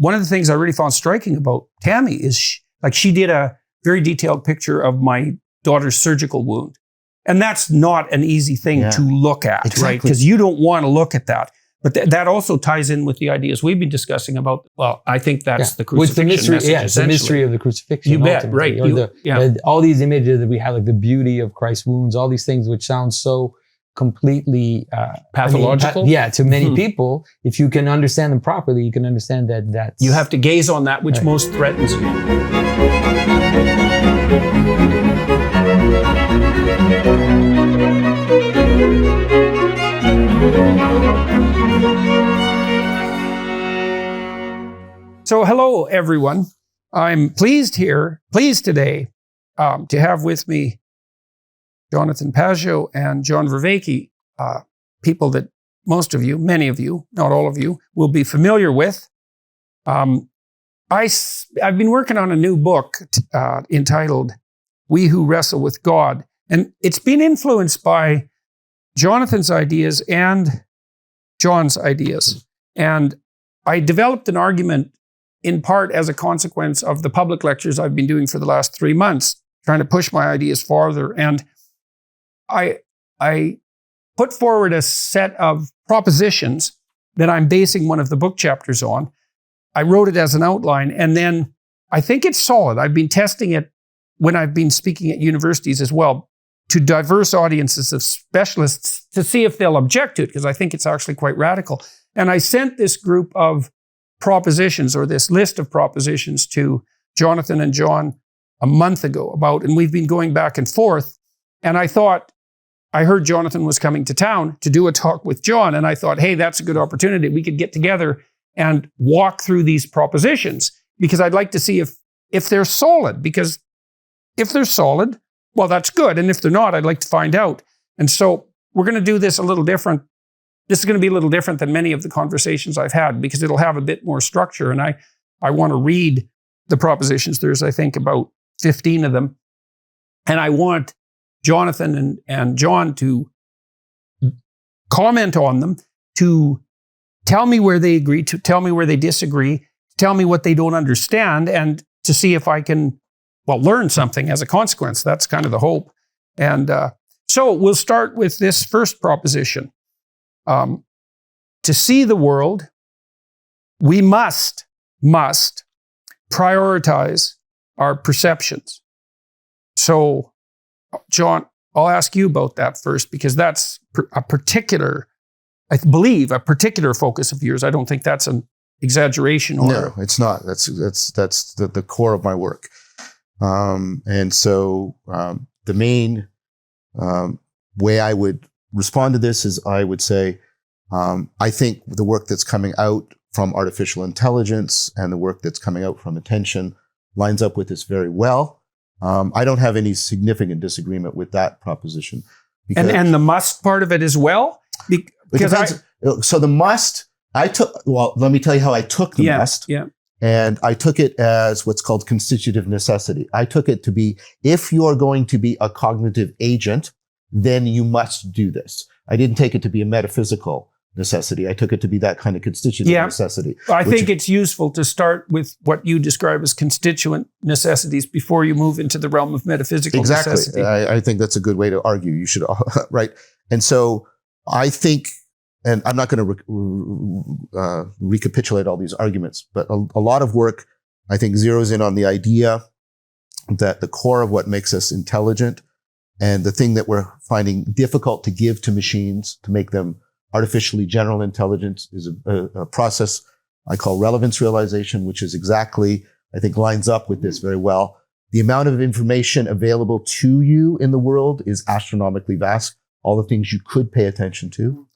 one of the things I really found striking about Tammy is she did a very detailed picture of my daughter's surgical wound. And that's not an easy thing to look at, right? Because you don't want to look at that. But that also ties in with the ideas we've been discussing about, well, I think that's the crucifixion message, it's the mystery of the crucifixion. You bet, right. All these images that we have, like the beauty of Christ's wounds, all these things which sound so completely pathological. To many people, if you can understand them properly, you can understand that you have to gaze on that which most threatens you. So hello, everyone. I'm pleased today to have with me Jonathan Pageau and John Vervaeke, people that most of you, many of you, not all of you, will be familiar with. I've been working on a new book entitled We Who Wrestle with God, and it's been influenced by Jonathan's ideas and John's ideas. And I developed an argument in part as a consequence of the public lectures I've been doing for the last 3 months, trying to push my ideas farther. And I put forward a set of propositions that I'm basing one of the book chapters on. I wrote it as an outline, and then I think it's solid. I've been testing it when I've been speaking at universities as well to diverse audiences of specialists to see if they'll object to it, because I think it's actually quite radical. And I sent this group of propositions, or this list of propositions, to Jonathan and John a month ago and we've been going back and forth. And I heard Jonathan was coming to town to do a talk with John, and I thought, hey, that's a good opportunity. We could get together and walk through these propositions, because I'd like to see if they're solid, because if they're solid, well, that's good. And if they're not, I'd like to find out. And so we're going to do this a little different. This is going to be a little different than many of the conversations I've had, because it'll have a bit more structure. And I want to read the propositions. There's, I think, about 15 of them. And I want Jonathan and John to comment on them, to tell me where they agree, to tell me where they disagree, to tell me what they don't understand, and to see if I can, learn something as a consequence. That's kind of the hope. And so we'll start with this first proposition. To see the world, we must prioritize our perceptions. So, John, I'll ask you about that first, because that's I believe, a particular focus of yours. I don't think that's an exaggeration. No, it's not. That's the core of my work. And so the main way I would respond to this is, I would say, I think the work that's coming out from artificial intelligence and the work that's coming out from attention lines up with this very well. I don't have any significant disagreement with that proposition. And the must part of it as well? So the must, let me tell you how I took the must. Yeah. And I took it as what's called constitutive necessity. I took it to be, if you are going to be a cognitive agent, then you must do this. I didn't take it to be a metaphysical necessity. I took it to be that kind of constitutive necessity. I think it's useful to start with what you describe as constituent necessities before you move into the realm of metaphysical necessity. Exactly. I think that's a good way to argue. You should, right? And so I think, and I'm not going to recapitulate all these arguments, but a lot of work, I think, zeroes in on the idea that the core of what makes us intelligent, and the thing that we're finding difficult to give to machines to make them artificially general intelligence, is a process I call relevance realization, which is exactly, I think, lines up with this very well. The amount of information available to you in the world is astronomically vast. All the things you could pay attention to.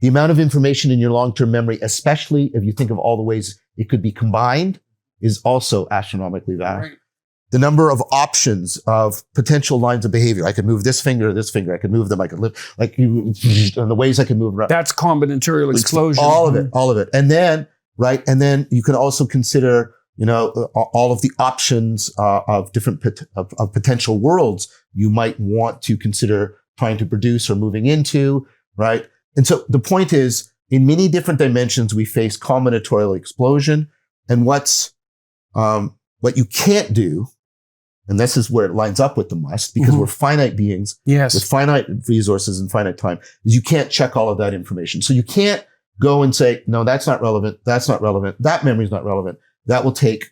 The amount of information in your long-term memory, especially if you think of all the ways it could be combined, is also astronomically vast. Right. The number of options of potential lines of behavior. I could move this finger or this finger. I could move them. I could live and the ways I can move around. That's combinatorial explosion. All of it. And then, right. And then you can also consider, all of the options of different of potential worlds you might want to consider trying to produce or moving into, right? And so the point is, in many different dimensions, we face combinatorial explosion. and what you can't do, and this is where it lines up with the must, because we're finite beings with finite resources and finite time, is you can't check all of that information. So you can't go and say, no, that's not relevant. That's not relevant. That memory is not relevant. That will take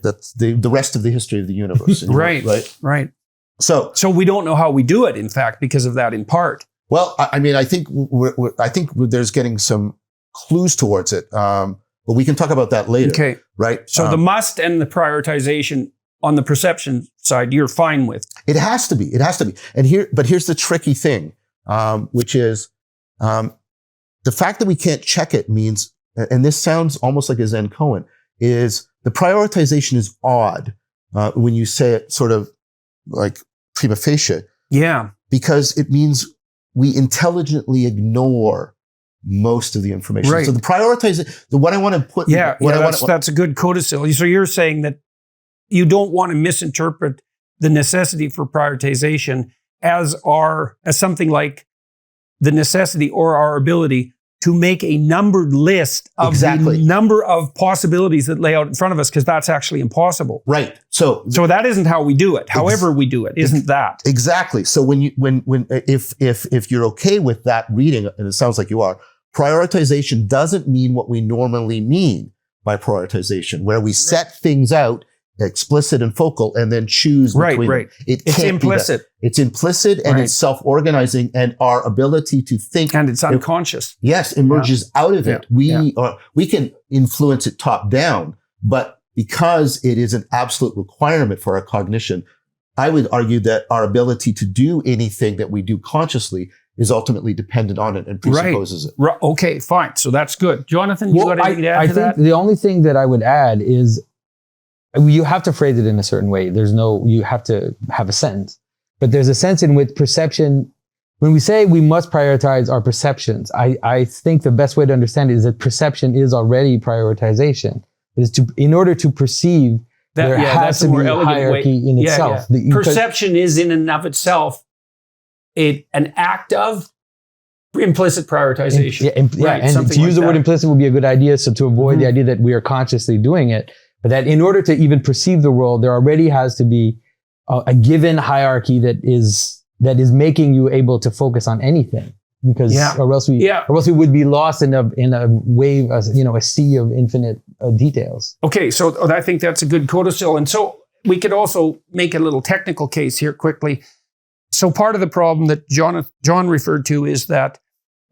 that's the rest of the history of the universe. Right. So we don't know how we do it, in fact, because of that in part. Well, I mean, I think there's getting some clues towards it. But we can talk about that later. Okay. Right. So the must and the prioritization on the perception side, you're fine with. It has to be. And here's the tricky thing, which is, the fact that we can't check it means, and this sounds almost like a Zen koan, is the prioritization is odd, when you say it sort of like prima facie. Yeah. Because it means we intelligently ignore most of the information. Right. So the what I want to put. That's a good codicil. So you're saying that you don't want to misinterpret the necessity for prioritization as something like the necessity or our ability to make a numbered list of the number of possibilities that lay out in front of us, because that's actually impossible. Right. So that isn't how we do it. However we do it, isn't that? Exactly. So if you're okay with that reading, and it sounds like you are, prioritization doesn't mean what we normally mean by prioritization, where we set things out explicit and focal, and then choose between them. It's implicit. It's implicit, and it's self-organizing, and our ability to think, and it's unconscious. Emerges out of it. We can influence it top down, but because it is an absolute requirement for our cognition, I would argue that our ability to do anything that we do consciously is ultimately dependent on it and presupposes it. Right. Okay, fine. So that's good. Jonathan, you got anything to add to that? I think the only thing that I would add is, you have to phrase it in a certain way. You have to have a sentence. But there's a sense in which perception, when we say we must prioritize our perceptions, I think the best way to understand it is that perception is already prioritization. In order to perceive, there has to be a hierarchy in itself. Perception is in and of itself an act of implicit prioritization. And to use the word implicit would be a good idea. So to avoid the idea that we are consciously doing it, but that in order to even perceive the world, there already has to be a given hierarchy that is making you able to focus on anything, because or else we would be lost in a wave, a sea of infinite details. Okay, so I think that's a good codicil, and so we could also make a little technical case here quickly. So part of the problem that John referred to is that,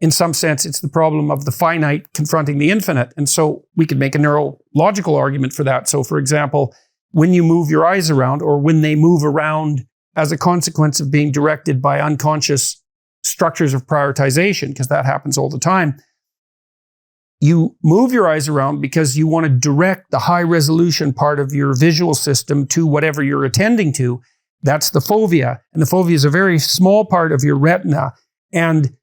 in some sense, it's the problem of the finite confronting the infinite. And so we could make a neurological argument for that. So for example, when you move your eyes around, or when they move around as a consequence of being directed by unconscious structures of prioritization, because that happens all the time, you move your eyes around because you want to direct the high resolution part of your visual system to whatever you're attending to. That's the fovea. And the fovea is a very small part of your retina. And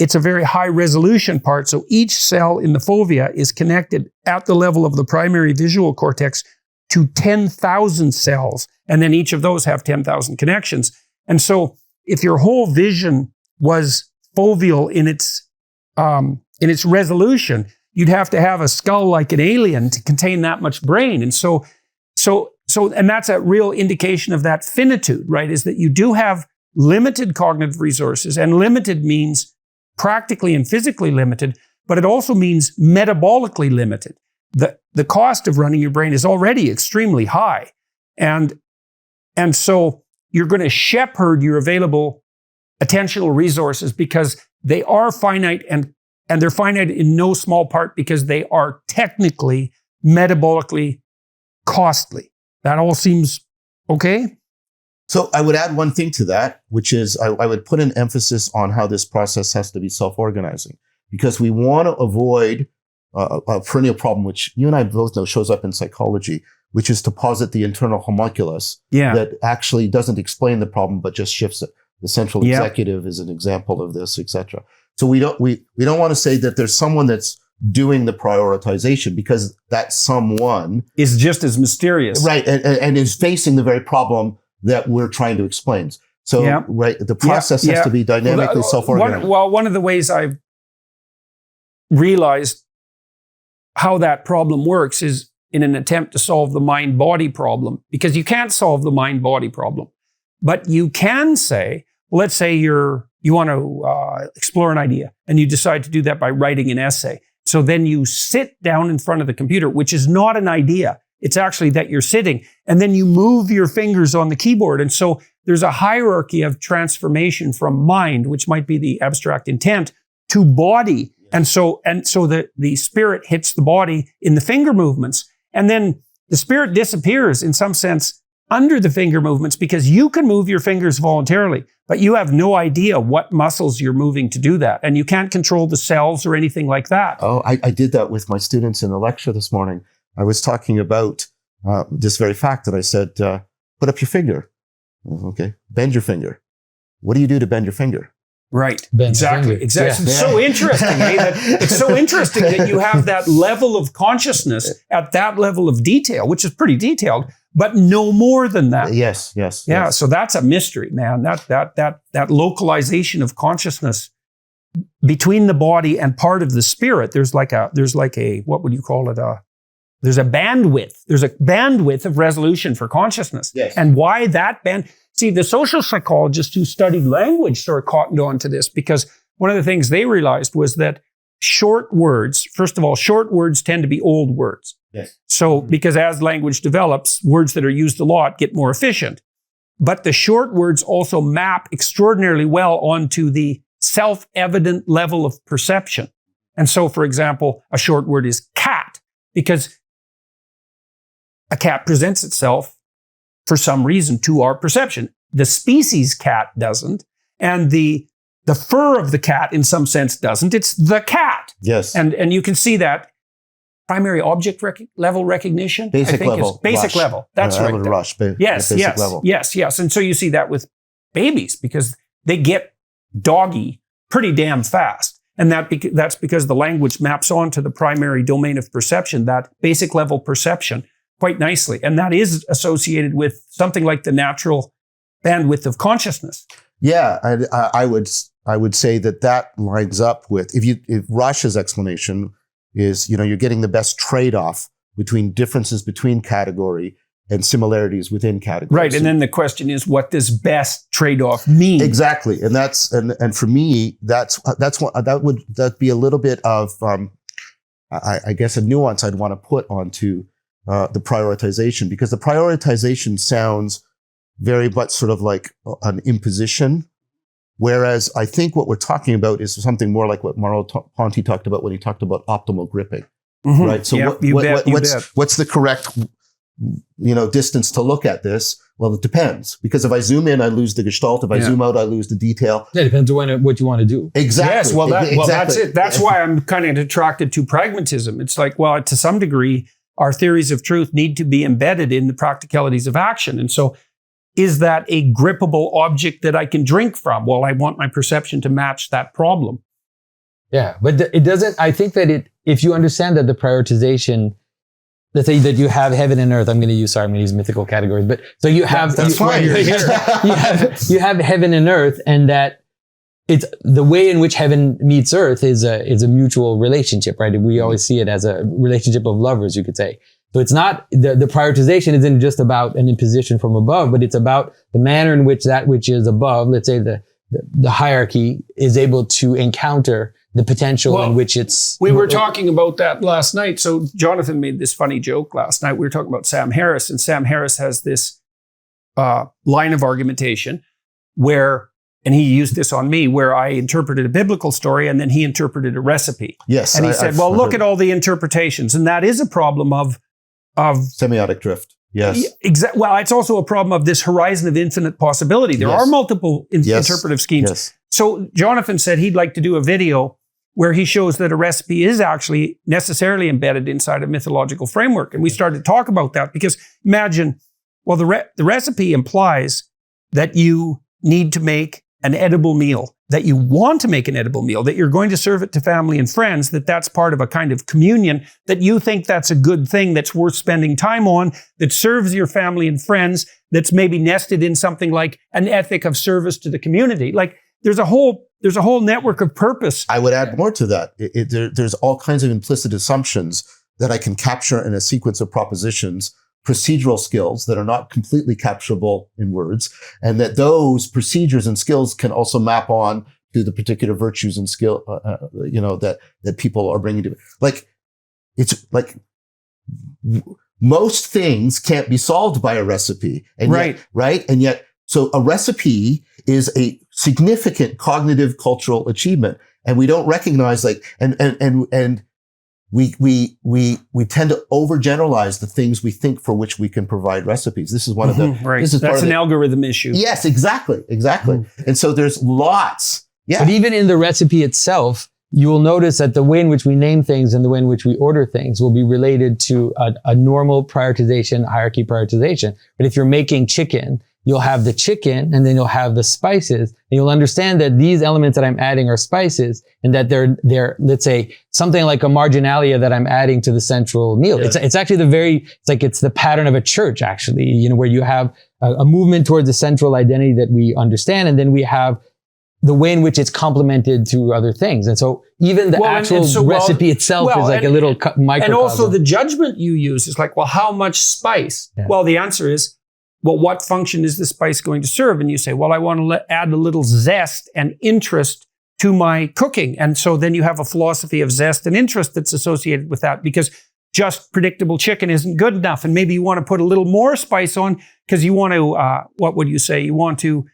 it's a very high resolution part. So each cell in the fovea is connected at the level of the primary visual cortex to 10,000 cells. And then each of those have 10,000 connections. And so if your whole vision was foveal in its resolution, you'd have to have a skull like an alien to contain that much brain. And so and that's a real indication of that finitude, right? Is that you do have limited cognitive resources, and limited means practically and physically limited, but it also means metabolically limited. The cost of running your brain is already extremely high. And so you're going to shepherd your available attentional resources because they are finite, and they're finite in no small part because they are technically, metabolically costly. That all seems okay? So I would add one thing to that, which is I would put an emphasis on how this process has to be self-organizing, because we want to avoid a perennial problem, which you and I both know shows up in psychology, which is to posit the internal homunculus that actually doesn't explain the problem, but just shifts it. The central executive is an example of this, etc. So we don't want to say that there's someone that's doing the prioritization, because that someone is just as mysterious. Right. And is facing the very problem that we're trying to explain. So, the process has to be dynamically self-organized. One of the ways I've realized how that problem works is in an attempt to solve the mind-body problem, because you can't solve the mind-body problem. But you can say, well, let's say you want to explore an idea, and you decide to do that by writing an essay. So then you sit down in front of the computer, which is not an idea. It's actually that you're sitting, and then you move your fingers on the keyboard. And so there's a hierarchy of transformation from mind, which might be the abstract intent, to body. And so the spirit hits the body in the finger movements. And then the spirit disappears in some sense under the finger movements, because you can move your fingers voluntarily, but you have no idea what muscles you're moving to do that. And you can't control the cells or anything like that. Oh, I did that with my students in a lecture this morning. I was talking about this very fact that I said, put up your finger. Okay. Bend your finger. What do you do to bend your finger? Right. Exactly. Yeah. It's so interesting, eh? It's so interesting that you have that level of consciousness at that level of detail, which is pretty detailed, but no more than that. Yes. Yeah. So that's a mystery, man. That localization of consciousness between the body and part of the spirit. There's like a what would you call it? There's a bandwidth. There's a bandwidth of resolution for consciousness. Yes. And why that band? See, the social psychologists who studied language sort of cottoned on to this, because one of the things they realized was that short words, first of all, short words tend to be old words. Yes. So, because as language develops, words that are used a lot get more efficient. But the short words also map extraordinarily well onto the self-evident level of perception. And so, for example, a short word is cat, because a cat presents itself for some reason to our perception. The species cat doesn't, and the fur of the cat in some sense doesn't. It's the cat. Yes. And you can see that primary object level recognition. Basic I think level. Is basic Rush. level. That's right. Rush. Yes. Level. Yes. And so you see that with babies, because they get doggy pretty damn fast. And that's because the language maps onto the primary domain of perception, that basic level perception, quite nicely. And that is associated with something like the natural bandwidth of consciousness. Yeah, I would say that lines up with, if Rush's explanation is, you're getting the best trade-off between differences between category and similarities within categories. Right. And then the question is, what does best trade-off mean? Exactly. And and for me, that'd be a little bit of, I guess, a nuance I'd want to put onto the prioritization, because the prioritization sounds very much sort of like an imposition. Whereas I think what we're talking about is something more like what Merleau-Ponty talked about when he talked about optimal gripping, Mm-hmm. right? So what's the correct, distance to look at this? Well, it depends, because if I zoom in, I lose the gestalt. If I zoom out, I lose the detail. Yeah, it depends on what you want to do. Exactly. Yes, well, Exactly. That's it. That's why I'm kind of attracted to pragmatism. It's like, well, to some degree, our theories of truth need to be embedded in the practicalities of action. And so, is that a grippable object that I can drink from? Well, I want my perception to match that problem. Yeah, but it doesn't, I think that if you understand that the prioritization, let's say that you have heaven and earth, I'm going to use mythical categories, but so you have, that's fine. you have heaven and earth, and that it's the way in which heaven meets earth is a mutual relationship, right? We always see it as a relationship of lovers, you could say. So it's not, the prioritization isn't just about an imposition from above, but it's about the manner in which that which is above, let's say the hierarchy, is able to encounter the potential in which it's... We were talking about that last night. So Jonathan made this funny joke last night. We were talking about Sam Harris, and Sam Harris has this line of argumentation where, and he used this on me, where I interpreted a biblical story and then he interpreted a recipe. Yes. And he said, well, look at all the interpretations. And that is a problem of semiotic drift. Yes. Well, it's also a problem of this horizon of infinite possibility. There are multiple interpretive schemes. Yes. So Jonathan said he'd like to do a video where he shows that a recipe is actually necessarily embedded inside a mythological framework. And we started to talk about that, because imagine, well, the recipe implies that you need to make an edible meal, that you want to make an edible meal, that you're going to serve it to family and friends, that's part of a kind of communion, that you think that's a good thing, that's worth spending time on, that serves your family and friends, that's maybe nested in something like an ethic of service to the community. Like there's a whole network of purpose. I would add more to that. There's all kinds of implicit assumptions that I can capture in a sequence of propositions, procedural skills that are not completely capturable in words, and that those procedures and skills can also map on to the particular virtues and skill, that people are bringing to it. Like, it's like most things can't be solved by a recipe. And Right. Yet, right? And yet, so a recipe is a significant cognitive cultural achievement. And we don't recognize and we tend to overgeneralize the things we think for which we can provide recipes. This is one of the, right. this is That's part of an the, algorithm issue. Yes, exactly. And so there's lots. Yeah. But even in the recipe itself, you will notice that the way in which we name things and the way in which we order things will be related to a normal prioritization, hierarchy prioritization. But if you're making chicken, you'll have the chicken and then you'll have the spices. And you'll understand that these elements that I'm adding are spices and that they're, let's say, something like a marginalia that I'm adding to the central meal. Yeah. It's actually it's the pattern of a church, actually, where you have a movement towards a central identity that we understand. And then we have the way in which it's complemented through other things. And so even the actual recipe itself is like a little microcosm. And also the judgment you use is like, well, how much spice? Yeah. Well, the answer is, well, what function is the spice going to serve? And you say, well, I want to add a little zest and interest to my cooking. And so then you have a philosophy of zest and interest that's associated with that, because just predictable chicken isn't good enough. And maybe you want to put a little more spice on because you want to, what would you say? You want to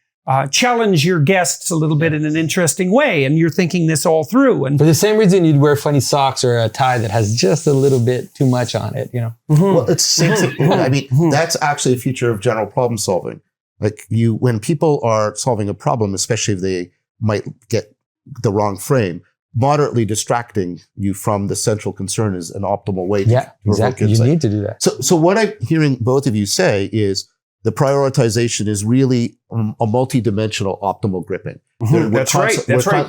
challenge your guests a little bit in an interesting way. And you're thinking this all through. And for the same reason you'd wear funny socks or a tie that has just a little bit too much on it, Well, it's the same thing. I mean, that's actually a feature of general problem solving. Like when people are solving a problem, especially if they might get the wrong frame, moderately distracting you from the central concern is an optimal way to exactly. You need to do that. So what I'm hearing both of you say is the prioritization is really a multidimensional optimal gripping. That's right.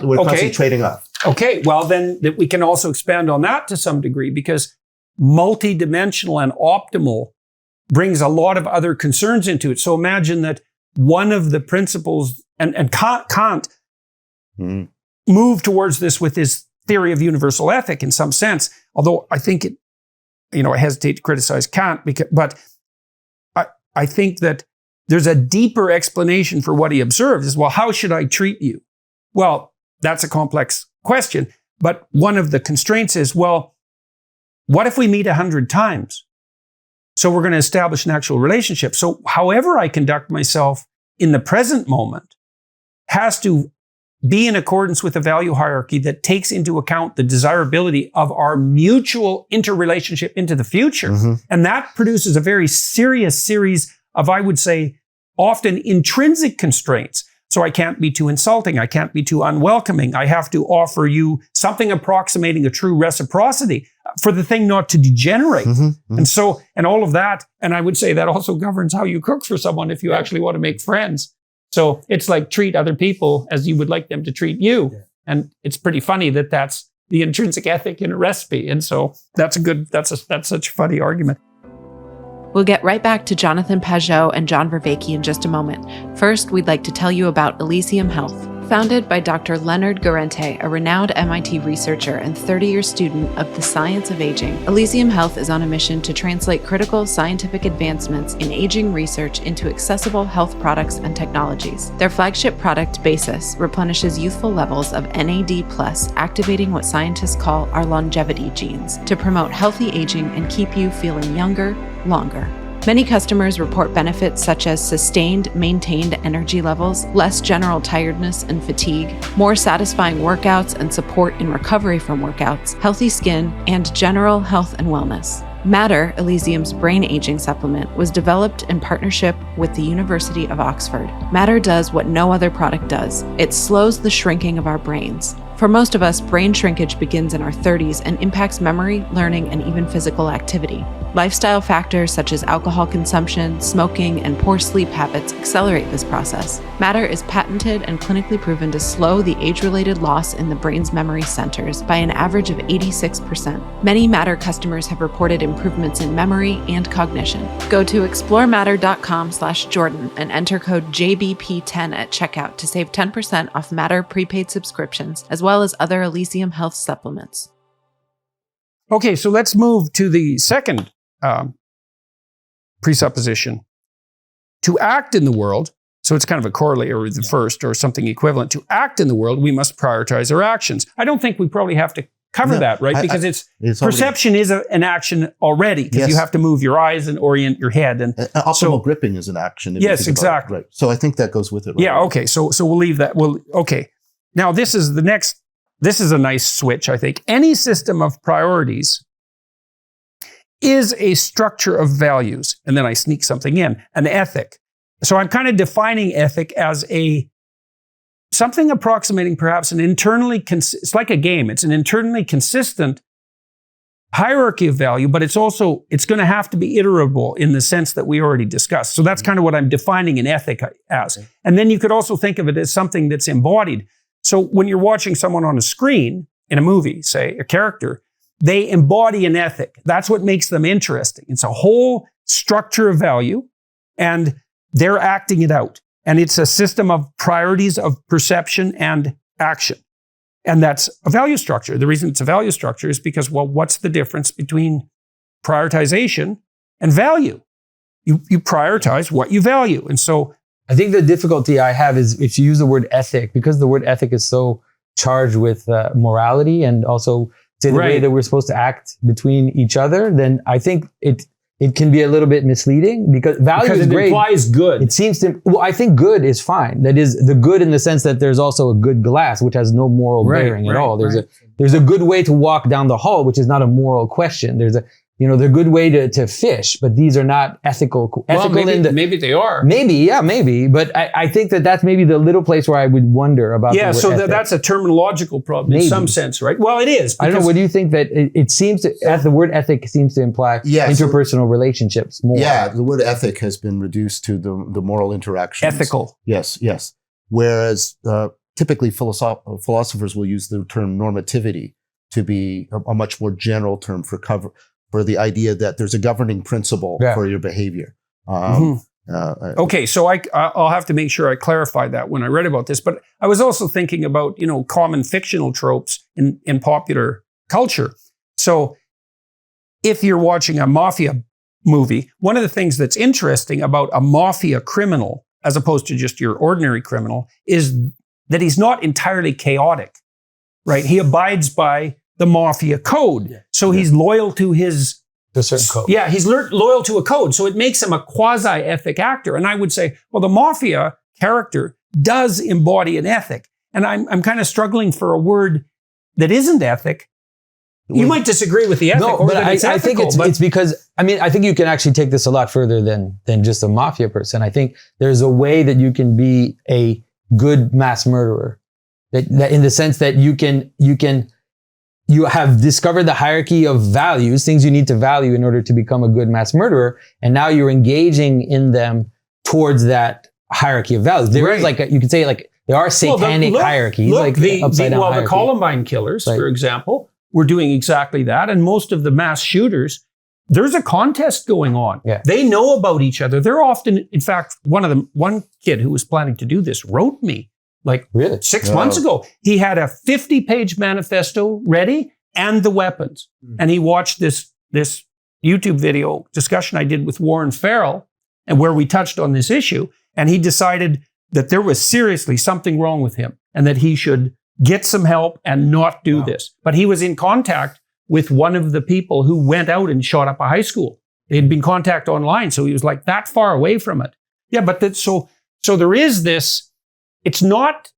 We're constantly trading off. Okay. Well, then we can also expand on that to some degree, because multidimensional and optimal brings a lot of other concerns into it. So imagine that one of the principles, and Kant moved towards this with his theory of universal ethic in some sense, although I think I hesitate to criticize Kant, but I think that there's a deeper explanation for what he observed is, well, how should I treat you? Well, that's a complex question. But one of the constraints is, well, what if we meet 100 times? So we're going to establish an actual relationship. So however I conduct myself in the present moment has to be in accordance with a value hierarchy that takes into account the desirability of our mutual interrelationship into the future. And that produces a very serious series of, I would say, often intrinsic constraints. So I can't be too insulting. I can't be too unwelcoming. I have to offer you something approximating a true reciprocity for the thing not to degenerate. And all of that, and I would say that also governs how you cook for someone if you actually want to make friends. So it's like treat other people as you would like them to treat you. Yeah. And it's pretty funny that that's the intrinsic ethic in a recipe. And so that's such a funny argument. We'll get right back to Jonathan Pageau and John Vervaeke in just a moment. First, we'd like to tell you about Elysium Health. Founded by Dr. Leonard Guarente, a renowned MIT researcher and 30-year student of the science of aging, Elysium Health is on a mission to translate critical scientific advancements in aging research into accessible health products and technologies. Their flagship product, Basis, replenishes youthful levels of NAD+, activating what scientists call our longevity genes to promote healthy aging and keep you feeling younger, longer. Many customers report benefits such as sustained, maintained energy levels, less general tiredness and fatigue, more satisfying workouts and support in recovery from workouts, healthy skin, and general health and wellness. Matter, Elysium's brain aging supplement, was developed in partnership with the University of Oxford. Matter does what no other product does. It slows the shrinking of our brains. For most of us, brain shrinkage begins in our 30s and impacts memory, learning, and even physical activity. Lifestyle factors such as alcohol consumption, smoking, and poor sleep habits accelerate this process. Matter is patented and clinically proven to slow the age-related loss in the brain's memory centers by an average of 86%. Many Matter customers have reported improvements in memory and cognition. Go to explorematter.com/Jordan and enter code JBP10 at checkout to save 10% off Matter prepaid subscriptions, as well as other Elysium Health supplements. Okay, so let's move to the second presupposition. To act in the world, so it's kind of a corollary with the first or something equivalent. To act in the world, we must prioritize our actions. I don't think we probably have to cover that, right? Because it's perception is an action already, because you have to move your eyes and orient your head. And optimal gripping is an action. Yes, exactly. Right. So I think that goes with it. Right? Yeah. Okay. So we'll leave that. Okay. Now this is the next. This is a nice switch, I think. Any system of priorities is a structure of values, and then I sneak something in, an ethic. So I'm kind of defining ethic as something approximating perhaps an internally, it's like a game. It's an internally consistent hierarchy of value, but it's going to have to be iterable in the sense that we already discussed. So that's kind of what I'm defining an ethic as. And then you could also think of it as something that's embodied. So when you're watching someone on a screen in a movie, say a character, they embody an ethic. That's what makes them interesting. It's a whole structure of value, and they're acting it out. And it's a system of priorities of perception and action. And that's a value structure. The reason it's a value structure is because, well, what's the difference between prioritization and value? You prioritize what you value. And so I think the difficulty I have is if you use the word ethic, because the word ethic is so charged with morality and also the way that we're supposed to act between each other, then I think it can be a little bit misleading, because value is great. It implies good. It seems to, well, I think good is fine. That is the good in the sense that there's also a good glass, which has no moral bearing at all. There's a good way to walk down the hall, which is not a moral question. There's a good way to fish, but these are not ethical. Well, maybe they are. Maybe. But I think that's maybe the little place where I would wonder about. Yeah, the word so ethic. that's a terminological problem in some sense, right? Well, it is. I don't know. What do you think that it seems to, as the word ethic seems to imply interpersonal relationships more? Yeah, the word ethic has been reduced to the moral interactions. Ethical. Yes. Whereas typically philosophers will use the term normativity to be a much more general term for the idea that there's a governing principle for your behavior. Okay, so I'll have to make sure I clarify that when I read about this. But I was also thinking about, common fictional tropes in popular culture. So if you're watching a mafia movie, one of the things that's interesting about a mafia criminal, as opposed to just your ordinary criminal, is that he's not entirely chaotic, right? He abides by the mafia code. So he's loyal to a certain code. Yeah, he's loyal to a code. So it makes him a quasi-ethic actor. And I would say, well, the mafia character does embody an ethic. And I'm kind of struggling for a word that isn't ethic. You might disagree with the ethic. No, but I think it's because, I think you can actually take this a lot further than just a mafia person. I think there's a way that you can be a good mass murderer. That in the sense that you have discovered the hierarchy of values, things you need to value in order to become a good mass murderer. And now you're engaging in them towards that hierarchy of values. There is you could say there are satanic hierarchies, upside down hierarchy. The Columbine killers, for example, were doing exactly that. And most of the mass shooters, there's a contest going on. Yeah. They know about each other. They're often, in fact, one kid who was planning to do this wrote me. Really? 6 months ago, he had a 50-page manifesto ready and the weapons. And he watched this YouTube video discussion I did with Warren Farrell, and where we touched on this issue. And he decided that there was seriously something wrong with him and that he should get some help and not do this. But he was in contact with one of the people who went out and shot up a high school. They had been contact online. So he was that far away from it. Yeah, but so there is this. It's not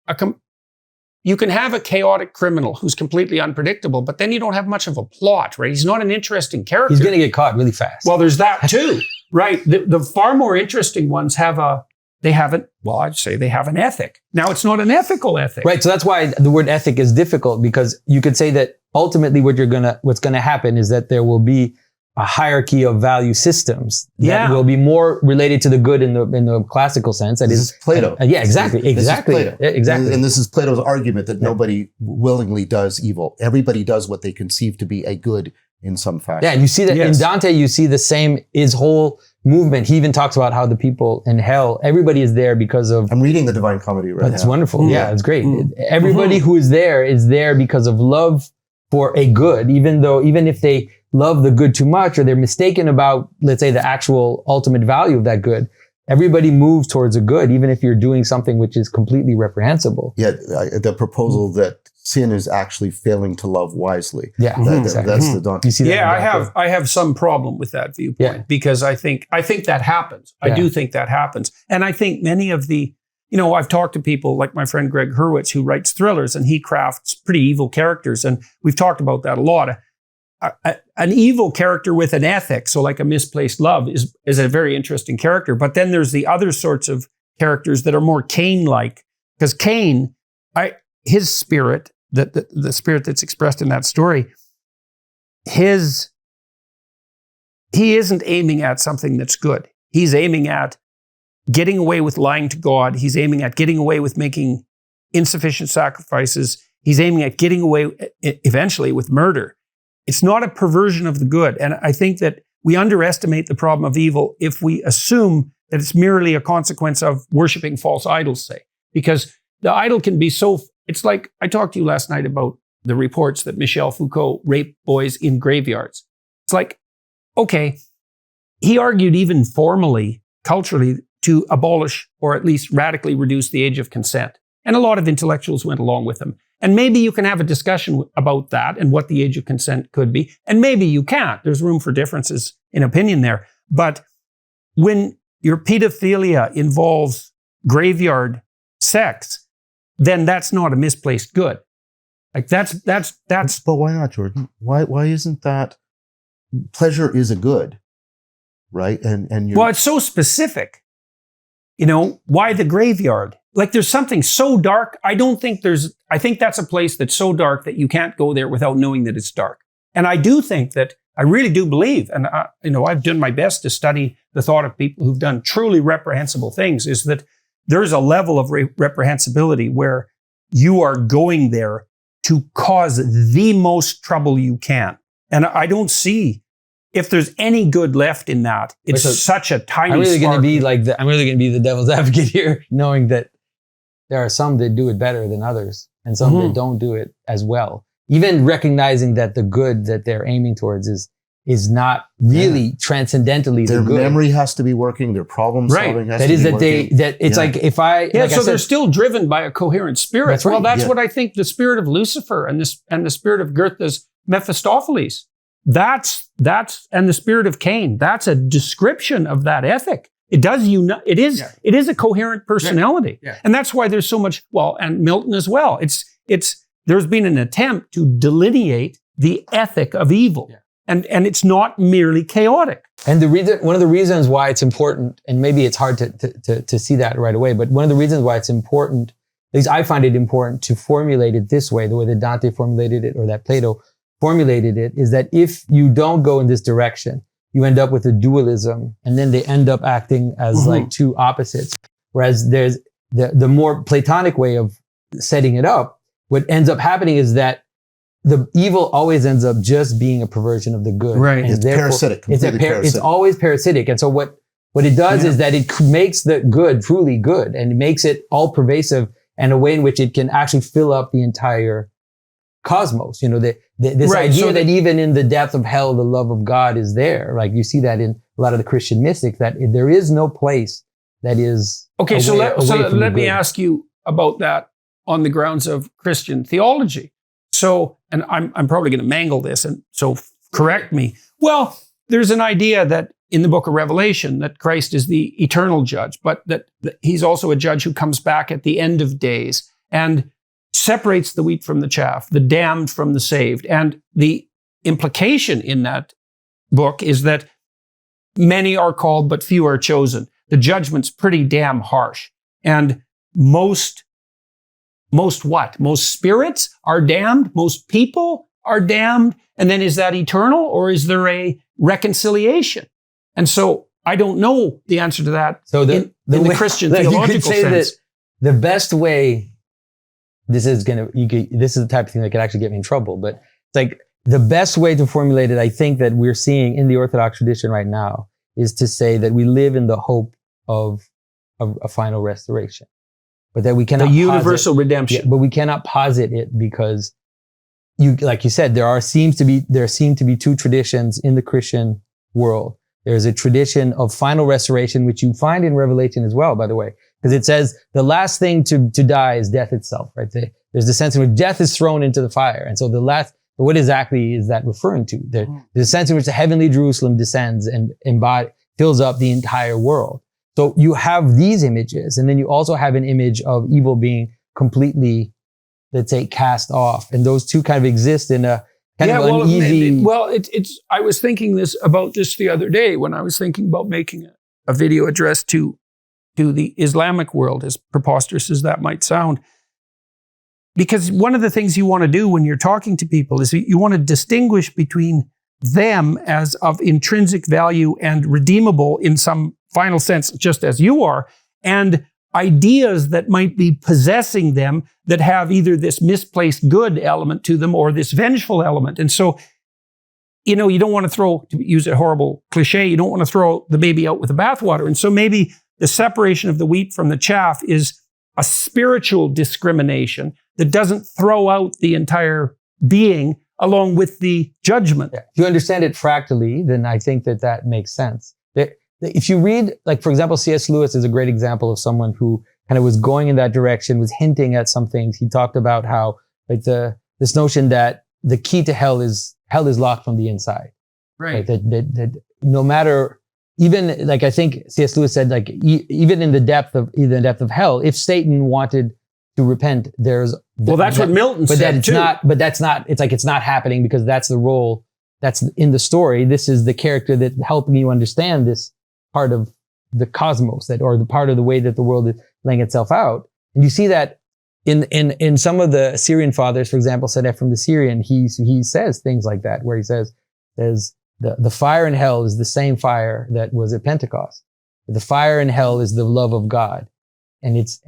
you can have a chaotic criminal who's completely unpredictable, but then you don't have much of a plot, right? He's not an interesting character. He's going to get caught really fast. Well, there's that too, right? The far more interesting ones have an ethic. Now, it's not an ethical ethic. Right. So that's why the word ethic is difficult, because you could say that ultimately what's going to happen is that there will be a hierarchy of value systems that will be more related to the good in the classical sense. That is Plato. Exactly. And this is Plato's argument that nobody willingly does evil. Everybody does what they conceive to be a good in some fashion. Yeah, and you see that in Dante, you see the same, his whole movement. He even talks about how the people in hell, everybody is there because of... I'm reading the Divine Comedy right now. That's wonderful. Yeah, it's great. Everybody who is there because of love for a good, even if they love the good too much or they're mistaken about, let's say, the actual ultimate value of that good. Everybody moves towards a good, even if you're doing something which is completely reprehensible. Yeah, the proposal that sin is actually failing to love wisely. Yeah, exactly. That's the dawn. You see that? Yeah, I have some problem with that viewpoint because I think that happens. I do think that happens. And I think many of the, I've talked to people like my friend Greg Hurwitz, who writes thrillers, and he crafts pretty evil characters. And we've talked about that a lot. An evil character with an ethic, so like a misplaced love, is a very interesting character. But then there's the other sorts of characters that are more Cain-like. Because Cain, his spirit, the spirit that's expressed in that story, he isn't aiming at something that's good. He's aiming at getting away with lying to God. He's aiming at getting away with making insufficient sacrifices. He's aiming at getting away eventually with murder. It's not a perversion of the good. And I think that we underestimate the problem of evil if we assume that it's merely a consequence of worshiping false idols, say. Because the idol can be it's like, I talked to you last night about the reports that Michel Foucault raped boys in graveyards. It's like, okay, he argued even formally, culturally, to abolish or at least radically reduce the age of consent. And a lot of intellectuals went along with him. And maybe you can have a discussion about that and what the age of consent could be. And maybe you can't. There's room for differences in opinion there. But when your pedophilia involves graveyard sex, then that's not a misplaced good. Like that's. But why not, Jordan? Why isn't that? Pleasure is a good, right? And well, it's so specific. Why the graveyard? Like there's something so dark. I think that's a place that's so dark that you can't go there without knowing that it's dark. And I really do believe, and I've done my best to study the thought of people who've done truly reprehensible things, is that there's a level of reprehensibility where you are going there to cause the most trouble you can. And I don't see if there's any good left in that. It's such a tiny I'm really going to spark. be I'm really going to be the devil's advocate here, knowing that there are some that do it better than others and some that don't do it as well. Even recognizing that the good that they're aiming towards is not really transcendentally their the good. Their memory has to be working. Their problem solving has to be working. So they're still driven by a coherent spirit. That's right. Well, that's what I think the spirit of Lucifer and the spirit of Goethe's Mephistopheles. That's and the spirit of Cain. That's a description of that ethic. It does it is a coherent personality. Yeah. And that's why there's so much, and Milton as well. There's been an attempt to delineate the ethic of evil. Yeah. And it's not merely chaotic. And one of the reasons why it's important, and maybe it's hard to see that right away, but one of the reasons why it's important, at least I find it important to formulate it this way, the way that Dante formulated it or that Plato formulated it, is that if you don't go in this direction, you end up with a dualism, and then they end up acting as like two opposites. Whereas there's the more Platonic way of setting it up, what ends up happening is that the evil always ends up just being a perversion of the good. Right. It's parasitic. It's always parasitic. And so what it does is that it makes the good truly good, and it makes it all pervasive and a way in which it can actually fill up the entire cosmos. This idea that even in the depth of hell, the love of God is there. Like you see that in a lot of the Christian mystics, that there is no place that is okay. So let me ask you about that on the grounds of Christian theology. So, and I'm probably going to mangle this, and so correct me. Well, there's an idea that in the book of Revelation that Christ is the eternal judge, but that he's also a judge who comes back at the end of days and separates the wheat from the chaff, the damned from the saved. And the implication in that book is that many are called, but few are chosen. The judgment's pretty damn harsh. And most spirits are damned. Most people are damned. And then is that eternal, or is there a reconciliation? And so I don't know the answer to that. So in the Christian theological you could say sense. That the best way, this is the type of thing that could actually get me in trouble, but it's like the best way to formulate it, I think, that we're seeing in the Orthodox tradition right now, is to say that we live in the hope of a final restoration. But that we cannot the universal redemption. Yeah, but we cannot posit it because like you said, there seem to be two traditions in the Christian world. There's a tradition of final restoration, which you find in Revelation as well, by the way, because it says the last thing to die is death itself, right? There's the sense in which death is thrown into the fire. And so what exactly is that referring to? There's a sense in which the heavenly Jerusalem descends and fills up the entire world. So you have these images, and then you also have an image of evil being completely, let's say, cast off. And those two kind of exist in a kind of uneasy... I was thinking about this the other day when I was thinking about making a video addressed to the Islamic world, as preposterous as that might sound. Because one of the things you want to do when you're talking to people is you want to distinguish between them as of intrinsic value and redeemable in some final sense, just as you are, and ideas that might be possessing them that have either this misplaced good element to them or this vengeful element. And so, you don't want to use a horrible cliche, you don't want to throw the baby out with the bathwater. And so maybe the separation of the wheat from the chaff is a spiritual discrimination that doesn't throw out the entire being along with the judgment. Yeah. If you understand it fractally, then I think that makes sense. If you read, like, for example, C.S. Lewis is a great example of someone who kind of was going in that direction, was hinting at some things. He talked about how, like, this notion that the key to hell is locked from the inside. Right. That no matter, even, like, I think C.S. Lewis said, like, even in the depth of hell, if Satan wanted to repent, that's what Milton said too. It's not happening because that's the role that's in the story. This is the character that helping you understand this part of the cosmos, or the part of the way that the world is laying itself out. And you see that in some of the Syrian fathers, for example, St. Ephrem the Syrian, he says things like that, where he says the fire in hell is the same fire that was at Pentecost. The fire in hell is the love of God. And it's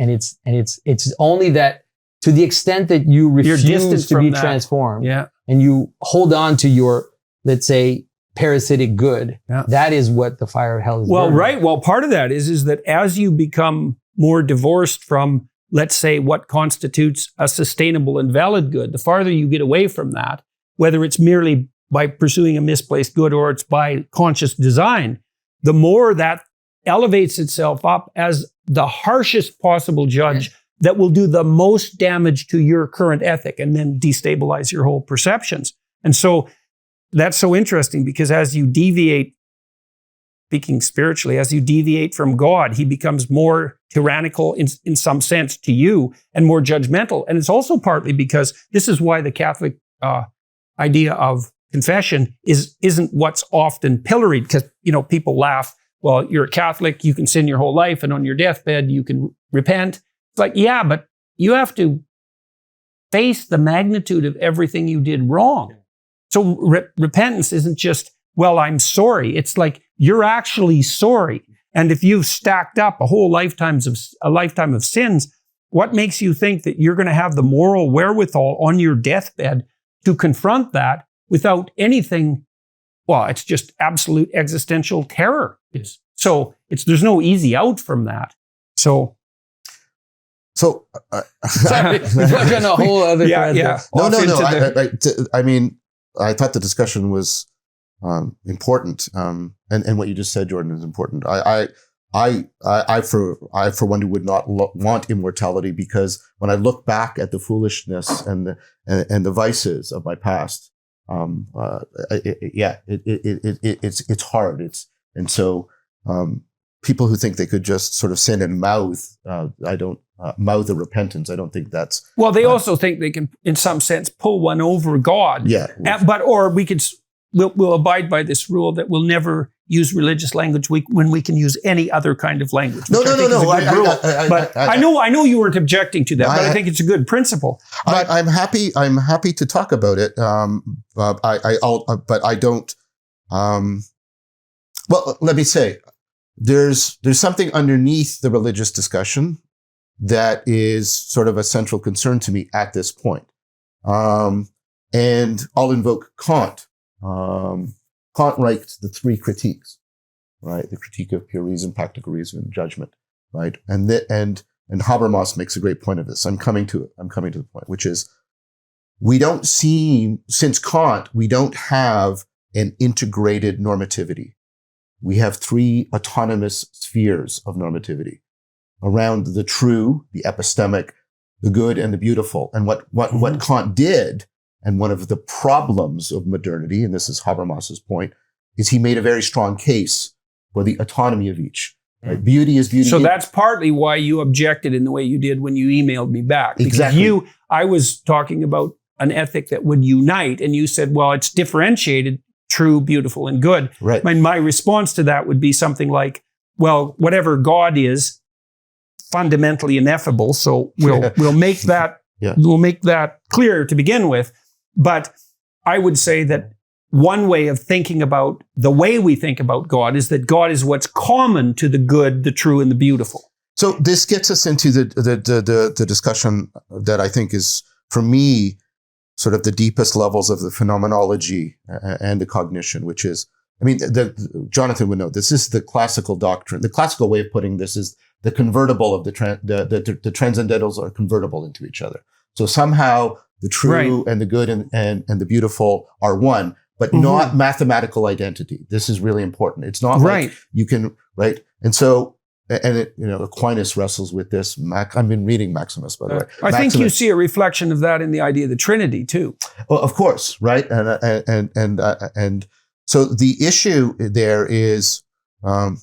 only that, to the extent that you refuse to be transformed, and you hold on to your, let's say, parasitic good, that is what the fire of hell is. Well, right. Well, part of that is that as you become more divorced from, let's say, what constitutes a sustainable and valid good, the farther you get away from that, whether it's merely by pursuing a misplaced good or it's by conscious design, the more that elevates itself up as the harshest possible judge that will do the most damage to your current ethic and then destabilize your whole perceptions. And so that's so interesting, because as you deviate, speaking spiritually, as you deviate from God, he becomes more tyrannical in some sense to you and more judgmental. And it's also partly because this is why the Catholic idea of confession isn't what's often pilloried, because, people laugh. Well, you're a Catholic, you can sin your whole life, and on your deathbed, you can repent. It's like, yeah, but you have to face the magnitude of everything you did wrong. So repentance isn't just, well, I'm sorry. It's like, you're actually sorry. And if you've stacked up a lifetime of sins, what makes you think that you're going to have the moral wherewithal on your deathbed to confront that without anything? Well, it's just absolute existential terror. So there's no easy out from that. So sorry, we're on a whole other No. I mean, I thought the discussion was important, and what you just said, Jordan, is important. I for one, would not want immortality, because when I look back at the foolishness and the vices of my past, it's hard. And so people who think they could just sort of sin and mouth a repentance, I don't think that's... Well, they also think they can, in some sense, pull one over God. Yeah. We'll abide by this rule that we'll never use religious language when we can use any other kind of language. No. I know you weren't objecting to that, but I think it's a good principle. I'm happy to talk about it. But I don't. Well, let me say, there's something underneath the religious discussion that is sort of a central concern to me at this point. And I'll invoke Kant. Kant writes the three critiques, right? The critique of pure reason, practical reason, and judgment, right? And Habermas makes a great point of this. I'm coming to the point, which is we don't see, since Kant, we don't have an integrated normativity. We have three autonomous spheres of normativity around the true, the epistemic, the good, and the beautiful. And what Kant did, and one of the problems of modernity, and this is Habermas's point, is he made a very strong case for the autonomy of each. Right? Beauty is beauty. So that's partly why you objected in the way you did when you emailed me back. Because Exactly. I was talking about an ethic that would unite, and you said, well, it's differentiated, true, beautiful, and good. Right. My response to that would be something like, well, whatever God is, fundamentally ineffable, so we'll make that Yeah. we'll make that clear to begin with. But I would say that one way of thinking about the way we think about God is that God is what's common to the good, the true, and the beautiful. So this gets us into the discussion that I think is, for me, sort of the deepest levels of the phenomenology and the cognition, which is, I mean, Jonathan would know, this is the classical doctrine. The classical way of putting this is the convertible of the transcendentals are convertible into each other. So somehow the true and the good and the beautiful are one, but not mathematical identity. This is really important. It's not like you can, right? And so, Aquinas wrestles with this. I've been reading Maximus, by the way. I think you see a reflection of that in the idea of the Trinity too. Well, of course, right? And so the issue there is, and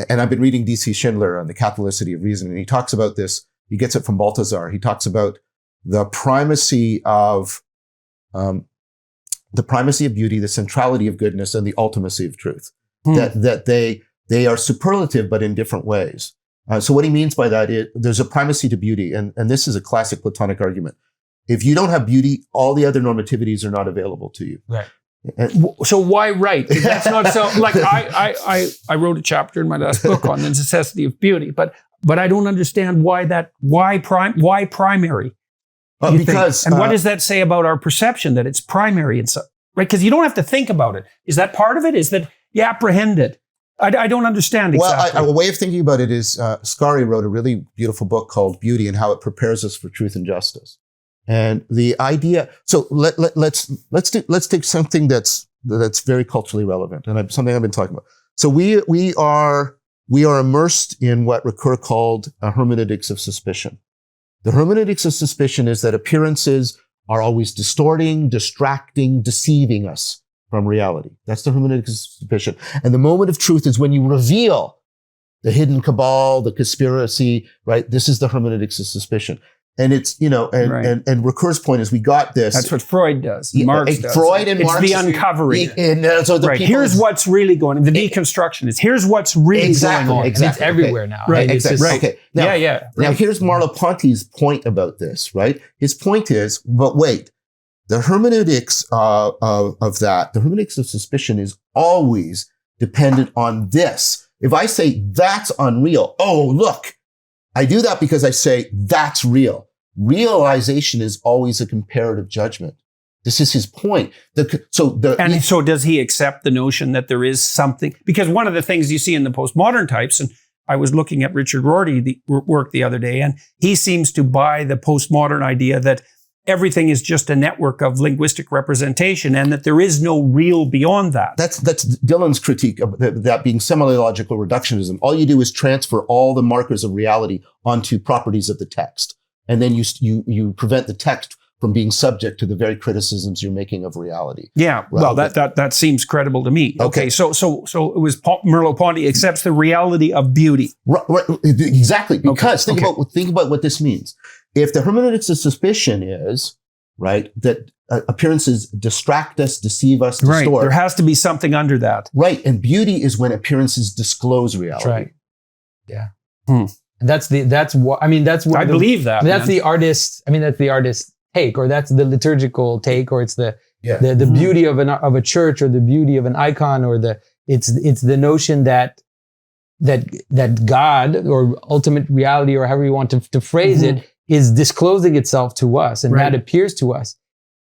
I've been reading D.C. Schindler on the Catholicity of Reason, and he talks about this. He gets it from Balthasar. He talks about the primacy of beauty, the centrality of goodness, and the ultimacy of truth. That they are superlative, but in different ways. So what he means by that is there's a primacy to beauty, and this is a classic Platonic argument. If you don't have beauty, all the other normativities are not available to you. Right. So why right? That's not so. Like I wrote a chapter in my last book on the necessity of beauty, but I don't understand why primary. Because and what does that say about our perception that it's primary and so right? Because you don't have to think about it. Is that part of it? Is that you apprehend it? I don't understand exactly. Well, a way of thinking about it is Scarry wrote a really beautiful book called Beauty and How It Prepares Us for Truth and Justice. And the idea, so let's take something that's very culturally relevant, and something I've been talking about. So we are immersed in what Ricoeur called a hermeneutics of suspicion. The hermeneutics of suspicion is that appearances are always distorting, distracting, deceiving us from reality. That's the hermeneutics of suspicion. And the moment of truth is when you reveal the hidden cabal, the conspiracy, right? This is the hermeneutics of suspicion. And it's, and Ricoeur's point is we got this. That's what Freud does. Marx does. Freud and Marx. It's the uncovering. Here's what's really going on. The deconstruction is here's what's really going on. Exactly. It's everywhere now. Right. Exactly. Okay. Now, Now here's Merleau-Ponty's point about this, right? His point is, but wait, the hermeneutics of that, the hermeneutics of suspicion is always dependent on this. If I say that's unreal, oh, look, I do that because I say that's real. Realization is always a comparative judgment. This is his point. So does he accept the notion that there is something? Because one of the things you see in the postmodern types, and I was looking at Richard Rorty's work the other day, and he seems to buy the postmodern idea that everything is just a network of linguistic representation and that there is no real beyond that. That's Dylan's critique of that being semi-logical reductionism. All you do is transfer all the markers of reality onto properties of the text. And then you prevent the text from being subject to the very criticisms you're making of reality. Yeah, well, that seems credible to me. Okay, so it was Merleau-Ponty accepts the reality of beauty. Right, exactly, because think about what this means. If the hermeneutics of suspicion is, right, that appearances distract us, deceive us, distort. Right, there has to be something under that. Right, and beauty is when appearances disclose reality. That's right. Yeah. And that's what I believe that. That's the artist. That's the artist take, or that's the liturgical take, or it's the beauty of a church, or the beauty of an icon, or it's the notion that God, or ultimate reality, or however you want to phrase it, is disclosing itself to us, and that appears to us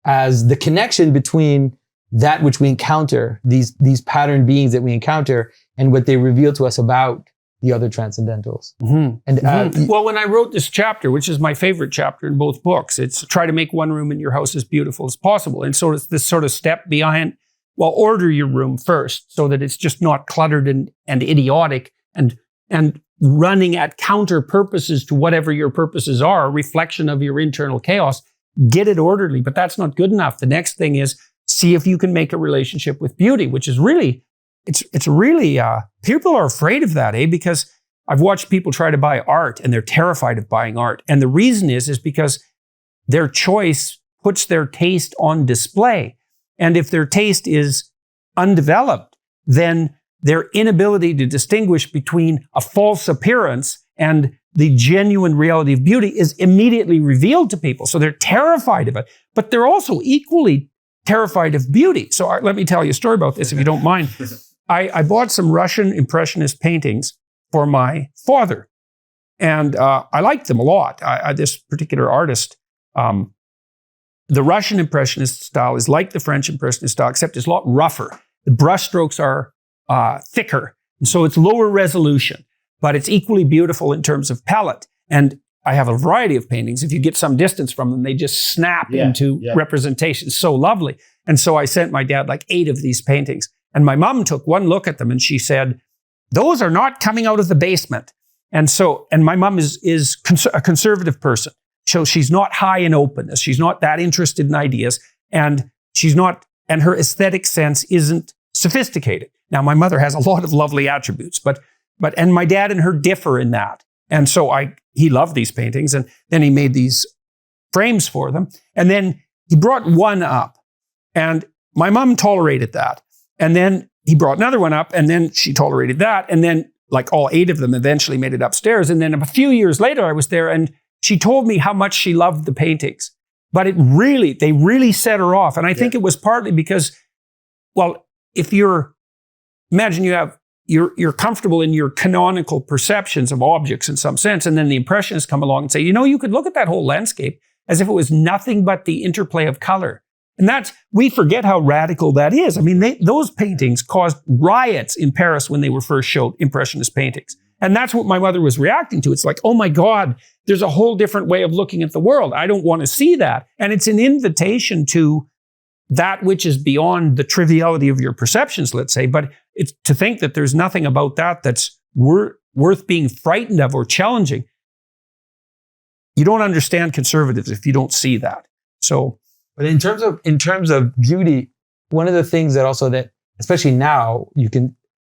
as the connection between that which we encounter, these pattern beings that we encounter, and what they reveal to us about the other transcendentals. Mm-hmm. And well, when I wrote this chapter, which is my favorite chapter in both books, it's try to make one room in your house as beautiful as possible. And so it's this sort of step behind, well, order your room first so that it's just not cluttered and idiotic and running at counter purposes to whatever your purposes are, a reflection of your internal chaos. Get it orderly, but that's not good enough. The next thing is see if you can make a relationship with beauty, which is really, it's really, people are afraid of that, because I've watched people try to buy art and they're terrified of buying art. And the reason is because their choice puts their taste on display. And if their taste is undeveloped, then their inability to distinguish between a false appearance and the genuine reality of beauty is immediately revealed to people. So they're terrified of it, but they're also equally terrified of beauty. So let me tell you a story about this, if you don't mind. I bought some Russian Impressionist paintings for my father, and I liked them a lot. This particular artist, the Russian Impressionist style is like the French Impressionist style, except it's a lot rougher. The brushstrokes are thicker, and so it's lower resolution, but it's equally beautiful in terms of palette. And I have a variety of paintings. If you get some distance from them, they just snap into representation. So lovely. And so I sent my dad like 8 of these paintings. And my mom took one look at them and she said, those are not coming out of the basement. And my mom is a conservative person. So she's not high in openness. She's not that interested in ideas. And and her aesthetic sense isn't sophisticated. Now, my mother has a lot of lovely attributes, and my dad and her differ in that. And so he loved these paintings, and then he made these frames for them. And then he brought one up, and my mom tolerated that. And then he brought another one up, and then she tolerated that. And then like all 8 of them eventually made it upstairs. And then a few years later, I was there, and she told me how much she loved the paintings. But they really set her off. And I think it was partly because, well, if you're comfortable in your canonical perceptions of objects in some sense, and then the Impressionists come along and say, you could look at that whole landscape as if it was nothing but the interplay of color. And we forget how radical that is. I mean, those paintings caused riots in Paris when they were first showed, Impressionist paintings. And that's what my mother was reacting to. It's like, oh my God, there's a whole different way of looking at the world. I don't want to see that. And it's an invitation to that which is beyond the triviality of your perceptions, let's say. But it's to think that there's nothing about that that's worth being frightened of or challenging. You don't understand conservatives if you don't see that. So, but in terms of beauty, one of the things that also that, especially now,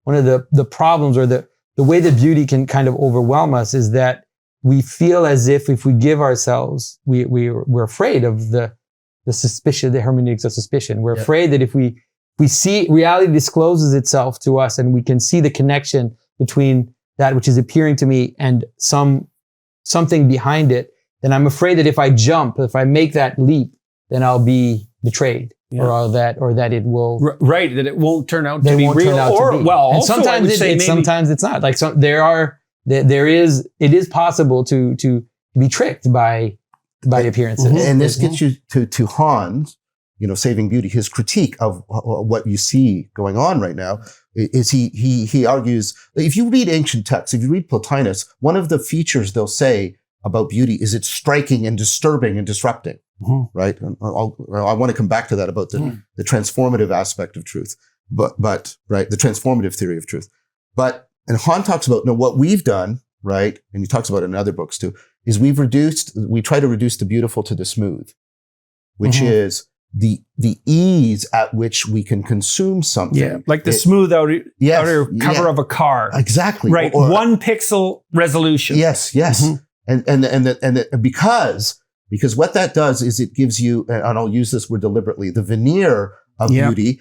one of the problems or the way that beauty can kind of overwhelm us is that we feel as if we give ourselves, we're afraid of the suspicion, the hermeneutics of suspicion. We're afraid that if we see reality discloses itself to us and we can see the connection between that which is appearing to me and something behind it, then I'm afraid that if I make that leap, then I'll be betrayed, or that it will that it won't turn out to be real, and sometimes it's not. Like it is possible to be tricked by appearances. And this gets you to Hans, Saving Beauty. His critique of what you see going on right now is he argues that if you read ancient texts, if you read Plotinus, one of the features they'll say about beauty is it's striking and disturbing and disrupting. Right? And I want to come back to that about the transformative aspect of truth, but right, the transformative theory of truth. And Han talks about, what we've done, right? And he talks about it in other books too, is we try to reduce the beautiful to the smooth, which is the ease at which we can consume something. Yeah, like the smooth outer cover of a car. Exactly. Right. Or 1 pixel resolution. Yes. And because what that does is it gives you, and I'll use this word deliberately, the veneer of beauty,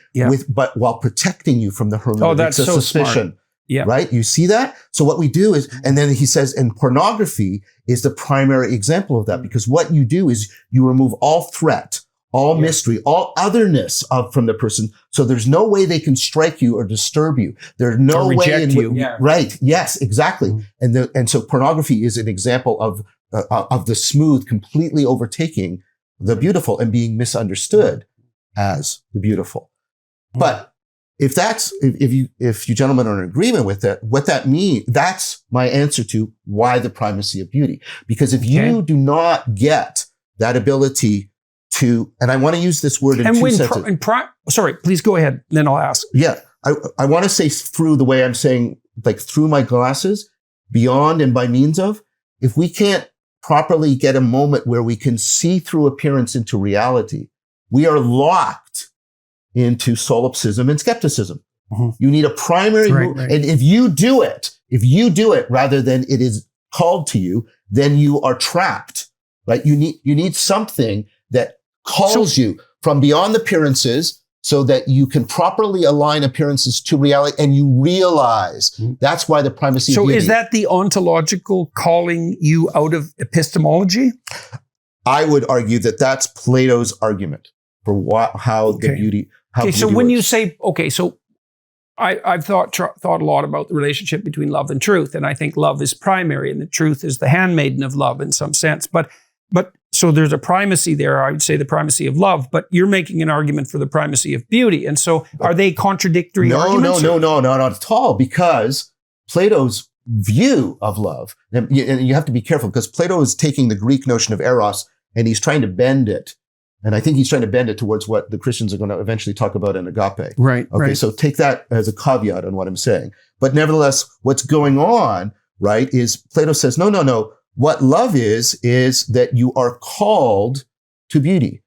but while protecting you from the hermeneutics of suspicion. Smart. Yeah. Right? You see that? So what we do is, and then he says, and pornography is the primary example of that, because what you do is you remove all threat, all mystery, all otherness from the person. So there's no way they can strike you or disturb you. There's no way reject you. Right. Yes, exactly. And so pornography is an example of the smooth completely overtaking the beautiful and being misunderstood as the beautiful. But if you gentlemen are in agreement with that, what that means, that's my answer to why the primacy of beauty. Because if you do not get that ability to, and I want to use this word in two senses. Sorry, please go ahead, then I'll ask. Yeah. I want to say through the way I'm saying, like through my glasses, beyond and by means of, if we can't properly get a moment where we can see through appearance into reality, we are locked into solipsism and skepticism. Mm-hmm. You need a primary move. Right. And if you do it rather than it is called to you, then you are trapped, right? You need something that calls you from beyond appearances so that you can properly align appearances to reality and you realize that's why the primacy of beauty. So is that the ontological calling you out of epistemology? I would argue that that's Plato's argument for how the beauty. So when you say, so I've thought a lot about the relationship between love and truth, and I think love is primary and the truth is the handmaiden of love in some sense. But so there's a primacy there, I would say the primacy of love, but you're making an argument for the primacy of beauty. And so are they contradictory arguments? No, not at all, because Plato's view of love, and you have to be careful because Plato is taking the Greek notion of eros and he's trying to bend it. And I think he's trying to bend it towards what the Christians are going to eventually talk about in agape. Right. Okay. Right. So take that as a caveat on what I'm saying. But nevertheless, what's going on, right, is Plato says, no. What love is that you are called to beauty.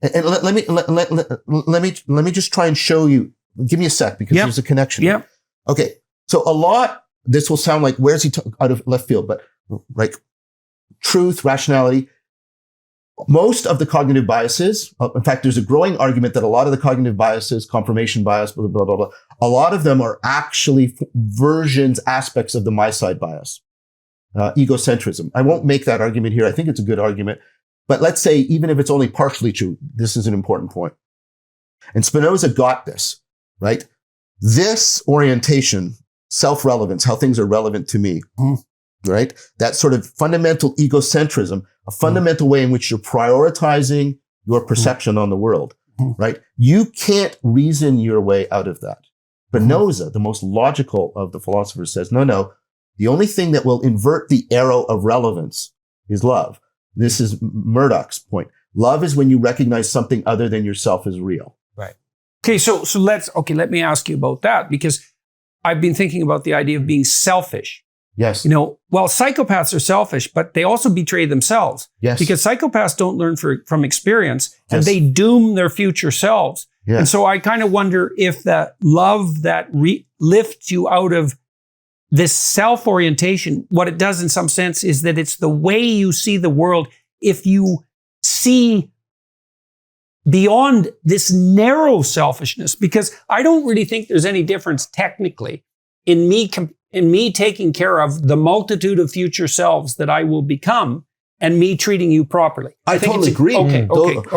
And let me just try and show you. Give me a sec because there's a connection. Yeah. Okay. So this will sound like, where's he out of left field, but like truth, rationality, most of the cognitive biases, in fact, there's a growing argument that a lot of the cognitive biases, confirmation bias, blah, blah, blah, blah, a lot of them are actually aspects of the my side bias. Egocentrism. I won't make that argument here. I think it's a good argument. But let's say, even if it's only partially true, this is an important point. And Spinoza got this, right? This orientation, self-relevance, how things are relevant to me, right? That sort of fundamental egocentrism, a fundamental way in which you're prioritizing your perception on the world, right? You can't reason your way out of that. Spinoza, the most logical of the philosophers, says, no, the only thing that will invert the arrow of relevance is love. This is Murdoch's point. Love is when you recognize something other than yourself as real. Right. Okay, so let me ask you about that, because I've been thinking about the idea of being selfish. Yes. Psychopaths are selfish, but they also betray themselves. Yes. Because psychopaths don't learn from experience, and they doom their future selves. Yes. And so I kind of wonder if the love that lifts you out of this self-orientation, what it does in some sense is that it's the way you see the world. If you see beyond this narrow selfishness, because I don't really think there's any difference technically in me taking care of the multitude of future selves that I will become and me treating you properly. I totally agree. Okay,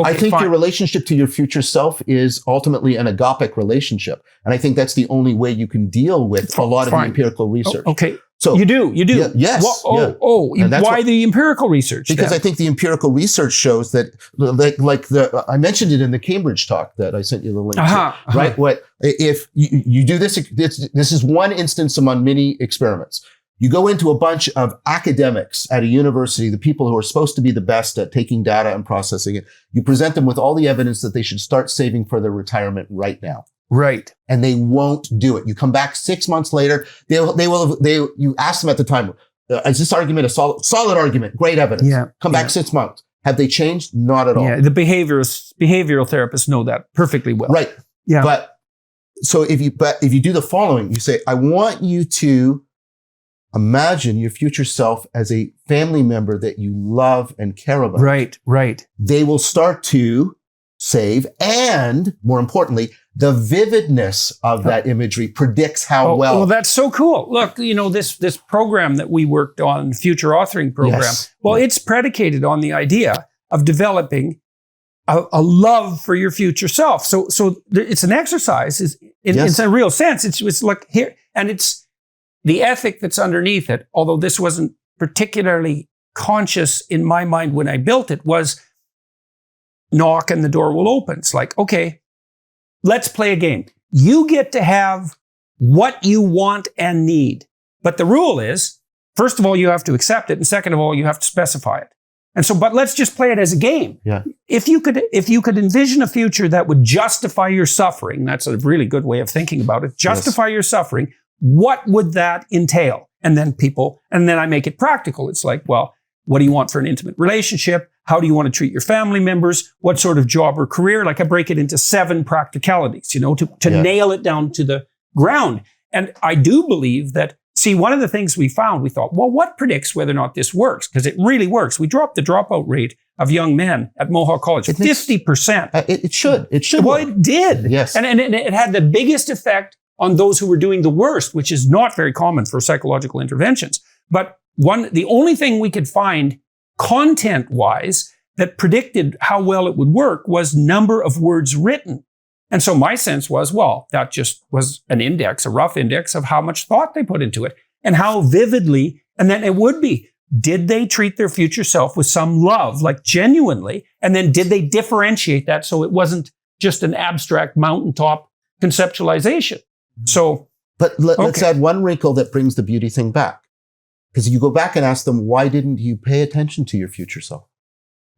I think fine. Your relationship to your future self is ultimately an agapic relationship. And I think that's the only way you can deal with a lot of the empirical research. Okay. So you do. Yeah, yes. Why the empirical research? Because I think the empirical research shows that, I mentioned it in the Cambridge talk that I sent you the link to, right? What if you do this? This is one instance among many experiments. You go into a bunch of academics at a university, the people who are supposed to be the best at taking data and processing it. You present them with all the evidence that they should start saving for their retirement right now. Right. And they won't do it. You come back 6 months later, you ask them at the time, is this argument a solid argument? Great evidence. Yeah. Come back 6 months. Have they changed? Not at all. Yeah. The behavioral therapists know that perfectly well. Right. Yeah. But if you do the following, you say, I want you to imagine your future self as a family member that you love and care about. Right. They will start to save, and more importantly, the vividness of that imagery predicts how well. Well, that's so cool. Look, this program that we worked on, future authoring program. Yes. Well, it's predicated on the idea of developing a love for your future self. So it's an exercise. It's a real sense. It's like here, and it's the ethic that's underneath it. Although this wasn't particularly conscious in my mind when I built it, was knock and the door will open. It's like, okay, let's play a game. you get to have what you want and need. But the rule is, first of all, you have to accept it. And second of all, you have to specify it. And so, but let's just play it as a game. Yeah. If you could envision a future that would justify your suffering, that's a really good way of thinking about it. Justify your suffering. What would that entail? And then I make it practical. It's like, well, what do you want for an intimate relationship? How do you want to treat your family members? What sort of job or career? Like I break it into 7 practicalities, to nail it down to the ground. And I do believe that, see, one of the things we found, we thought, well, what predicts whether or not this works? Because it really works. We dropped the dropout rate of young men at Mohawk College, 50%. It should. Well, work. it did. Yes. And it had the biggest effect on those who were doing the worst, which is not very common for psychological interventions. But the only thing we could find content-wise that predicted how well it would work was number of words written. And so my sense was, well, that just was an index, a rough index of how much thought they put into it and how vividly, and then it would be, did they treat their future self with some love, like genuinely? And then did they differentiate that so it wasn't just an abstract mountaintop conceptualization? So, but let's add one wrinkle that brings the beauty thing back. Because you go back and ask them, why didn't you pay attention to your future self?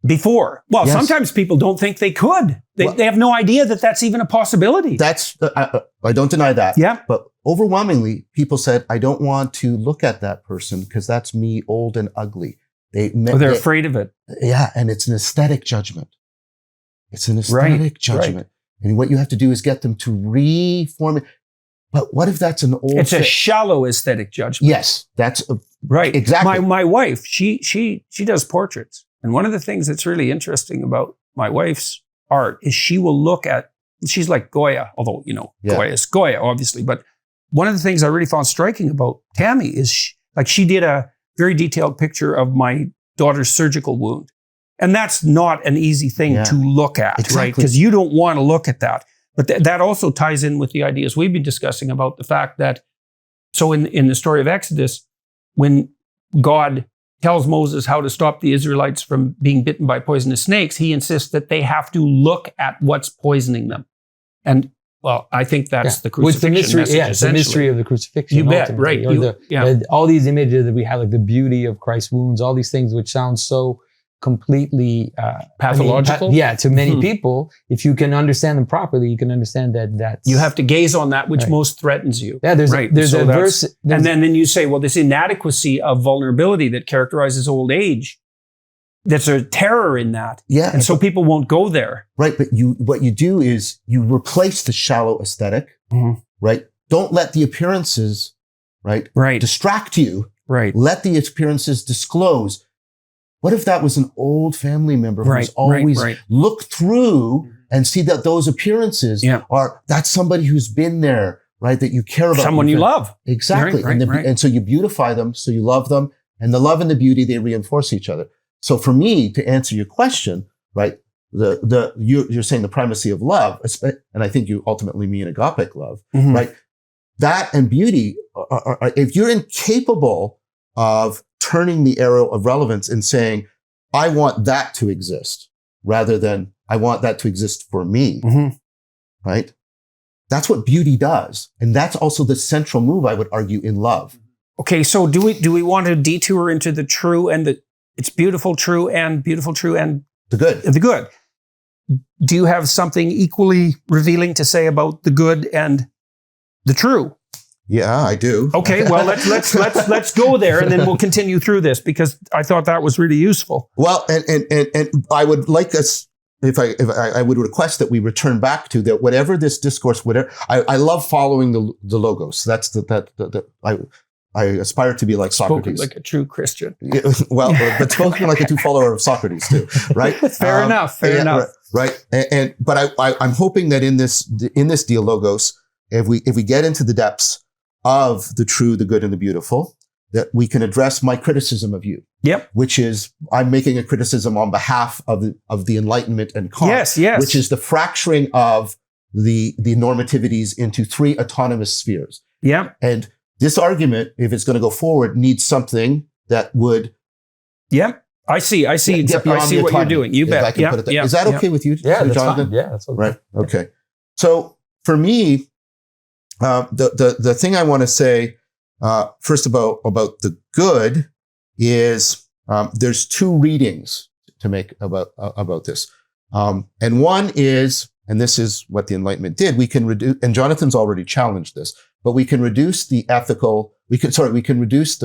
Before. Well, sometimes people don't think they could. They have no idea that that's even a possibility. I don't deny that. Yeah. But overwhelmingly, people said, I don't want to look at that person because that's me, old and ugly. They're afraid of it. Yeah. And it's an aesthetic judgment. It's an aesthetic judgment. Right. And what you have to do is get them to reform it. But what if that's an old... It's a shallow aesthetic judgment. Yes. Right. Exactly. My wife, she does portraits. And one of the things that's really interesting about my wife's art is she will look at, she's like Goya, although, Goya is Goya, obviously. But one of the things I really found striking about Tammy is she did a very detailed picture of my daughter's surgical wound. And that's not an easy thing to look at, right? Because you don't want to look at that. But that also ties in with the ideas we've been discussing about the fact that, so in the story of Exodus, when God tells Moses how to stop the Israelites from being bitten by poisonous snakes, he insists that they have to look at what's poisoning them. And, well, I think that's the crucifixion message, it's the mystery of the crucifixion. You bet, right. All these images that we have, like the beauty of Christ's wounds, all these things which sound so completely pathological. To many people, if you can understand them properly, you can understand that you have to gaze on that which most threatens you. Yeah, there's a verse, and then you say, well, this inadequacy of vulnerability that characterizes old age, there's a terror in that. Yeah, and so people won't go there. Right, but what you do is you replace the shallow aesthetic. Right. Don't let the appearances distract you. Right. Let the appearances disclose. What if that was an old family member who's always look through and see that those appearances that's somebody who's been there, right? That you care about. Someone you love. Exactly. And so you beautify them, so you love them, and the love and the beauty, they reinforce each other. So for me, to answer your question, right, you're saying the primacy of love, and I think you ultimately mean agapic love, right? That and beauty are, if you're incapable of turning the arrow of relevance and saying, I want that to exist rather than I want that to exist for me, right? That's what beauty does. And that's also the central move, I would argue, in love. Okay, so do we want to detour into the true and it's beautiful, true, and beautiful, true, and the good. The good. Do you have something equally revealing to say about the good and the true? Yeah, I do. Okay, well, let's go there, and then we'll continue through this because I thought that was really useful. Well, and I would like us, if I would request that we return back to that, whatever this discourse, whatever. I love following the logos. That's I aspire to be like Socrates, spoken like a true Christian. Well, but spoken like a true follower of Socrates too, right? Fair enough. Right. But I'm hoping that in this dialogos, if we get into the depths of the true, the good, and the beautiful, that we can address my criticism of you. Yep. Which is, I'm making a criticism on behalf of the Enlightenment and Kant. Yes. Which is the fracturing of the normativities into 3 autonomous spheres. Yeah. And this argument, if it's going to go forward, needs something that would. Yeah. I see what you're doing. You bet. Is that okay with you? Yeah, that's Jonathan? fine. Yeah, that's okay. Right. Okay. So for me, The thing I want to say first about the good is there's two readings to make about this, and one is, and this is what the Enlightenment did. We can reduce, and Jonathan's already challenged this, but we can reduce the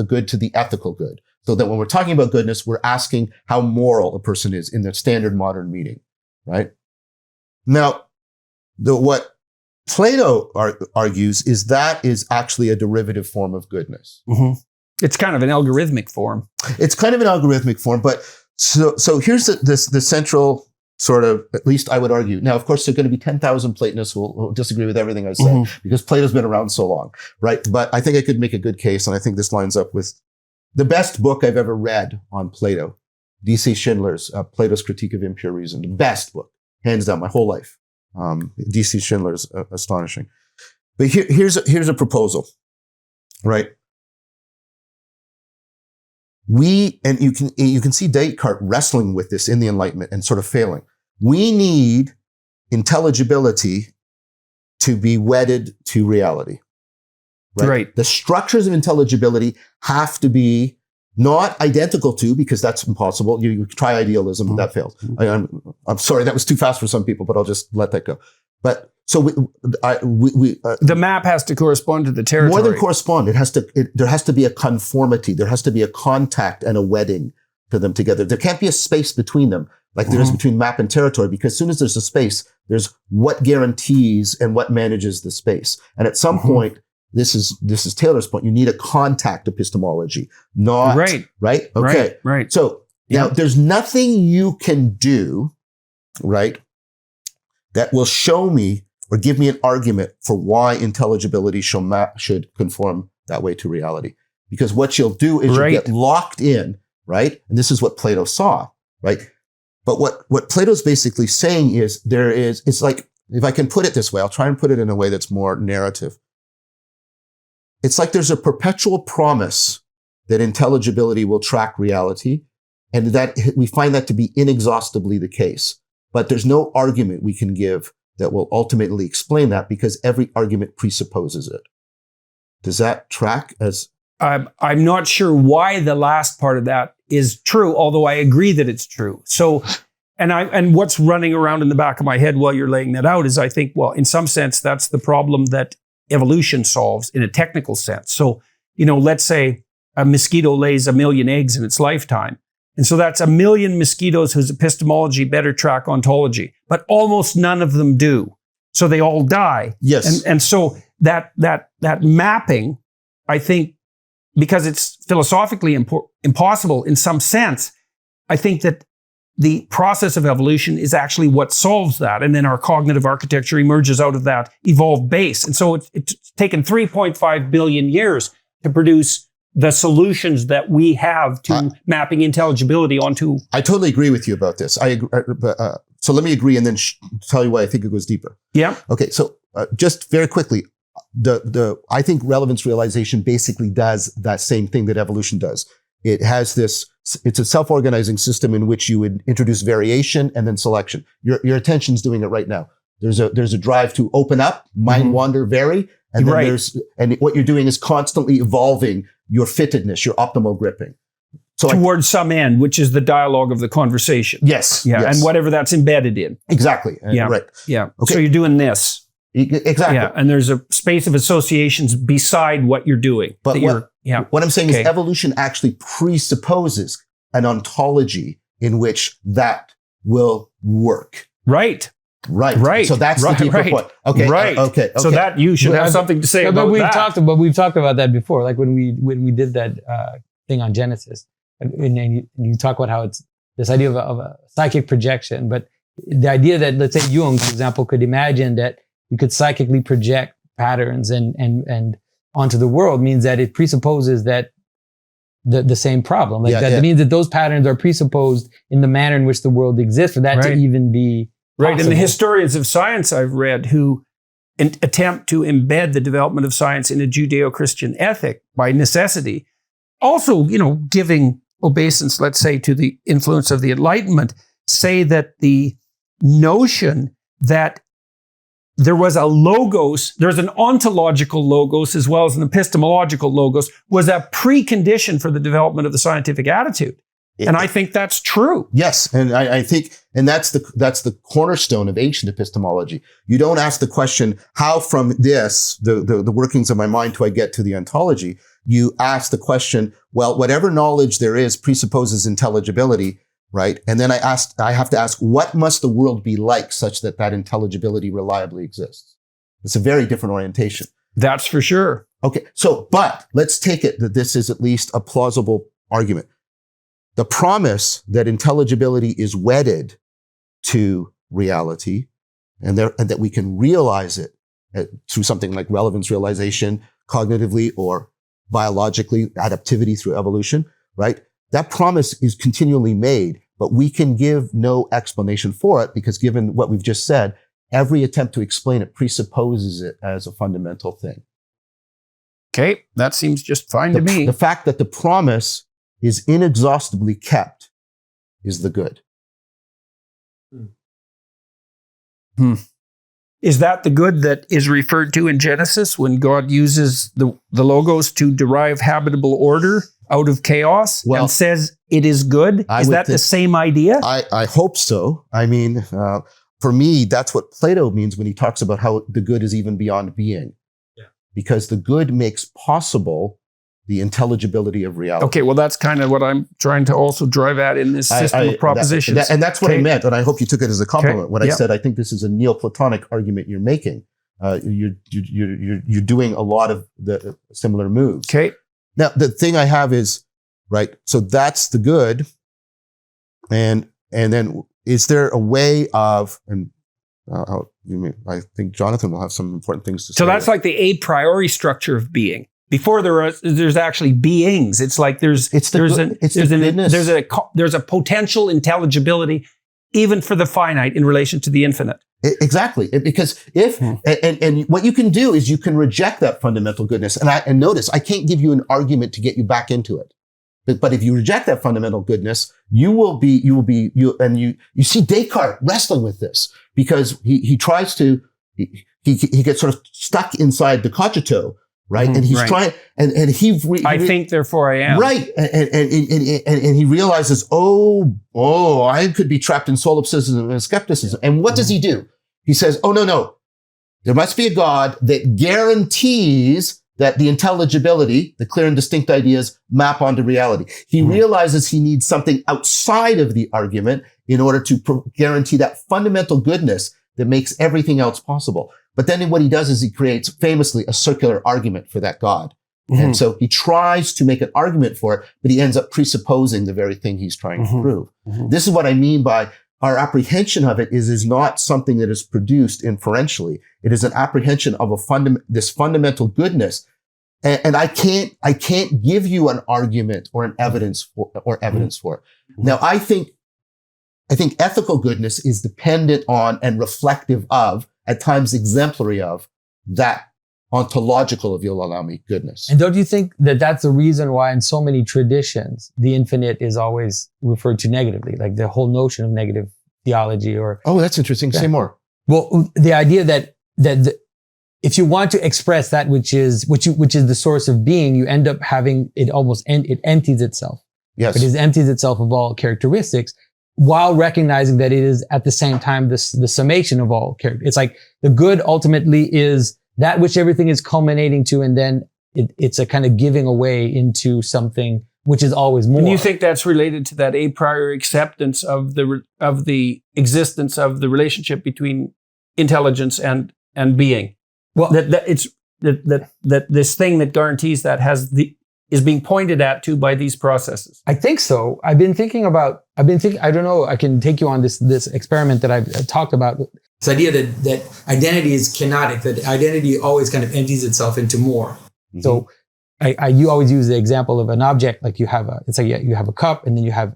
good to the ethical good. So that when we're talking about goodness, we're asking how moral a person is in the standard modern meaning, right? Now, what Plato argues is that is actually a derivative form of goodness. Mm-hmm. It's kind of an algorithmic form. It's kind of an algorithmic form, but so here's the central sort of, at least I would argue. Now, of course, there are going to be 10,000 Platonists who will disagree with everything I say because Plato's been around so long, right? But I think I could make a good case, and I think this lines up with the best book I've ever read on Plato, D.C. Schindler's Plato's Critique of Impure Reason. The best book, hands down, my whole life. D.C. Schindler's astonishing. But here's a proposal, right? And you can see Descartes wrestling with this in the Enlightenment and sort of failing. We need intelligibility to be wedded to reality. Right? The structures of intelligibility have to be not identical to, because that's impossible. You try idealism, but that fails. I'm sorry, that was too fast for some people, but I'll just let that go. But so the map has to correspond to the territory. More than correspond, there has to be a conformity. There has to be a contact and a wedding to them together. There can't be a space between them, like there is between map and territory, because as soon as there's a space, there's what guarantees and what manages the space. And at some point, this is Taylor's point, you need a contact epistemology, not right. Okay, right. So now there's nothing you can do, right, that will show me or give me an argument for why intelligibility should conform that way to reality. Because what you'll do is you get locked in, right? And this is what Plato saw, right? But what Plato's basically saying is it's like, if I can put it this way, I'll try and put it in a way that's more narrative. It's like there's a perpetual promise that intelligibility will track reality, and that we find that to be inexhaustibly the case. But there's no argument we can give that will ultimately explain that, because every argument presupposes it. Does that track as? I'm not sure why the last part of that is true, although I agree that it's true. So, and what's running around in the back of my head while you're laying that out is, I think, well, in some sense, that's the problem that evolution solves in a technical sense. So, let's say a mosquito lays 1 million eggs in its lifetime. And so that's 1 million mosquitoes whose epistemology better track ontology, but almost none of them do. So they all die. Yes. And so that mapping, I think, because it's philosophically impossible in some sense, I think that the process of evolution is actually what solves that. And then our cognitive architecture emerges out of that evolved base. And so it's taken 3.5 billion years to produce the solutions that we have to mapping intelligibility onto. I totally agree with you about this. I agree, so let me agree and then tell you why I think it goes deeper. Yeah. Okay. So just very quickly, I think relevance realization basically does that same thing that evolution does. It has it's a self-organizing system in which you would introduce variation and then selection. Your attention's doing it right now. There's a drive to open up, mind wander, vary, and then and what you're doing is constantly evolving your fittedness, your optimal gripping. So towards some end, which is the dialogue of the conversation. Yes. Yeah. Yes. And whatever that's embedded in. Exactly. Yeah. Right. Yeah. Okay. So you're doing this. Exactly. Yeah. And there's a space of associations beside what you're doing. But what I'm saying is evolution actually presupposes an ontology in which that will work. Right. Right. So that's the deeper point. Okay. Right. Okay. So that you should have something to say about that. But we've talked about that before. Like when we did that thing on Genesis, and you talk about how it's this idea of a psychic projection. But the idea that, let's say Jung, for example, could imagine that you could psychically project patterns and onto the world means that it presupposes that the same problem. It means that those patterns are presupposed in the manner in which the world exists for that to even be right. possible. And the historians of science I've read who attempt to embed the development of science in a Judeo-Christian ethic by necessity, also, giving obeisance, let's say, to the influence of the Enlightenment, say that the notion that there was a logos, there's an ontological logos as well as an epistemological logos, was a precondition for the development of the scientific attitude. And I think that's true. Yes, and I think, and that's the cornerstone of ancient epistemology. You don't ask the question, how from this, the workings of my mind, do I get to the ontology? You ask the question, well, whatever knowledge there is presupposes intelligibility, right? And then I have to ask, what must the world be like such that that intelligibility reliably exists? It's a very different orientation. That's for sure. Okay, so, but let's take it that this is at least a plausible argument. The promise that intelligibility is wedded to reality and that we can realize it through something like relevance realization, cognitively or biologically, adaptivity through evolution, right? That promise is continually made, but we can give no explanation for it because given what we've just said, every attempt to explain it presupposes it as a fundamental thing. Okay, that seems just fine to me. The fact that the promise is inexhaustibly kept is the good. Is that the good that is referred to in Genesis when God uses the logos to derive habitable order out of chaos and says it is good? Is that the same idea? I hope so. I mean, for me, that's what Plato means when he talks about how the good is even beyond being. Yeah. Because the good makes possible the intelligibility of reality. Okay, well, that's kind of what I'm trying to also drive at in this system of propositions. And that's what I meant, and I hope you took it as a compliment. When I said, I think this is a Neoplatonic argument you're making. You're doing a lot of the similar moves. Okay. Now, the thing I have is, right, so that's the good. And then is there a way of, and I think Jonathan will have some important things to say. So that's like the a priori structure of being. Before there's actually beings. It's like there's a potential intelligibility even for the finite in relation to the infinite. Exactly. Because and what you can do is you can reject that fundamental goodness. And notice, I can't give you an argument to get you back into it. But if you reject that fundamental goodness, you see Descartes wrestling with this because he tries to, he gets sort of stuck inside the cogito. Right. And he's trying, and I think, therefore I am. Right. And he realizes, I could be trapped in solipsism and skepticism. And what does he do? He says, no. There must be a God that guarantees that the intelligibility, the clear and distinct ideas map onto reality. He realizes he needs something outside of the argument in order to guarantee that fundamental goodness that makes everything else possible. But then what he does is he creates famously a circular argument for that God. And so he tries to make an argument for it, but he ends up presupposing the very thing he's trying to prove. This is what I mean by our apprehension of it is not something that is produced inferentially. It is an apprehension of this fundamental goodness. And I can't give you an argument or an evidence for it. Now, I think ethical goodness is dependent on and reflective of, at times exemplary of, that ontological, if you'll allow me, goodness. And don't you think that that's the reason why in so many traditions, the infinite is always referred to negatively, like the whole notion of negative theology or... Oh, that's interesting. Say more. Well, the idea that if you want to express that which is the source of being, you end up having it it empties itself. Yes. It empties itself of all characteristics, while recognizing that it is at the same time the summation of all character. It's like the good ultimately is that which everything is culminating to, and then it's a kind of giving away into something which is always more. And you think that's related to that a priori acceptance of the existence of the relationship between intelligence and being? Well, that this thing that guarantees that is being pointed at by these processes. I think so. I don't know, I can take you on this experiment that I've talked about. This idea that identity is kinetic, that identity always kind of empties itself into more. So you always use the example of an object, like you have a cup, and then you have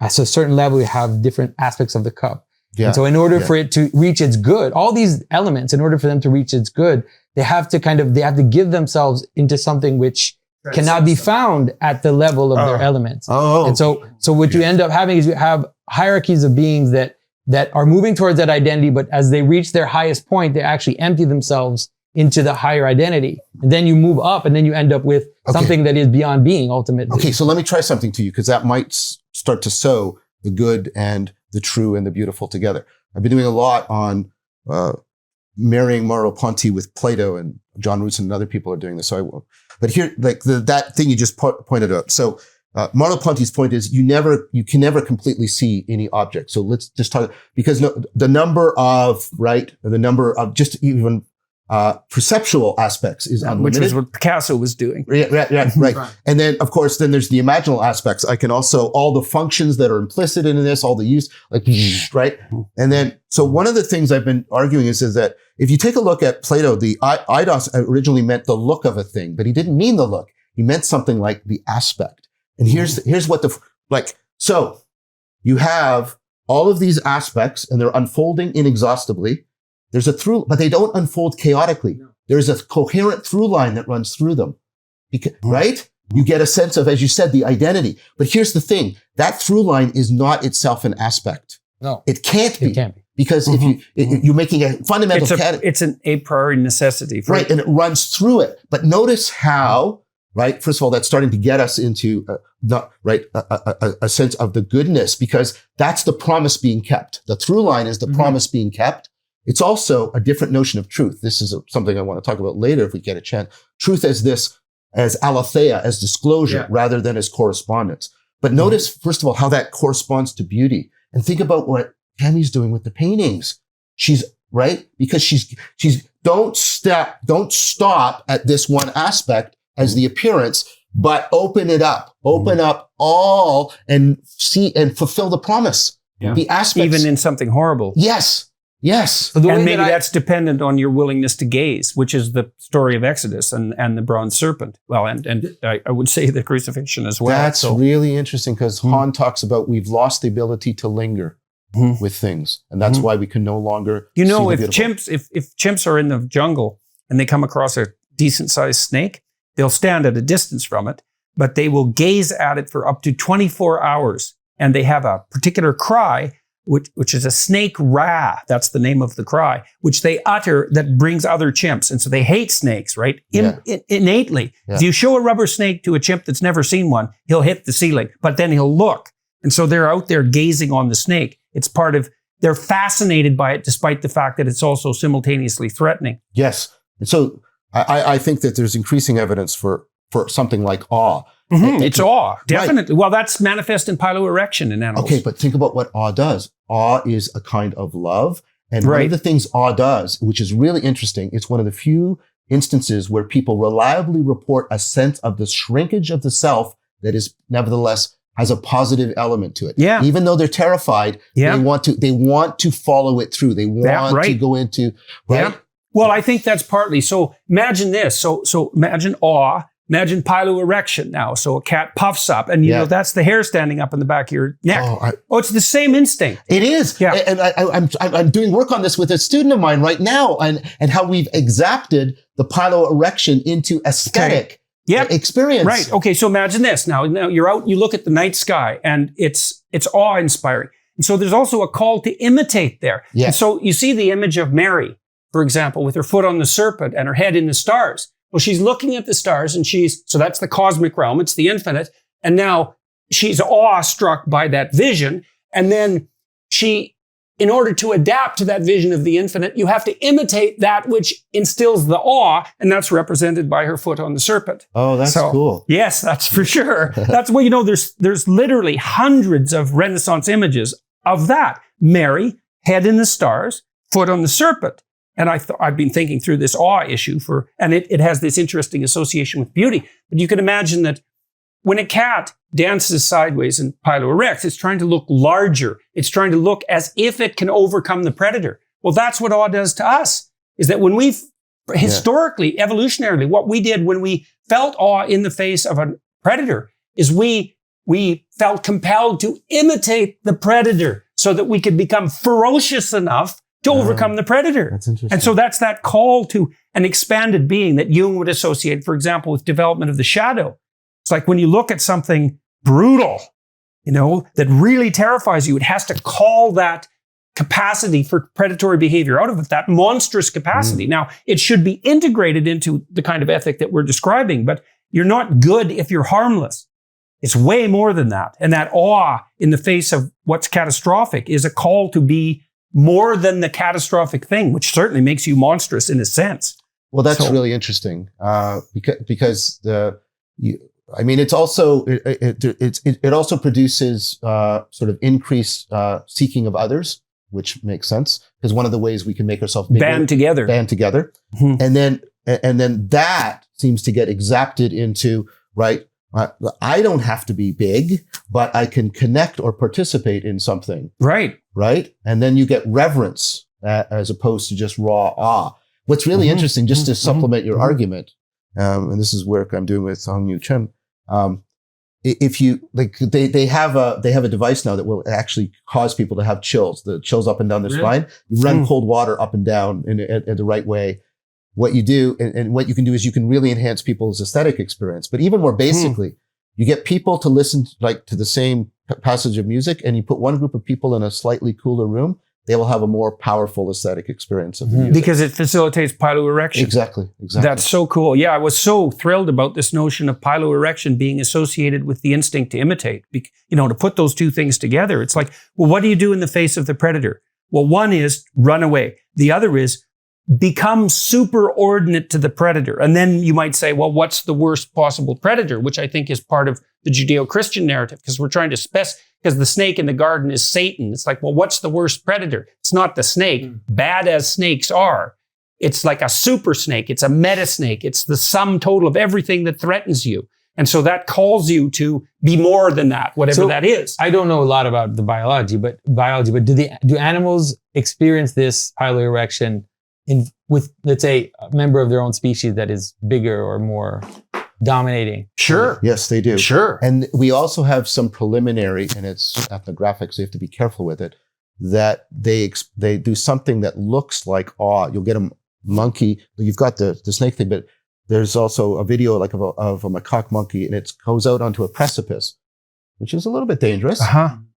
at a certain level, you have different aspects of the cup. Yeah. And so in order for it to reach its good, all these elements, in order for them to reach its good, they have to give themselves into something which cannot be found at the level of their elements. And so what you end up having is you have hierarchies of beings that that are moving towards that identity, but as they reach their highest point, they actually empty themselves into the higher identity. And then you move up and then you end up with something that is beyond being ultimately. Okay, so let me try something to you, because that might start to sew the good and the true and the beautiful together. I've been doing a lot on marrying Merleau-Ponty with Plato, and John Rootson and other people are doing this. So I won't. But here, like that thing you just pointed out. So Merleau-Ponty's point is you can never completely see any object. So let's just talk, because the number of just even perceptual aspects is unlimited. Which was what Picasso was doing. Right. And then, of course, then there's the imaginal aspects. I can also, all the functions that are implicit in this, all the use, like, right? And then, so one of the things I've been arguing is that if you take a look at Plato, the eidos originally meant the look of a thing, but he didn't mean the look. He meant something like the aspect. And here's what so you have all of these aspects and they're unfolding inexhaustibly. There's a through, but they don't unfold chaotically. No. There's a coherent through line that runs through them. Right? You get a sense of, as you said, the identity. But here's the thing. That through line is not itself an aspect. No. It can't be. It can't be. Because if you're making a fundamental category. It's an a priori necessity. Right. And it runs through it. But notice how, right? First of all, that's starting to get us into a sense of the goodness, because that's the promise being kept. The through line is the promise being kept. It's also a different notion of truth. This is something I want to talk about later if we get a chance. Truth as aletheia, as disclosure, rather than as correspondence. But notice, first of all, how that corresponds to beauty. And think about what Tammy's doing with the paintings. She's, right? Because she's don't stop at this one aspect as the appearance, but open it up. Open up all and see and fulfill the promise. Yeah. The aspects. Even in something horrible. Yes. So and maybe that's dependent on your willingness to gaze, which is the story of Exodus and the bronze serpent. Well, and I would say the crucifixion as well. That's really interesting, because Hahn talks about we've lost the ability to linger with things. And that's why we can no longer if chimps are in the jungle and they come across a decent sized snake, they'll stand at a distance from it, but they will gaze at it for up to 24 hours. And they have a particular cry, which is a snake rah. That's the name of the cry, which they utter that brings other chimps. And so they hate snakes, right? Innately. Yeah. If you show a rubber snake to a chimp that's never seen one, he'll hit the ceiling, but then he'll look. And so they're out there gazing on the snake. It's they're fascinated by it, despite the fact that it's also simultaneously threatening. Yes. And so I think that there's increasing evidence for something like awe. It's awe, definitely. Right. Well, that's manifest in piloerection in animals. Okay, but think about what awe does. Awe is a kind of love. And one of the things awe does, which is really interesting, it's one of the few instances where people reliably report a sense of the shrinkage of the self that is nevertheless has a positive element to it. Yeah. Even though they're terrified, they want to follow it through. They want to go into, right? Yeah. Well, I think that's partly. So imagine this. So imagine awe. Imagine piloerection now. So a cat puffs up and, that's the hair standing up in the back of your neck. It's the same instinct. It is. Yeah. And I'm doing work on this with a student of mine right now and how we've exacted the piloerection into aesthetic experience. Right. Okay. So imagine this. Now you're out, you look at the night sky and it's awe-inspiring. And so there's also a call to imitate there. Yeah. And so you see the image of Mary, for example, with her foot on the serpent and her head in the stars. Well, she's looking at the stars and so that's the cosmic realm. It's the infinite. And now she's awestruck by that vision. And then in order to adapt to that vision of the infinite, you have to imitate that which instills the awe. And that's represented by her foot on the serpent. Oh, that's cool. Yes, that's for sure. That's there's literally hundreds of Renaissance images of that. Mary, head in the stars, foot on the serpent. And I've been thinking through this awe issue and it has this interesting association with beauty. But you can imagine that when a cat dances sideways and piloerects, it's trying to look larger. It's trying to look as if it can overcome the predator. Well, that's what awe does to us, is that when historically, evolutionarily, what we did when we felt awe in the face of a predator is we felt compelled to imitate the predator so that we could become ferocious enough to overcome the predator. That's interesting. And so that's that call to an expanded being that Jung would associate, for example, with development of the shadow. It's like when you look at something brutal, that really terrifies you, it has to call that capacity for predatory behavior out of it, that monstrous capacity. Now, it should be integrated into the kind of ethic that we're describing, but you're not good if you're harmless. It's way more than that. And that awe in the face of what's catastrophic is a call to be more than the catastrophic thing, which certainly makes you monstrous in a sense. Well, that's really interesting because it's also it also produces sort of increased seeking of others, which makes sense because one of the ways we can make ourselves bigger, band together, Mm-hmm. and then that seems to get exapted into right. I don't have to be big, but I can connect or participate in something. Right. And then you get reverence as opposed to just raw awe. What's really interesting, just to supplement your argument, and this is work I'm doing with Hong Yu Chen. If you like, they have a device now that will actually cause people to have chills. The chills up and down their spine. You run cold water up and down in the right way. What you do and what you can do is you can really enhance people's aesthetic experience. But even more basically, you get people to listen to the same passage of music, and you put one group of people in a slightly cooler room. They will have a more powerful aesthetic experience of the music. Because it facilitates piloerection. Exactly. That's so cool. Yeah, I was so thrilled about this notion of piloerection being associated with the instinct to imitate. To put those two things together. It's like, well, what do you do in the face of the predator? Well, one is run away. The other is become superordinate to the predator. And then you might say, well, what's the worst possible predator? Which I think is part of the Judeo-Christian narrative, because we're trying to because the snake in the garden is Satan. It's like, well, what's the worst predator? It's not the snake, bad as snakes are. It's like a super snake. It's a meta snake. It's the sum total of everything that threatens you. And so that calls you to be more than that, whatever that is. I don't know a lot about the biology, but do animals experience this piloerection with, let's say, a member of their own species that is bigger or more dominating? Sure. Yes, they do. Sure. And we also have some preliminary, and it's ethnographic, so you have to be careful with it, that they do something that looks like awe. You'll get a monkey. You've got the snake thing, but there's also a video like of a macaque monkey, and it goes out onto a precipice, which is a little bit dangerous.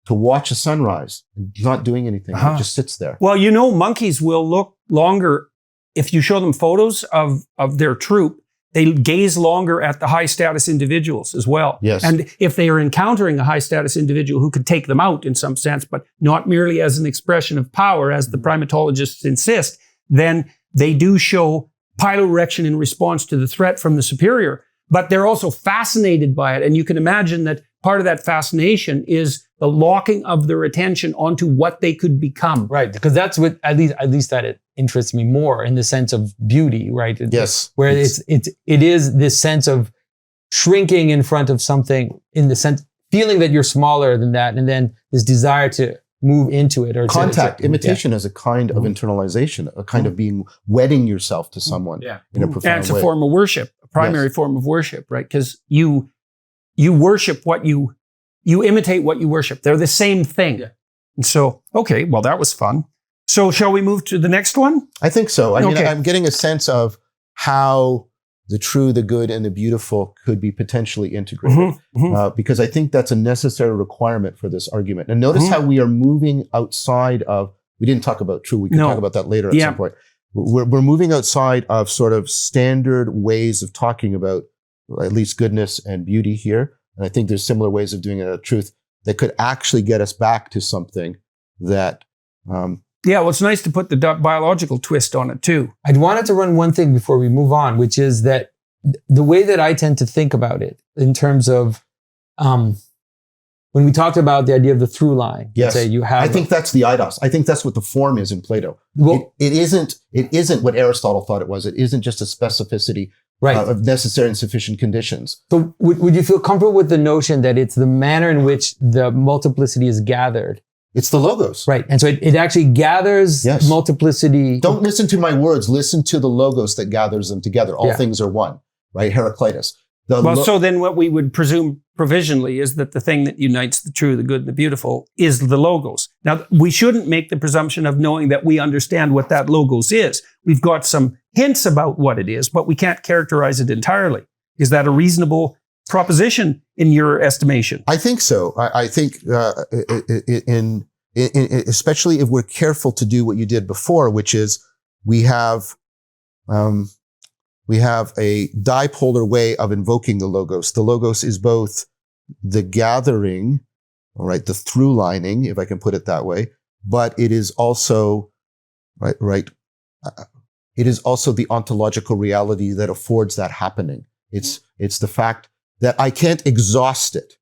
To watch a sunrise, not doing anything. It just sits there. Well, monkeys will look longer. If you show them photos of their troop, they gaze longer at the high status individuals as well. Yes. And if they are encountering a high status individual who could take them out in some sense, but not merely as an expression of power, as the primatologists insist, then they do show piloerection in response to the threat from the superior. But they're also fascinated by it. And you can imagine that part of that fascination is the locking of their attention onto what they could become. Right, because that's what at least that it interests me more in the sense of beauty, right? Yes. Where it is this sense of shrinking in front of something, in the sense feeling that you're smaller than that, and then this desire to move into it or imitation as a kind of internalization, a kind of wedding yourself to someone in a profound way. And it's a form of worship, a primary form of worship, right? Because you worship what you imitate what you worship. They're the same thing. Yeah. And so, okay, well, that was fun. So shall we move to the next one? I think so. I mean, I'm getting a sense of how the true, the good, and the beautiful could be potentially integrated. Because I think that's a necessary requirement for this argument. And notice how we are moving outside of, we didn't talk about true, we can talk about that later at some point. We're moving outside of sort of standard ways of talking about at least goodness and beauty here. And I think there's similar ways of doing it at truth that could actually get us back to something that... well, it's nice to put the biological twist on it too. I'd wanted to run one thing before we move on, which is that the way that I tend to think about it in terms of when we talked about the idea of the through line. Yes, say you have I think that's the eidos. I think that's what the form is in Plato. Well, it isn't what Aristotle thought it was. It isn't just a specificity of necessary and sufficient conditions. So would you feel comfortable with the notion that it's the manner in which the multiplicity is gathered? It's the logos. Right. And so it actually gathers multiplicity. Don't listen to my words. Listen to the logos that gathers them together. All things are one, right? Heraclitus. So then what we would presume provisionally is that the thing that unites the true, the good, and the beautiful is the logos. Now, we shouldn't make the presumption of knowing that we understand what that logos is. We've got some hints about what it is, but we can't characterize it entirely. Is that a reasonable proposition in your estimation? I think so. I think especially if we're careful to do what you did before, which is we have a dipolar way of invoking the logos. The logos is both the gathering, all right, the through lining, if I can put it that way, but it is also, it is also the ontological reality that affords that happening. It's the fact that I can't exhaust it,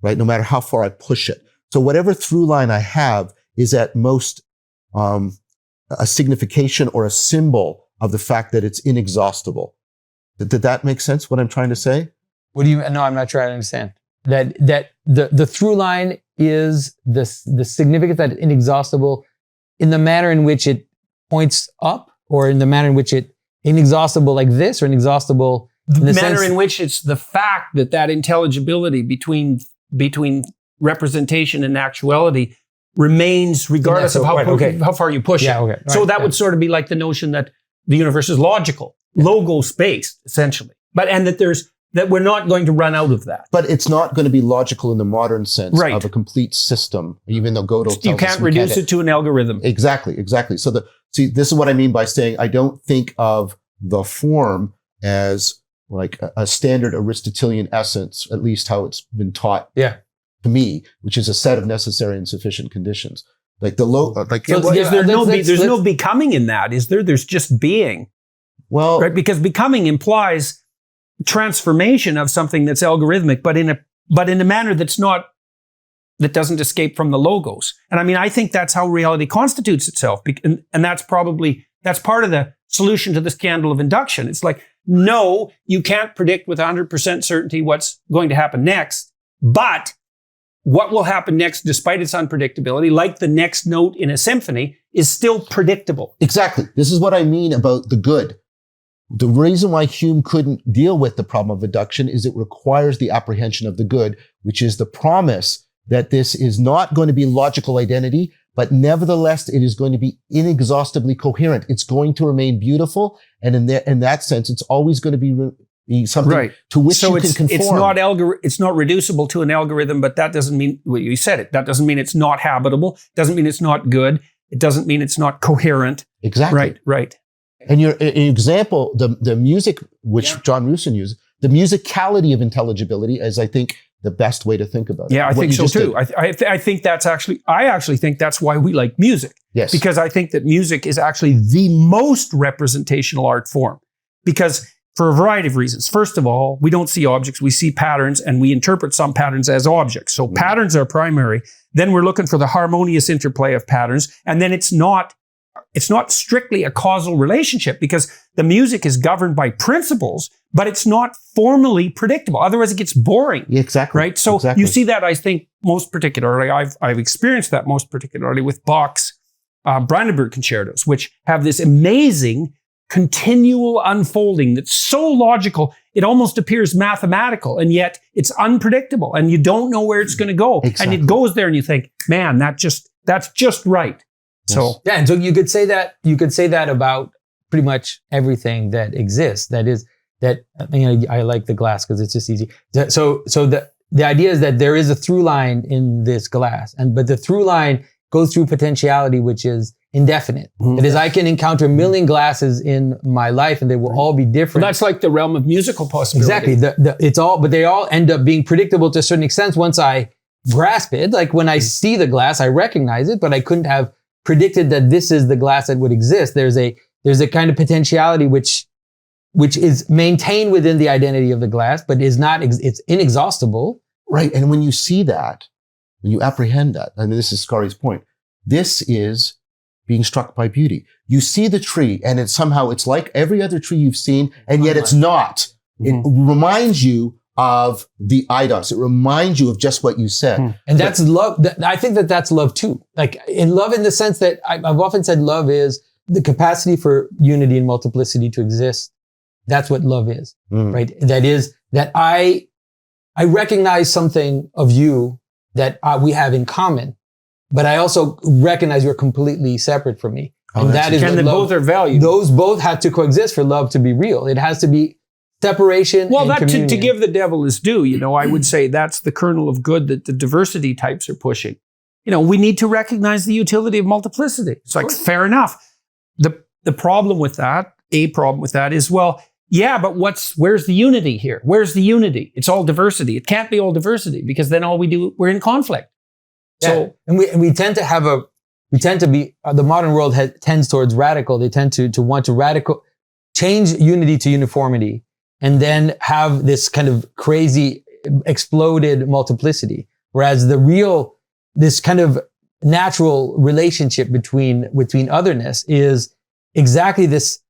right? No matter how far I push it. So whatever through line I have is at most a signification or a symbol of the fact that it's inexhaustible. Did that make sense, what I'm trying to say? What do you, no, I'm not trying to understand. That the through line is the significance that it's inexhaustible in the manner in which it points up, or in the manner in which it inexhaustible like this, or inexhaustible in the manner sense in which it's the fact that intelligibility between representation and actuality remains regardless of how far you push it. Okay. So that would sort of be like the notion that the universe is logical, logos-based, essentially. And that we're not going to run out of that. But it's not going to be logical in the modern sense of a complete system, even though Gödel tells us you can't reduce it to an algorithm. Exactly. So this is what I mean by saying I don't think of the form as like a standard Aristotelian essence, at least how it's been taught to me, which is a set of necessary and sufficient conditions. Like there's no becoming in that, is there? There's just being. Well, right, because becoming implies transformation of something that's algorithmic, but in a manner that doesn't escape from the logos. And I mean, I think that's how reality constitutes itself. And that's part of the solution to the scandal of induction. It's like, no, you can't predict with 100% certainty what's going to happen next, but what will happen next, despite its unpredictability, like the next note in a symphony, is still predictable. Exactly. This is what I mean about the good. The reason why Hume couldn't deal with the problem of induction is it requires the apprehension of the good, which is the promise that this is not going to be logical identity, but nevertheless, it is going to be inexhaustibly coherent. It's going to remain beautiful. And in that sense, it's always going to be something to which you can conform. It's not reducible to an algorithm, but that doesn't mean, well, you said it, that doesn't mean it's not habitable. It doesn't mean it's not good. It doesn't mean it's not coherent. Exactly. Right. And your example, the music, which John Russin used, the musicality of intelligibility is, I think, the best way to think about it. Yeah, I think so too. I think that's I actually think that's why we like music. Yes. Because I think that music is actually the most representational art form. Because for a variety of reasons. First of all, we don't see objects, we see patterns, and we interpret some patterns as objects. So patterns are primary. Then we're looking for the harmonious interplay of patterns. And then it's not strictly a causal relationship, because the music is governed by principles, but it's not formally predictable. Otherwise, it gets boring. Yeah, exactly. Right? So you see that, I think, most particularly, I've experienced that most particularly with Bach's Brandenburg concertos, which have this amazing continual unfolding that's so logical, it almost appears mathematical, and yet it's unpredictable, and you don't know where it's going to go. Exactly. And it goes there, and you think, man, that's just right. Yes. So yeah, and so you could say that about pretty much everything that exists. I like the glass because it's just easy. So the idea is that there is a through line in this glass, but the through line goes through potentiality, which is indefinite. That is, I can encounter a million glasses in my life, and they will all be different. Well, that's like the realm of musical possibility. Exactly. But they all end up being predictable to a certain extent once I grasp it. Like when I see the glass, I recognize it, but I couldn't have predicted that this is the glass that would exist. There's a kind of potentiality which is maintained within the identity of the glass, but it's inexhaustible. Right. And when you see that, when you apprehend that, and this is Scari's point, this is being struck by beauty. You see the tree, and it's like every other tree you've seen, and yet it's not. It reminds you of the eidos. It reminds you of just what you said. And that's love. I think that's love too. Like in love, in the sense that I've often said love is the capacity for unity and multiplicity to exist. That's what love is, right? That is that I recognize something of you that we have in common, but I also recognize you're completely separate from me. And that is and what both are valued. Those both have to coexist for love to be real. It has to be separation. Well, and communion. To give the devil his due, I would say that's the kernel of good that the diversity types are pushing, we need to recognize the utility of multiplicity. It's like, fair enough. The problem with that, is, well, yeah, but where's the unity here? Where's the unity? It's all diversity. It can't be all diversity because then we're in conflict. Yeah. So, and we tend to be, the modern world tends towards radical. They tend to want to change unity to uniformity and then have this kind of crazy exploded multiplicity. Whereas this kind of natural relationship between otherness is exactly this,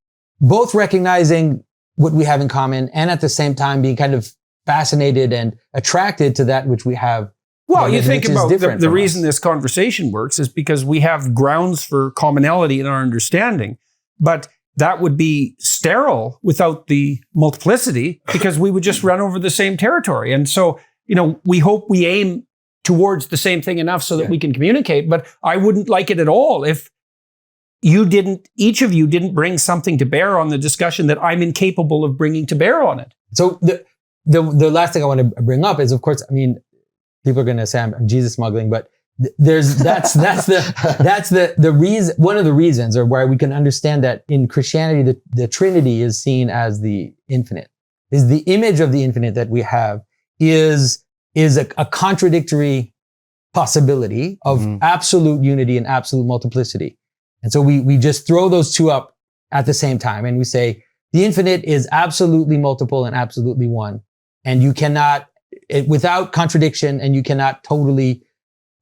both recognizing what we have in common and at the same time being kind of fascinated and attracted to that which we have. Well, you think about the reason this conversation works is because we have grounds for commonality in our understanding, but that would be sterile without the multiplicity because we would just run over the same territory. And so, we hope we aim towards the same thing enough so that we can communicate, but I wouldn't like it at all if each of you didn't bring something to bear on the discussion that I'm incapable of bringing to bear on it. So the last thing I want to bring up is, of course, I mean, people are going to say I'm Jesus smuggling, but that's the reason, one of the reasons, or why we can understand that in Christianity, the Trinity is seen as the infinite. Is the image of the infinite that we have is a contradictory possibility of absolute unity and absolute multiplicity. And so we just throw those two up at the same time and we say the infinite is absolutely multiple and absolutely one. And you cannot, without contradiction, and you cannot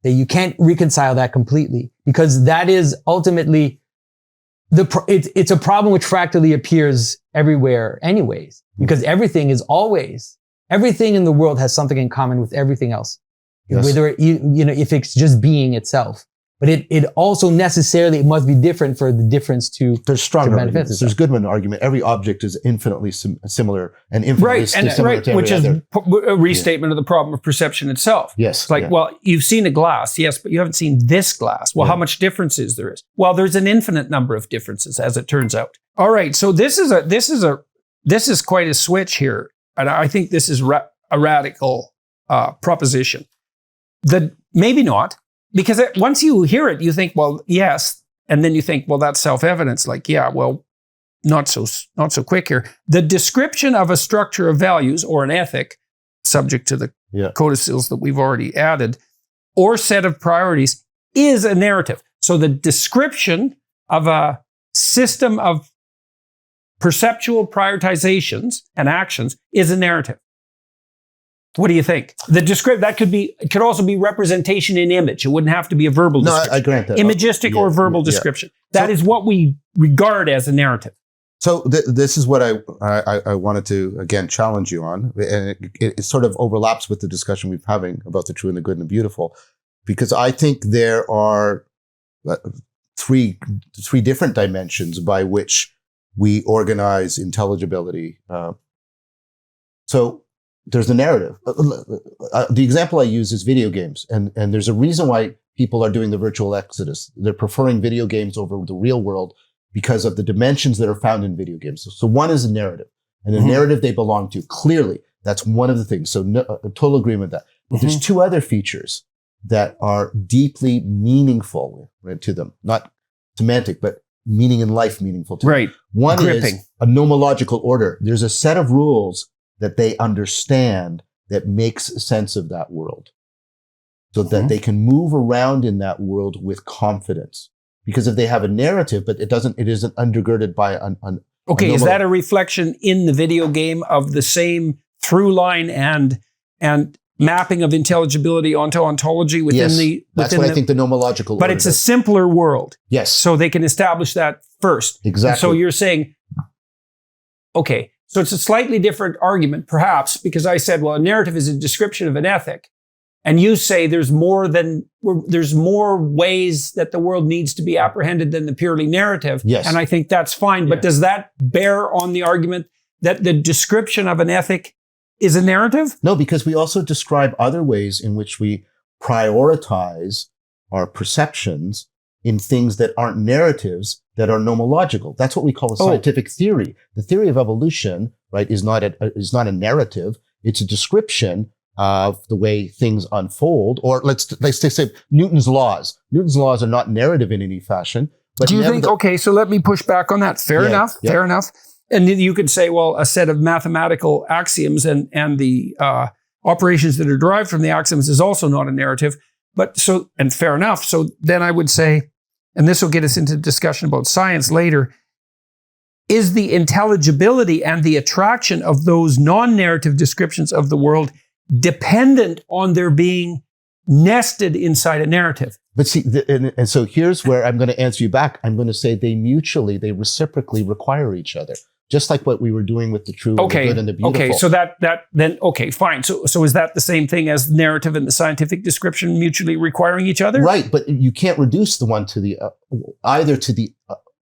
you can't reconcile that completely because that is ultimately it's a problem which fractally appears everywhere anyways, because everything in the world has something in common with everything else. Yes. Whether if it's just being itself. But it also necessarily must be different for the difference to There's strong manifest arguments. There's Goodman argument. Every object is infinitely similar and infinitely similar to every which other. Is a restatement of the problem of perception itself. Yes. It's like, well, you've seen a glass, yes, but you haven't seen this glass. Well, how much difference is there? Well, there's an infinite number of differences, as it turns out. All right, so this is quite a switch here, and I think this is a radical proposition. Maybe not. Because once you hear it, you think, well, yes. And then you think, well, that's self-evidence. Like, yeah, well, not so quick here. The description of a structure of values or an ethic, subject to the codicils that we've already added, or set of priorities is a narrative. So the description of a system of perceptual prioritizations and actions is a narrative. What do you think? It could also be representation in image. It wouldn't have to be a verbal description. No, I grant that. Imagistic or verbal description. That is what we regard as a narrative. So this is what I wanted to, again, challenge you on. And it sort of overlaps with the discussion we've having about the true and the good and the beautiful. Because I think there are three different dimensions by which we organize intelligibility. So there's the narrative. The example I use is video games. And there's a reason why people are doing the virtual exodus. They're preferring video games over the real world because of the dimensions that are found in video games. So one is a narrative. And the narrative they belong to. Clearly, that's one of the things. So total agreement with that. But there's two other features that are deeply meaningful to them. Not semantic, but meaning in life meaningful to them. One is a nomological order. There's a set of rules that they understand that makes sense of that world so that they can move around in that world with confidence. Because if they have a narrative, but it isn't undergirded by Okay, is that a reflection in the video game of the same through line and mapping of intelligibility onto ontology within the... That's why I think the nomological But it's a simpler world. Yes. So they can establish that first. Exactly. And so you're saying, okay, so it's a slightly different argument, perhaps, because I said, well, a narrative is a description of an ethic. And you say there's more ways that the world needs to be apprehended than the purely narrative. Yes. And I think that's fine. But does that bear on the argument that the description of an ethic is a narrative? No, because we also describe other ways in which we prioritize our perceptions in things that aren't narratives, that are nomological. That's what we call a scientific theory. The theory of evolution, right, is not a narrative. It's a description of the way things unfold, or let's say Newton's laws. Newton's laws are not narrative in any fashion. But do you think, okay, so let me push back on that. Fair enough. And then you could say, well, a set of mathematical axioms and the operations that are derived from the axioms is also not a narrative. And fair enough. So then I would say, and this will get us into discussion about science later, is the intelligibility and the attraction of those non-narrative descriptions of the world dependent on their being nested inside a narrative? But see, and so here's where I'm going to answer you back. I'm going to say they reciprocally require each other. Just like what we were doing with the true, and the good, and the beautiful. Okay, so okay, fine. So is that the same thing as narrative and the scientific description mutually requiring each other? Right, but you can't reduce the one to the either to the.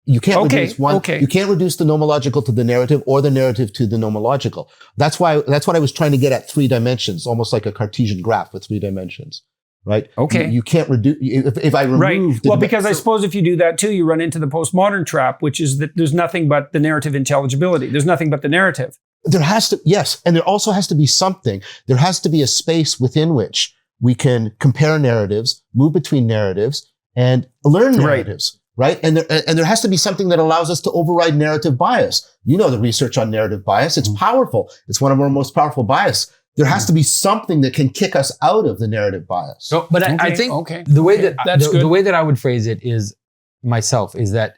You can't reduce one. You can't reduce the nomological to the narrative or the narrative to the nomological. That's what I was trying to get at. 3 dimensions, almost like a Cartesian graph with 3 dimensions. Right. Okay. You can't reduce if I remove. Right. Because I suppose if you do that too, you run into the postmodern trap, which is that there's nothing but the narrative intelligibility. There's nothing but the narrative. There has to, yes, and there also has to be something. There has to be a space within which we can compare narratives, move between narratives, and learn narratives. Right. And there has to be something that allows us to override narrative bias. You know the research on narrative bias. It's powerful. It's one of our most powerful bias. There has to be something that can kick us out of the narrative bias. So, but I think the way the way that I would phrase it is that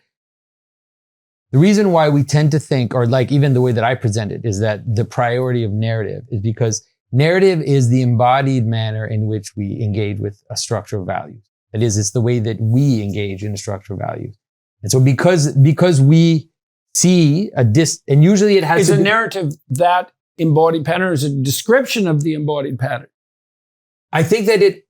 the reason why we tend to think, or like even the way that I present it, is that the priority of narrative is because narrative is the embodied manner in which we engage with a structure of values. That is, it's the way that we engage in a structure of values. And so because we see and usually it has is a narrative that embodied pattern is a description of the embodied pattern. I think that it's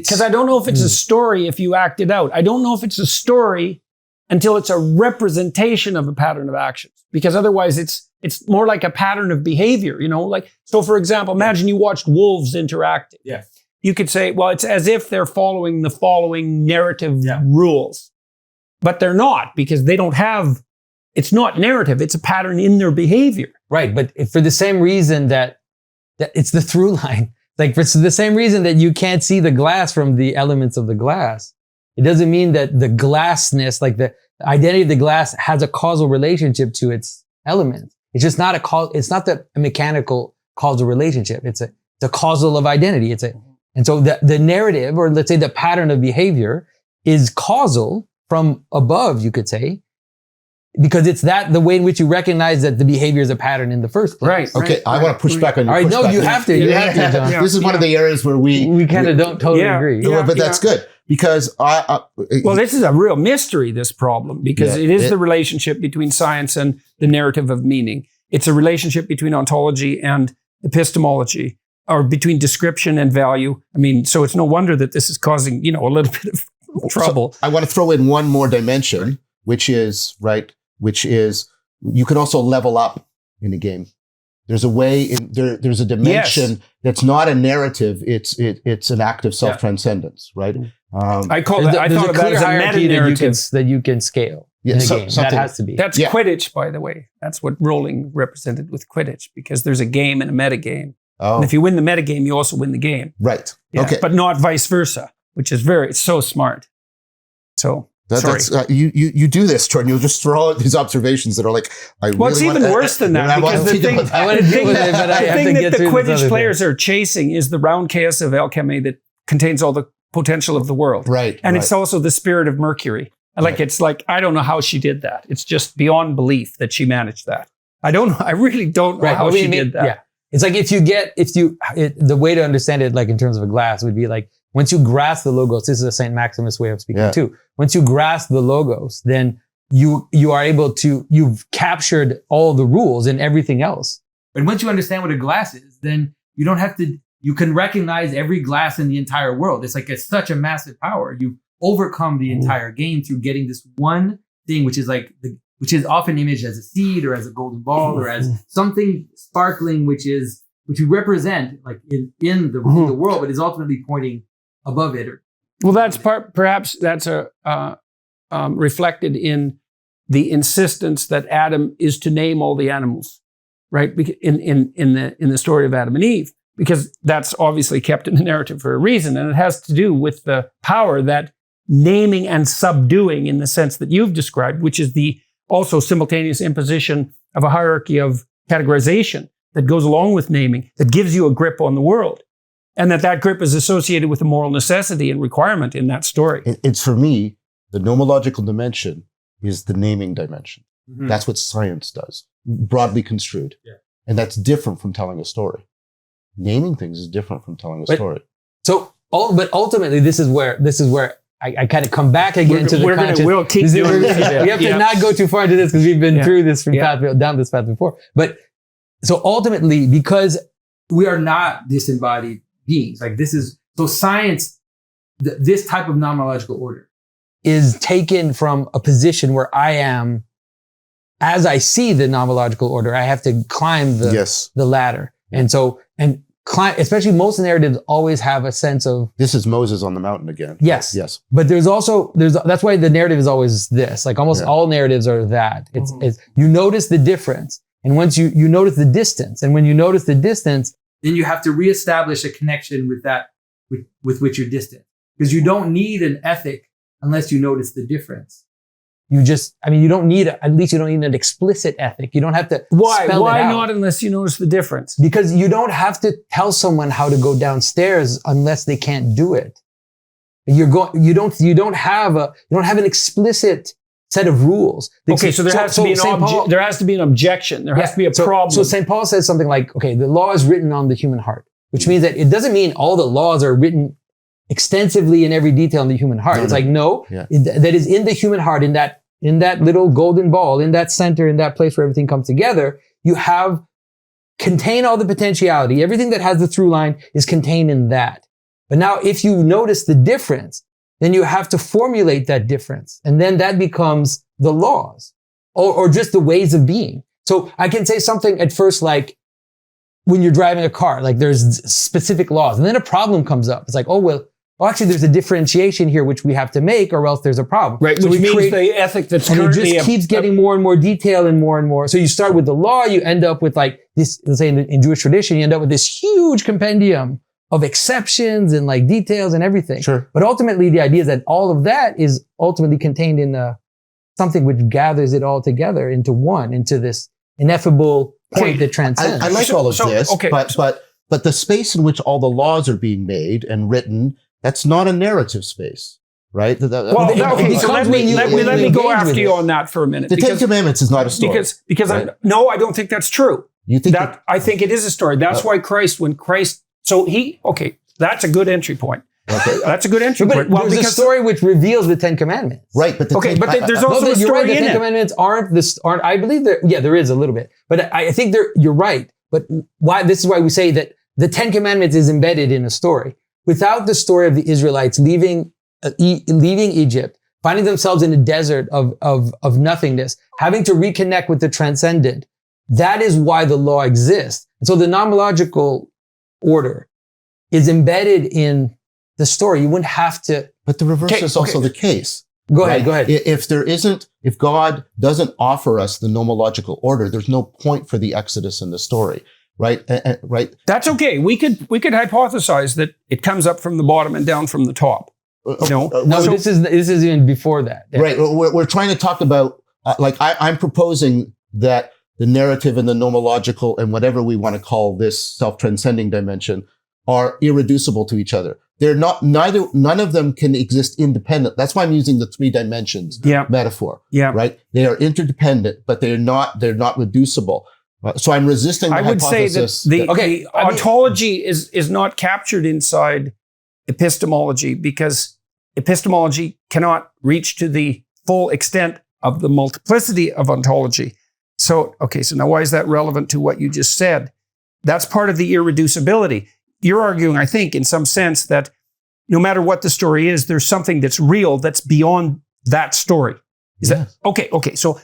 because I don't know if it's a story if you act it out. I don't know if it's a story until it's a representation of a pattern of actions, because otherwise it's more like a pattern of behavior, like, so for example, imagine you watched wolves interacting. Yeah. You could say, well, it's as if they're following the following narrative rules, but they're not, because they don't have, it's not narrative. It's a pattern in their behavior. Right. But for the same reason that it's the through line, like for the same reason that you can't see the glass from the elements of the glass, it doesn't mean that the glassness, like the identity of the glass, has a causal relationship to its elements. It's just not it's not a mechanical causal relationship. It's a causal of identity. And so the narrative, or let's say the pattern of behavior, is causal from above, you could say, because it's the way in which you recognize that the behavior is a pattern in the first place. Right. Okay, I want to push back on your pushback. All right, no, you have to. You have to, John. This is one of the areas where we kind of don't totally agree. But that's good, because well, this is a real mystery, this problem, because it is the relationship between science and the narrative of meaning. It's a relationship between ontology and epistemology, or between description and value. I mean, so it's no wonder that this is causing, a little bit of trouble. So I want to throw in one more dimension, which is you can also level up in a game. There's a way, there's a dimension that's not a narrative. It's an act of self-transcendence, right? I thought of that as a meta-narrative that you can scale in a game. That has to be. That's Quidditch, by the way. That's what Rowling represented with Quidditch, because there's a game and a metagame. Oh. And if you win the metagame, you also win the game. Right. Yeah, okay. But not vice versa, which is it's so smart. So, sorry. That's, you do this, Jordan. You'll just throw out these observations that are like, it's even worse than that, because the thing that the Quidditch players are chasing is the round chaos of alchemy that contains all the potential of the world. Right. And it's also the spirit of Mercury. It's like, I don't know how she did that. It's just beyond belief that she managed that. I really don't know how she did that. Yeah. It's like the way to understand it, like in terms of a glass, would be like, once you grasp the logos, this is a St. Maximus way of speaking too. Once you grasp the logos, then you are able to, you've captured all the rules and everything else. But once you understand what a glass is, then you don't have to, you can recognize every glass in the entire world. It's like such a massive power. You've overcome the entire game through getting this one thing, which is which is often imaged as a seed or as a golden ball or as something sparkling, which we represent like in the world, but is ultimately pointing above it. Well, that's perhaps that's reflected in the insistence that Adam is to name all the animals, right? In the story of Adam and Eve, because that's obviously kept in the narrative for a reason. And it has to do with the power that naming and subduing, in the sense that you've described, which is the also simultaneous imposition of a hierarchy of categorization that goes along with naming, that gives you a grip on the world. And that grip is associated with a moral necessity and requirement in that story. It's, for me, the nomological dimension is the naming dimension. Mm-hmm. That's what science does, broadly construed. Yeah. And that's different from telling a story. Naming things is different from telling a story. So, but ultimately, this is where I kind of come back again to the conscious. We'll keep doing this. We have to not go too far into this because we've been through this down this path before. But so ultimately, because we are not disembodied beings, like this is, so science, this type of nomological order is taken from a position where I am, as I see the nomological order, I have to climb the ladder. And so, especially most narratives always have a sense of, this is Moses on the mountain again. Yes. Yes. But that's why the narrative is always this. Like almost all narratives are that. It's you notice the difference. And once you notice the distance, and when you notice the distance, then you have to reestablish a connection with that, with which you're distant. Because you don't need an ethic unless you notice the difference. You don't need an explicit ethic. You don't have to Why out. not unless you notice the difference? Because you don't have to tell someone how to go downstairs unless they can't do it. You don't have an explicit set of rules. Okay, so there has to be an objection. There has to be a problem. So St. Paul says something like, okay, the law is written on the human heart, which means that it doesn't mean all the laws are written extensively in every detail in the human heart. That is in the human heart, in that little golden ball, in that center, in that place where everything comes together, you contain all the potentiality. Everything that has the through line is contained in that. But now if you notice the difference, then you have to formulate that difference. And then that becomes the laws or just the ways of being. So I can say something at first like, when you're driving a car, like there's specific laws, and then a problem comes up. It's like, actually, there's a differentiation here which we have to make, or else there's a problem. Right, so which means the ethic that's currently... And it just keeps getting more and more detailed and more and more. So you start with the law, you end up with like this, let's say in Jewish tradition, you end up with this huge compendium of exceptions and like details and everything. Sure. But ultimately, the idea is that all of that is ultimately contained in something which gathers it all together into one, into this ineffable point that transcends. I like all of this, but the space in which all the laws are being made and written, that's not a narrative space, right? Let me go after you on that for a minute. The Ten Commandments is not a story. Because right? I don't think that's true. You think I think it is a story. That's why that's a good entry point. Okay. That's a good entry point. Well, there's a story which reveals the Ten Commandments. Right, but there's also a story in it. The Ten Commandments aren't, I believe there is a little bit. But I think you're right. But this is why we say that the Ten Commandments is embedded in a story. Without the story of the Israelites leaving Egypt, finding themselves in a desert of nothingness, having to reconnect with the transcendent, that is why the law exists. And so the nomological order is embedded in the story. You wouldn't have to. But the reverse is also the case. Go ahead. If God doesn't offer us the nomological order, there's no point for the Exodus in the story. Right. Right. That's okay. We could hypothesize that it comes up from the bottom and down from the top. This is even before that. Yeah. Right. We're trying to talk about I'm proposing that the narrative and the nomological and whatever we want to call this self-transcending dimension are irreducible to each other. They're not. None of them can exist independent. That's why I'm using the three dimensions metaphor. Yeah. Right. They are interdependent, but they're not reducible. So I'm resisting the hypothesis. I would say that the ontology is not captured inside epistemology because epistemology cannot reach to the full extent of the multiplicity of ontology. So now why is that relevant to what you just said? That's part of the irreducibility. You're arguing, I think, in some sense that no matter what the story is, there's something that's real that's beyond that story. Is that okay? So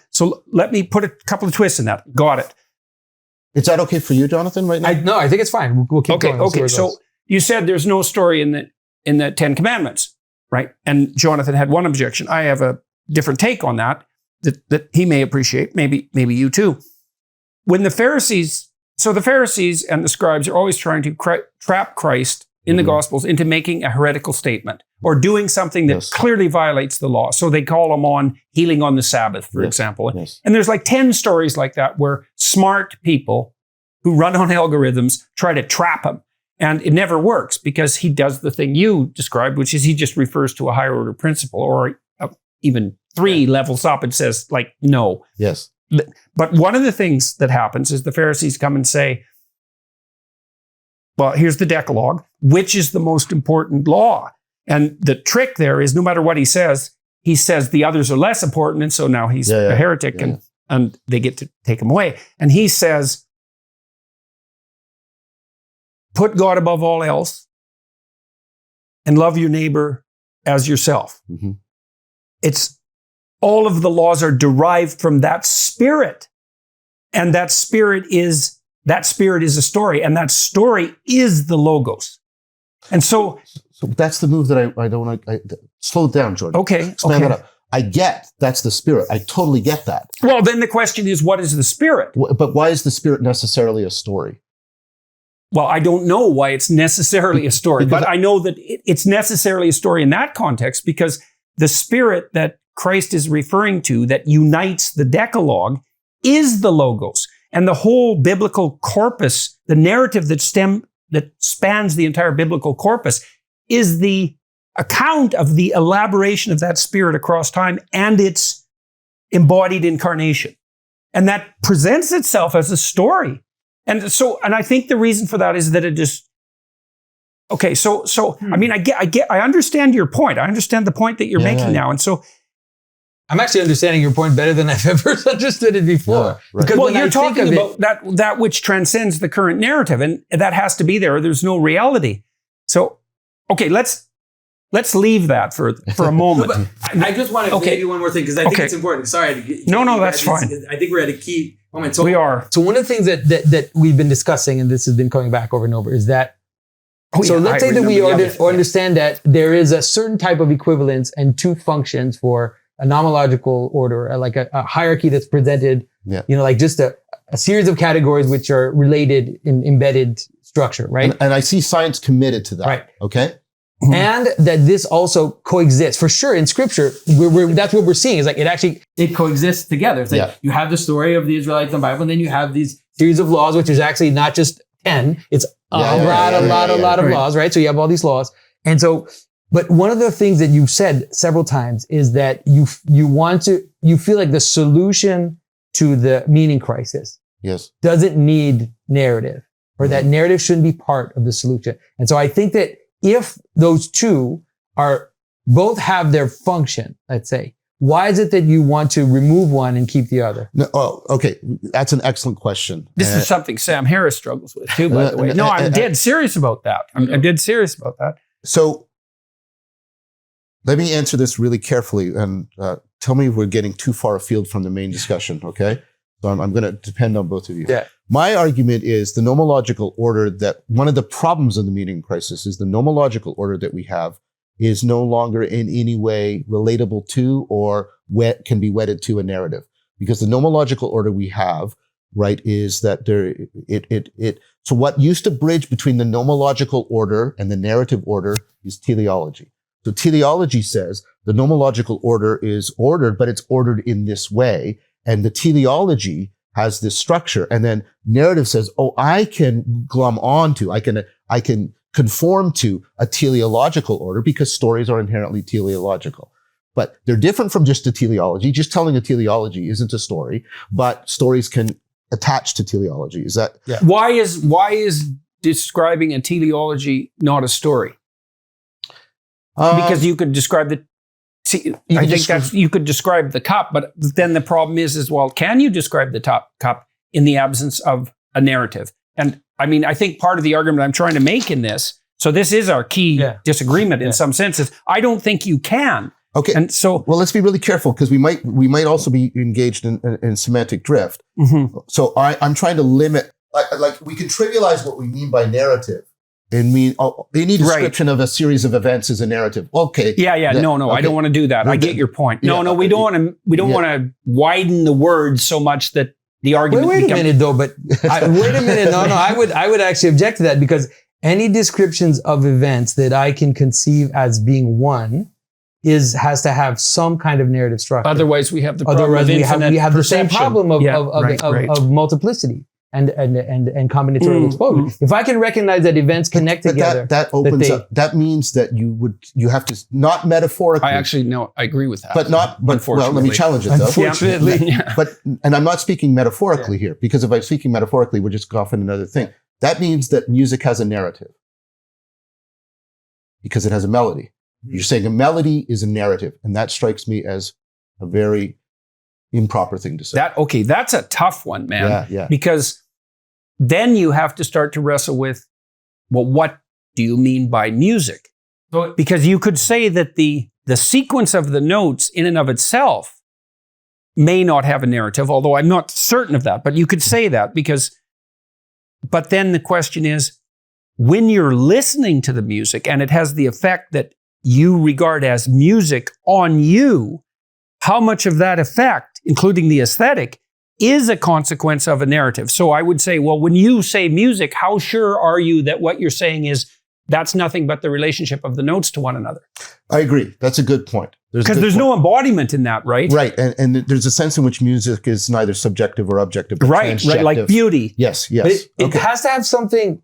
let me put a couple of twists in that. Got it. Is that okay for you, Jonathan, right now? No, I think it's fine. We'll keep going. Okay. So you said there's no story in the Ten Commandments, right? And Jonathan had one objection. I have a different take on that he may appreciate. Maybe you too. When the Pharisees So the Pharisees and the scribes are always trying to trap Christ in the Gospels into making a heretical statement or doing something that clearly violates the law. So they call him on healing on the Sabbath, for example. And there's like 10 stories like that where smart people who run on algorithms try to trap him. And it never works because he does the thing you described, which is he just refers to a higher order principle or even 3 levels up and says like, no. Yes. But one of the things that happens is the Pharisees come and say, well, here's the Decalogue, which is the most important law. And the trick there is no matter what he says the others are less important. And so now he's a heretic and they get to take him away. And he says, put God above all else and love your neighbor as yourself. It's all of the laws are derived from that spirit. And that spirit is a story, and that story is the logos. And so that's the move that I don't want to slow down, Jordan. Okay. Expand that up. I get that's the spirit. I totally get that. Well, then the question is, what is the spirit? But why is the spirit necessarily a story? Well, I don't know why it's necessarily a story, but I know that it's necessarily a story in that context because the spirit that Christ is referring to that unites the Decalogue is the logos. And the whole biblical corpus, the narrative that spans the entire biblical corpus, is the account of the elaboration of that spirit across time and its embodied incarnation. And that presents itself as a story. And I think the reason for that is that it just, okay, I mean, I understand your point. I understand the point that you're making now. And so, I'm actually understanding your point better than I've ever understood it before. Because well, you're talking about that which transcends the current narrative, and that has to be there, or there's no reality. So, okay, let's leave that for a moment. I just want to give you one more thing because I think it's important. Sorry. No, that's fine. I think we're at a key moment. So we are. So one of the things that we've been discussing, and this has been coming back over and over, is that let's say that we understand that there is a certain type of equivalence and 2 functions for a nomological order, like a hierarchy that's presented, like just a series of categories which are related in embedded structure, right? And I see science committed to that. Right. Okay. And that this also coexists for sure in scripture. That's what we're seeing is like it coexists together. It's like you have the story of the Israelites in the Bible, and then you have these series of laws, which is actually not just 10, it's a lot of laws, right? So you have all these laws. And so, but one of the things that you've said several times is that you feel like the solution to the meaning crisis doesn't need narrative, or that narrative shouldn't be part of the solution. And so I think that if those 2 both have their function, let's say, why is it that you want to remove one and keep the other? No, okay. That's an excellent question. This is something Sam Harris struggles with too, by the way. No, I'm dead serious about that. I'm dead serious about that. So let me answer this really carefully and tell me if we're getting too far afield from the main discussion, okay? So I'm going to depend on both of you. Yeah. My argument is the nomological order that one of the problems of the meaning crisis is the nomological order that we have is no longer in any way relatable to or can be wedded to a narrative. Because the nomological order we have, right, is that so what used to bridge between the nomological order and the narrative order is teleology. So teleology says the nomological order is ordered, but it's ordered in this way. And the teleology has this structure. And then narrative says, I can glom onto, I can conform to a teleological order because stories are inherently teleological. But they're different from just a teleology. Just telling a teleology isn't a story, but stories can attach to teleology. Is that? Yeah. Why is describing a teleology not a story? Because you could describe you could describe the cup, but then the problem is well, can you describe the cup in the absence of a narrative? And I mean, I think part of the argument I'm trying to make in this, so this is our key disagreement in some senses. I don't think you can. Okay. And so, well, let's be really careful because we might also be engaged in semantic drift. Mm-hmm. So I'm trying to limit, like we can trivialize what we mean by narrative. And mean any description of a series of events is a narrative. Okay. Yeah. No. Okay. I don't want to do that. I get your point. No. We don't want to widen the words so much that the argument. Wait a minute, though. But wait a minute. No. I would actually object to that, because any descriptions of events that I can conceive as being one has to have some kind of narrative structure. Otherwise, we have the problem of infinite we have the same perception. problem of multiplicity and combinatorial exposure. If I can recognize that events connect together, that opens up. That means that you have to, not metaphorically. I agree with that. But well, let me challenge it though. Unfortunately. And I'm not speaking metaphorically here, because if I'm speaking metaphorically, we're just off in another thing. That means that music has a narrative because it has a melody. You're saying a melody is a narrative, and that strikes me as a very improper thing to say. That's a tough one, man. Yeah. Because then you have to start to wrestle with, well, what do you mean by music? Because you could say that the sequence of the notes in and of itself may not have a narrative, although I'm not certain of that, but you could say that but then the question is, when you're listening to the music and it has the effect that you regard as music on you, how much of that effect, including the aesthetic, is a consequence of a narrative? So I would say, well, when you say music, how sure are you that what you're saying is that's nothing but the relationship of the notes to one another? I agree. That's a good point. Because there's no embodiment in that, right? Right. And there's a sense in which music is neither subjective or objective, but right, like beauty. Yes. But it has to have something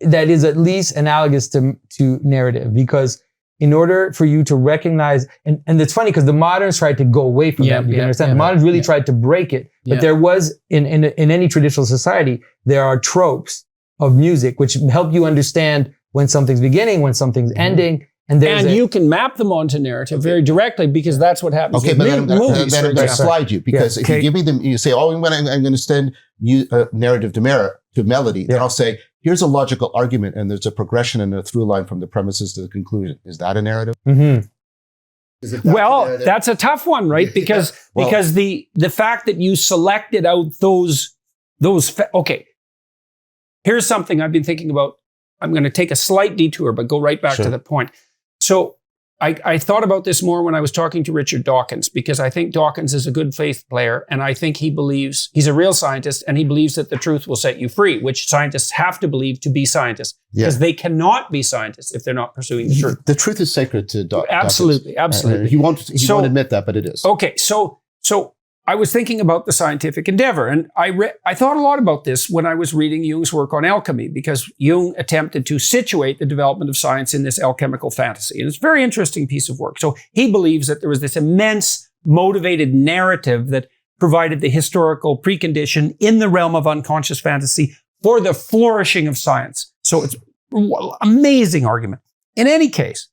that is at least analogous to narrative, because in order for you to recognize, and it's funny because the moderns tried to go away from that. You can understand. The moderns really tried to break it. But there was, in any traditional society, there are tropes of music which help you understand when something's beginning, when something's ending. And you can map them onto narrative very directly, because that's what happens. Okay, but then I'm going to slide you, because if you give me you say, I'm going to send you a narrative to melody, then I'll say, here's a logical argument, and there's a progression and a through line from the premises to the conclusion. Is that a narrative? Mm-hmm. Well, that's a tough one, right? Because the fact that you selected out those okay. Here's something I've been thinking about. I'm going to take a slight detour, but go right back to the point. So I thought about this more when I was talking to Richard Dawkins, because I think Dawkins is a good faith player, and I think he believes, he's a real scientist, and he believes that the truth will set you free, which scientists have to believe to be scientists, because they cannot be scientists if they're not pursuing the truth. The truth is sacred to Dawkins. Absolutely. He won't admit that, but it is. Okay, so I was thinking about the scientific endeavor, and I thought a lot about this when I was reading Jung's work on alchemy, because Jung attempted to situate the development of science in this alchemical fantasy. And it's a very interesting piece of work. So he believes that there was this immense motivated narrative that provided the historical precondition in the realm of unconscious fantasy for the flourishing of science. So it's an amazing argument. In any case,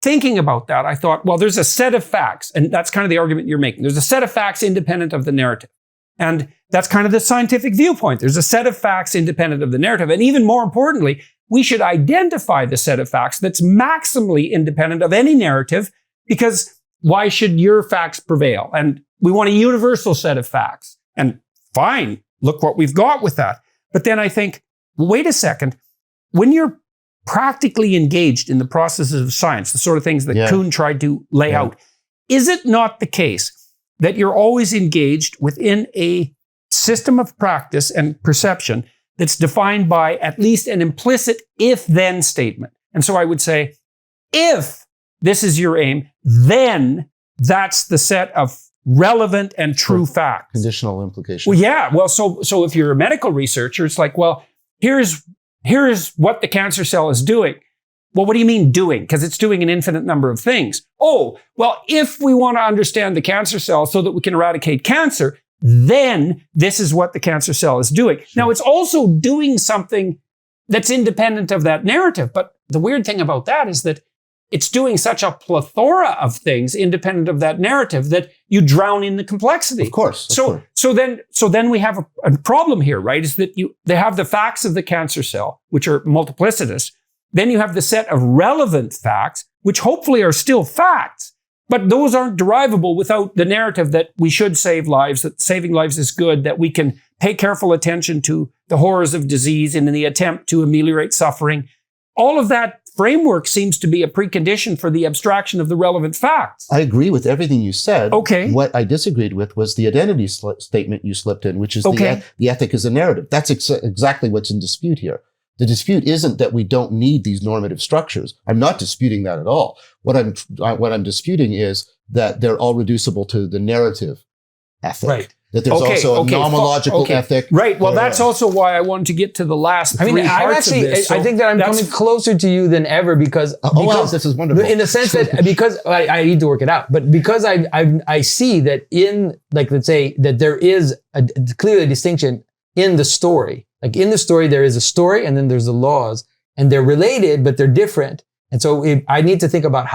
thinking about that, I thought, well, there's a set of facts, and that's kind of the argument you're making. There's a set of facts independent of the narrative. And that's kind of the scientific viewpoint. There's a set of facts independent of the narrative. And even more importantly, we should identify the set of facts that's maximally independent of any narrative, because why should your facts prevail? And we want a universal set of facts. And fine, look what we've got with that. But then I think, wait a second, when you're practically engaged in the processes of science, the sort of things that Kuhn tried to lay out, is it not the case that you're always engaged within a system of practice and perception that's defined by at least an implicit if-then statement? And so I would say, if this is your aim, then that's the set of relevant and true facts. Conditional implications. Well, yeah. Well, so if you're a medical researcher, it's like, well, here's what the cancer cell is doing. Well, what do you mean doing? Because it's doing an infinite number of things. Oh, well, if we want to understand the cancer cell so that we can eradicate cancer, then this is what the cancer cell is doing. Sure. Now, it's also doing something that's independent of that narrative. But the weird thing about that is that it's doing such a plethora of things independent of that narrative that you drown in the complexity. Of course. So then we have a problem here, right? Is that they have the facts of the cancer cell, which are multiplicitous. Then you have the set of relevant facts, which hopefully are still facts, but those aren't derivable without the narrative that we should save lives, that saving lives is good, that we can pay careful attention to the horrors of disease in the attempt to ameliorate suffering. all of that framework seems to be a precondition for the abstraction of the relevant facts. I agree with everything you said. Okay. What I disagreed with was the identity statement you slipped in, which is the ethic is a narrative. That's exactly what's in dispute here. The dispute isn't that we don't need these normative structures. I'm not disputing that at all. What I'm disputing is that they're all reducible to the narrative ethic. Right. That there's also a nomological ethic. Right. Well, that's also why I wanted to get to the last three parts of this. So I think that I'm coming closer to you than ever because this is wonderful. In the sense that because I need to work it out, but because I see that in, like, let's say that there is clearly a distinction in the story. Like in the story, there is a story and then there's the laws, and they're related, but they're different. And so I need to think about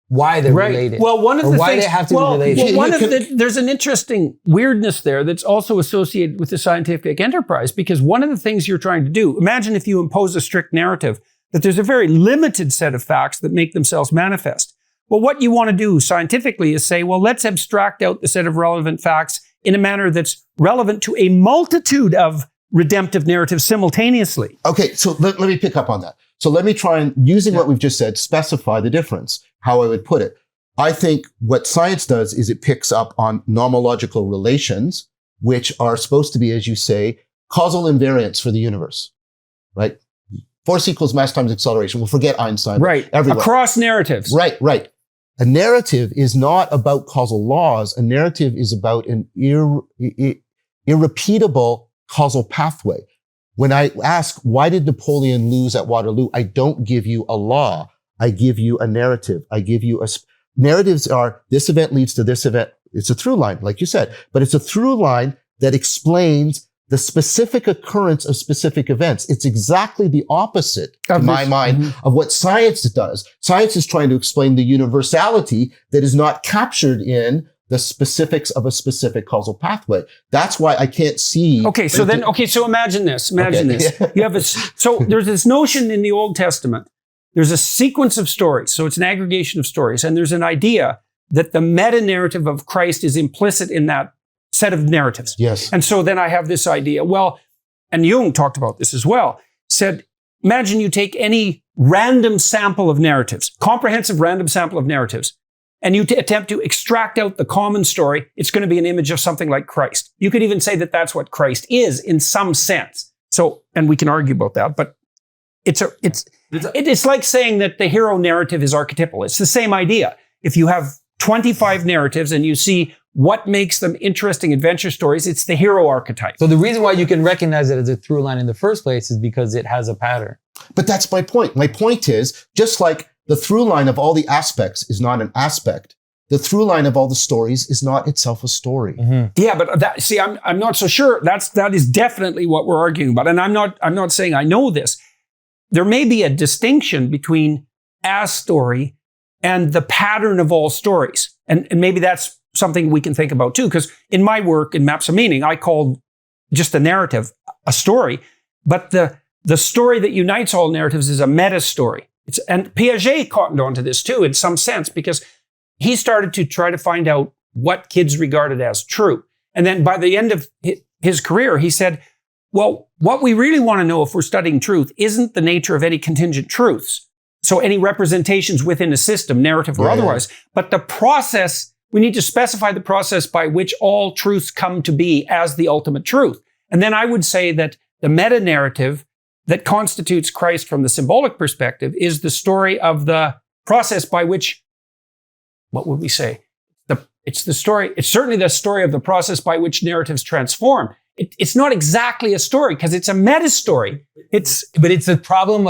why they're related. Well, one of the why things, they have to be related. Well, there's an interesting weirdness there that's also associated with the scientific enterprise, because one of the things you're trying to do, imagine if you impose a strict narrative, that there's a very limited set of facts that make themselves manifest. Well, what you want to do scientifically is say, well, let's abstract out the set of relevant facts in a manner that's relevant to a multitude of redemptive narratives simultaneously. Okay, so let me pick up on that. So let me try and, using what we've just said, specify the difference, how I would put it. I think what science does is it picks up on nomological relations, which are supposed to be, as you say, causal invariants for the universe, right? Force equals mass times acceleration. We'll forget Einstein. Right. Everywhere. Across narratives. Right. A narrative is not about causal laws. A narrative is about an irrepeatable causal pathway. When I ask, why did Napoleon lose at Waterloo? I don't give you a law. I give you a narrative. Narratives are, this event leads to this event. It's a through line, like you said, but it's a through line that explains the specific occurrence of specific events. It's exactly the opposite, in my mind, of what science does. Science is trying to explain the universality that is not captured in the specifics of a specific causal pathway. That's why I can't see. So imagine this. You have so there's this notion in the Old Testament. There's a sequence of stories. So it's an aggregation of stories. And there's an idea that the meta-narrative of Christ is implicit in that set of narratives. Yes. And so then I have this idea. Well, and Jung talked about this as well, said, imagine you take any random sample of narratives, comprehensive random sample of narratives, and you attempt to extract out the common story. It's going to be an image of something like Christ. You could even say that that's what Christ is in some sense. So, and we can argue about that, but it's like saying that the hero narrative is archetypal. It's the same idea. If you have 25 narratives and you see what makes them interesting adventure stories, it's the hero archetype. So the reason why you can recognize it as a through line in the first place is because it has a pattern. But that's my point. My point is, just like the through line of all the aspects is not an aspect, the through line of all the stories is not itself a story. Mm-hmm. Yeah, but I'm not so sure. That is definitely what we're arguing about. And I'm not saying I know this. There may be a distinction between a story and the pattern of all stories. And maybe that's something we can think about too, because in my work in Maps of Meaning, I called just a narrative a story, but the story that unites all narratives is a meta story. And Piaget cottoned onto this too, in some sense, because he started to try to find out what kids regarded as true. And then by the end of his career, he said, well, what we really want to know if we're studying truth isn't the nature of any contingent truths. So any representations within a system, narrative or otherwise, but the process, we need to specify the process by which all truths come to be as the ultimate truth. And then I would say that the meta-narrative that constitutes Christ from the symbolic perspective is the story of the process by which, what would we say? It's certainly the story of the process by which narratives transform. It's not exactly a story because it's a meta story. It's the problem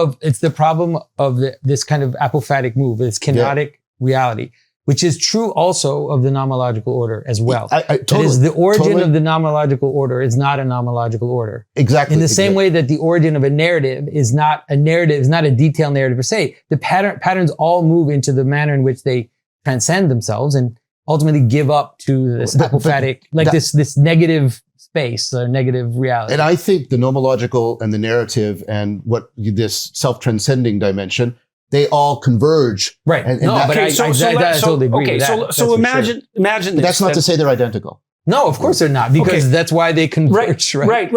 of this kind of apophatic move, this kenotic reality, which is true also of the nomological order as well. Totally, is the origin of the nomological order is not a nomological order. Exactly. In the same way that the origin of a narrative is not a detailed narrative per se. The patterns all move into the manner in which they transcend themselves and ultimately give up to this apophatic, this negative space or negative reality. And I think the nomological and the narrative and what this self-transcending dimension, they all converge. Right. And I totally agree with that. So imagine this. But that's not to say they're identical. No, of course they're not, because that's why they converge. Right.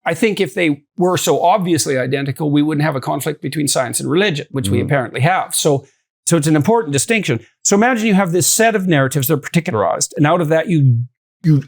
I think if they were so obviously identical, we wouldn't have a conflict between science and religion, which we apparently have. So it's an important distinction. So imagine you have this set of narratives that are particularized, and out of that you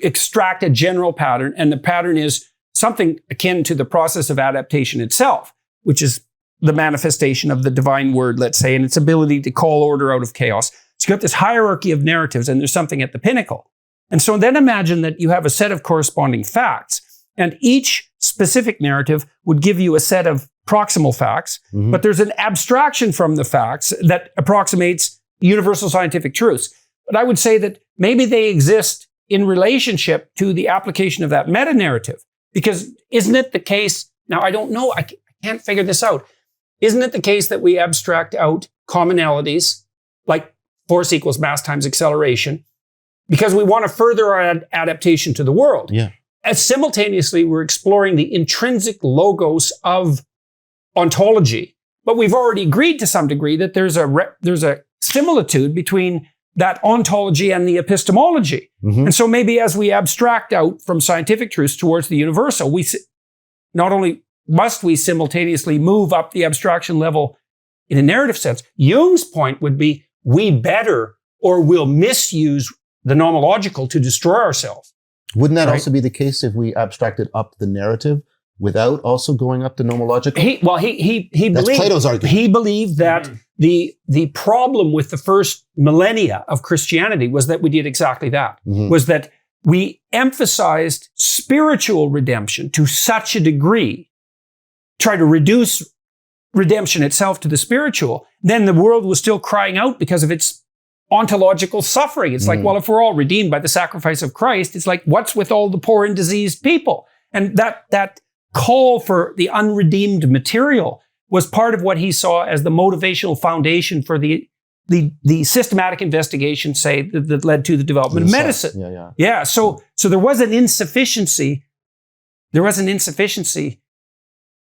extract a general pattern, and the pattern is something akin to the process of adaptation itself, which is the manifestation of the divine word, let's say, and its ability to call order out of chaos. So you got this hierarchy of narratives, and there's something at the pinnacle. And so then imagine that you have a set of corresponding facts, and each specific narrative would give you a set of proximal facts, but there's an abstraction from the facts that approximates universal scientific truths. But I would say that maybe they exist in relationship to the application of that meta-narrative. Because isn't it the case, now I don't know, I can't figure this out. Isn't it the case that we abstract out commonalities like force equals mass times acceleration because we want to further our adaptation to the world? Yeah. As simultaneously, we're exploring the intrinsic logos of ontology. But we've already agreed to some degree that there's a similitude between that ontology and the epistemology. And so maybe as we abstract out from scientific truths towards the universal, we not only must we simultaneously move up the abstraction level in a narrative sense. Jung's point would be we better or will misuse the nomological to destroy ourselves. Wouldn't that also be the case if we abstracted up the narrative without also going up the nomological? He That's believed, Plato's argument. He believed that the problem with the first millennia of Christianity was that we did exactly that, was that we emphasized spiritual redemption to such a degree, try to reduce redemption itself to the spiritual, then the world was still crying out because of its ontological suffering. It's like, well, if we're all redeemed by the sacrifice of Christ, it's like, what's with all the poor and diseased people? And that call for the unredeemed material was part of what he saw as the motivational foundation for the systematic investigation, say, that led to the development of medicine. Yeah. So there was an insufficiency.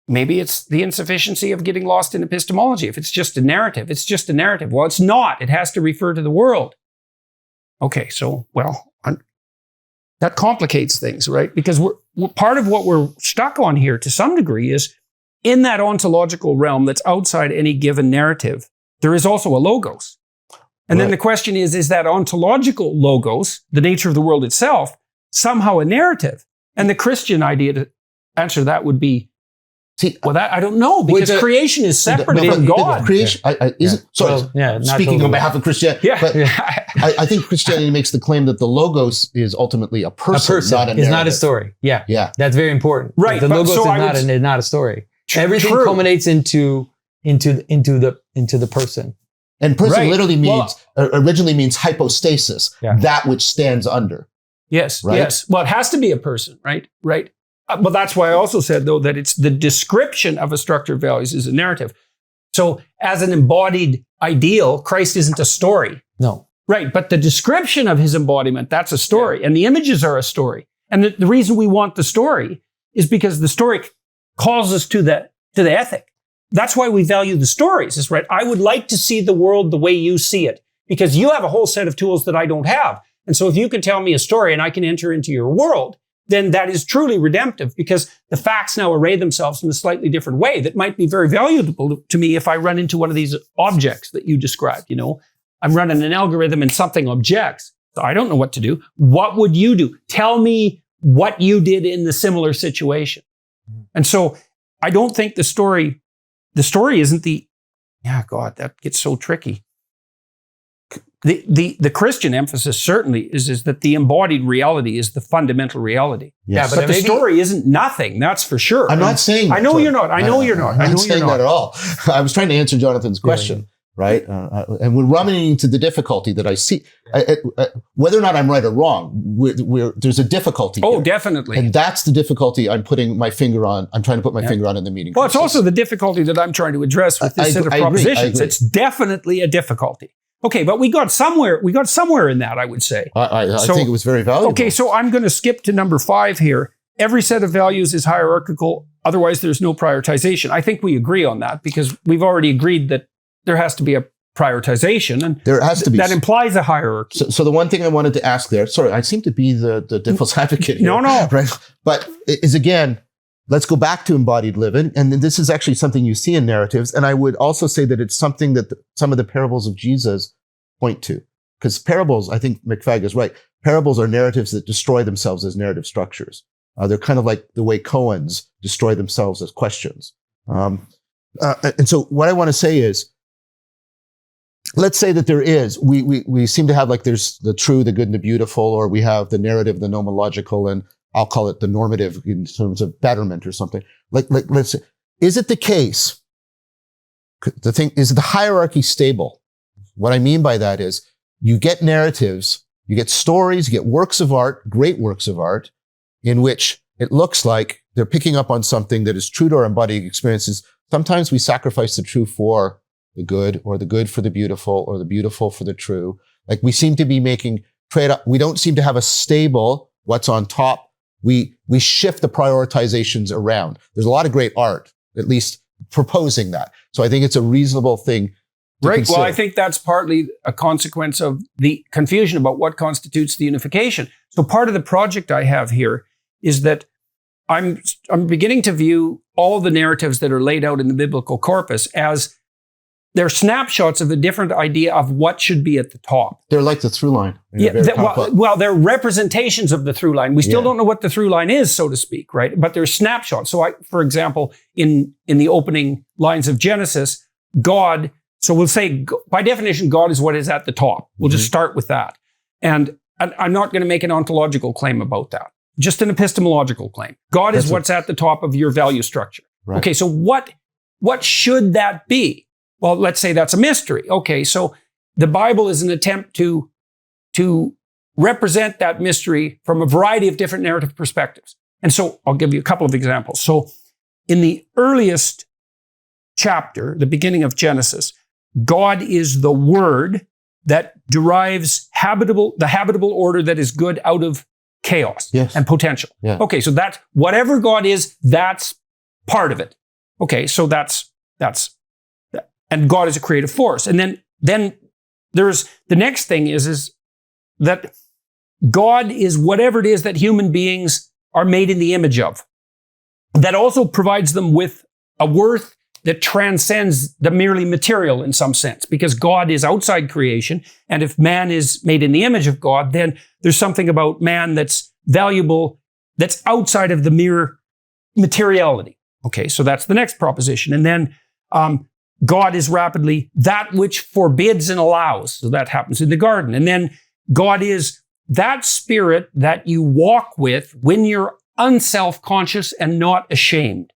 Maybe it's the insufficiency of getting lost in epistemology. If it's just a narrative, it's just a narrative. Well, it's not. It has to refer to the world. Okay, so, that complicates things, right? Because we're part of what we're stuck on here to some degree is in that ontological realm that's outside any given narrative, there is also a logos. And then the question is that ontological logos, the nature of the world itself, somehow a narrative? And the Christian idea to answer that would be, I don't know, because creation is separate from God. Creation, speaking on behalf of Christianity, but I think Christianity makes the claim that the logos is ultimately a person, not a narrative. It's not a story. Yeah. That's very important. Right. The logos is not a story. Everything culminates into the person. And person literally means, originally means hypostasis, that which stands under. Yes. Right? Yes. Well, it has to be a person, right? Right. Well, that's why I also said, though, that it's the description of a structure of values is a narrative. So as an embodied ideal, Christ isn't a story. No. Right. But the description of his embodiment, that's a story. And the images are a story. And the reason we want the story is because the story calls us to the ethic. That's why we value the stories, is right. I would like to see the world the way you see it, because you have a whole set of tools that I don't have. And so if you can tell me a story and I can enter into your world, then that is truly redemptive, because the facts now array themselves in a slightly different way that might be very valuable to me if I run into one of these objects that you described. I'm running an algorithm and something objects. So I don't know what to do. What would you do? Tell me what you did in the similar situation. And so I don't think the story isn't that gets so tricky. The Christian emphasis certainly is that the embodied reality is the fundamental reality. Yes. But the story isn't nothing, that's for sure. I'm not saying that. I know you're not. I'm not saying that at all. I was trying to answer Jonathan's question, right? And we're running into the difficulty that I see. Whether or not I'm right or wrong, there's a difficulty here. Definitely. And that's the difficulty I'm putting my finger on. I'm trying to put my finger on in the meeting. Well, it's also the difficulty that I'm trying to address with this set of propositions. It's definitely a difficulty. Okay, but we got somewhere in that, I would say. I think it was very valuable. Okay, so I'm going to skip to number 5 here. Every set of values is hierarchical. Otherwise, there's no prioritization. I think we agree on that, because we've already agreed that there has to be a prioritization, and there has to be. That implies a hierarchy. So the one thing I wanted to ask there, sorry, I seem to be the devil's advocate here. No. Right? But is again, let's go back to embodied living. And then this is actually something you see in narratives. And I would also say that it's something that some of the parables of Jesus point to. Because parables, I think McFadden is right. Parables are narratives that destroy themselves as narrative structures. They're kind of like the way koans destroy themselves as questions. And so what I want to say is, let's say that there is, we seem to have like there's the true, the good, and the beautiful, or we have the narrative, the nomological, and I'll call it the normative in terms of betterment or something. Like let's say, is it the case? Is the hierarchy stable? What I mean by that is you get narratives, you get stories, you get works of art, great works of art, in which it looks like they're picking up on something that is true to our embodied experiences. Sometimes we sacrifice the true for the good, or the good for the beautiful, or the beautiful for the true. Like we seem to be making trade-off. We don't seem to have a stable what's on top. We shift the prioritizations around. There's a lot of great art, at least proposing that. So I think it's a reasonable thing to Right. consider. Well, I think that's partly a consequence of the confusion about what constitutes the unification. So part of the project I have here is that I'm beginning to view all the narratives that are laid out in the biblical corpus as they're snapshots of a different idea of what should be at the top. They're like the through line. Yeah, they're representations of the through line. We still don't know what the through line is, so to speak, right? But they're snapshots. So for example, in the opening lines of Genesis, God, so we'll say, by definition, God is what is at the top. We'll just start with that. And I'm not going to make an ontological claim about that, just an epistemological claim. God is what's at the top of your value structure. Right. Okay, so what should that be? Well, let's say that's a mystery. Okay, so the Bible is an attempt to represent that mystery from a variety of different narrative perspectives. And so I'll give you a couple of examples. So in the earliest chapter, the beginning of Genesis, God is the Word that derives the habitable order that is good out of chaos and potential. Yeah. Okay, so that's whatever God is, that's part of it. Okay, so that's and God is a creative force. And then there's the next thing is that God is whatever it is that human beings are made in the image of. That also provides them with a worth that transcends the merely material in some sense, because God is outside creation. And if man is made in the image of God, then there's something about man that's valuable, that's outside of the mere materiality. Okay, so that's the next proposition. And then God is rapidly that which forbids and allows. So that happens in the garden. And then God is that spirit that you walk with when you're unself-conscious and not ashamed.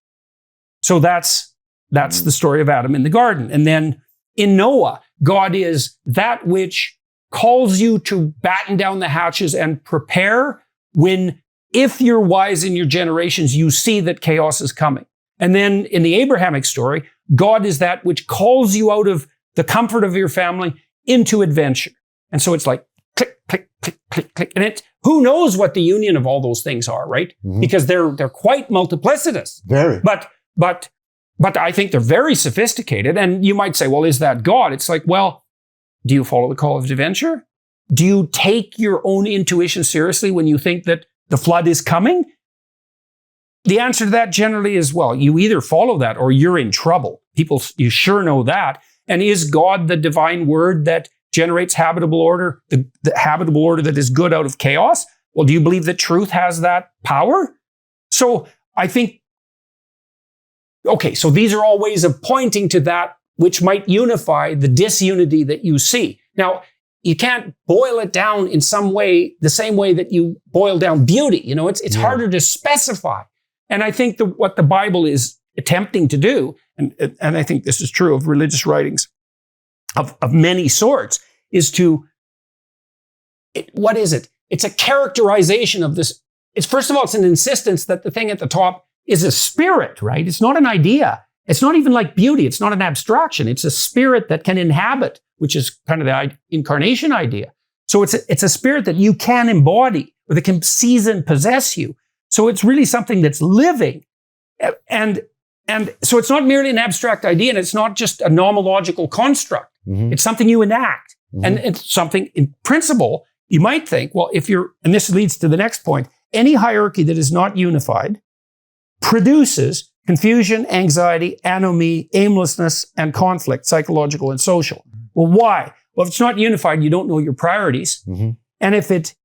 So that's the story of Adam in the garden. And then in Noah, God is that which calls you to batten down the hatches and prepare when, if you're wise in your generations, you see that chaos is coming. And then in the Abrahamic story, God is that which calls you out of the comfort of your family into adventure. And so it's like click, click, click, click, click. And it's, who knows what the union of all those things are, right? Mm-hmm. Because they're quite multiplicitous. Very. But I think they're very sophisticated. And you might say, well, is that God? It's like, well, do you follow the call of adventure? Do you take your own intuition seriously when you think that the flood is coming? The answer to that generally is, well, you either follow that or you're in trouble. You sure know that. And is God the divine word that generates habitable order, the habitable order that is good out of chaos? Well, do you believe that truth has that power? So I think, okay, so these are all ways of pointing to that which might unify the disunity that you see. Now, you can't boil it down in some way, the same way that you boil down beauty. You know, it's harder to specify. And I think what the Bible is attempting to do, and I think this is true of religious writings of many sorts, is what is it? It's a characterization of this. It's, first of all, it's an insistence that the thing at the top is a spirit, right? It's not an idea. It's not even like beauty. It's not an abstraction. It's a spirit that can inhabit, which is kind of the incarnation idea. So it's a spirit that you can embody, or that can seize and possess you. So it's really something that's living. And so it's not merely an abstract idea, and it's not just a nomological construct. Mm-hmm. It's something you enact. Mm-hmm. And it's something, in principle, you might think, well, and this leads to the next point, any hierarchy that is not unified produces confusion, anxiety, anomie, aimlessness, and conflict, psychological and social. Well, why? Well, if it's not unified, you don't know your priorities. Mhm. And if it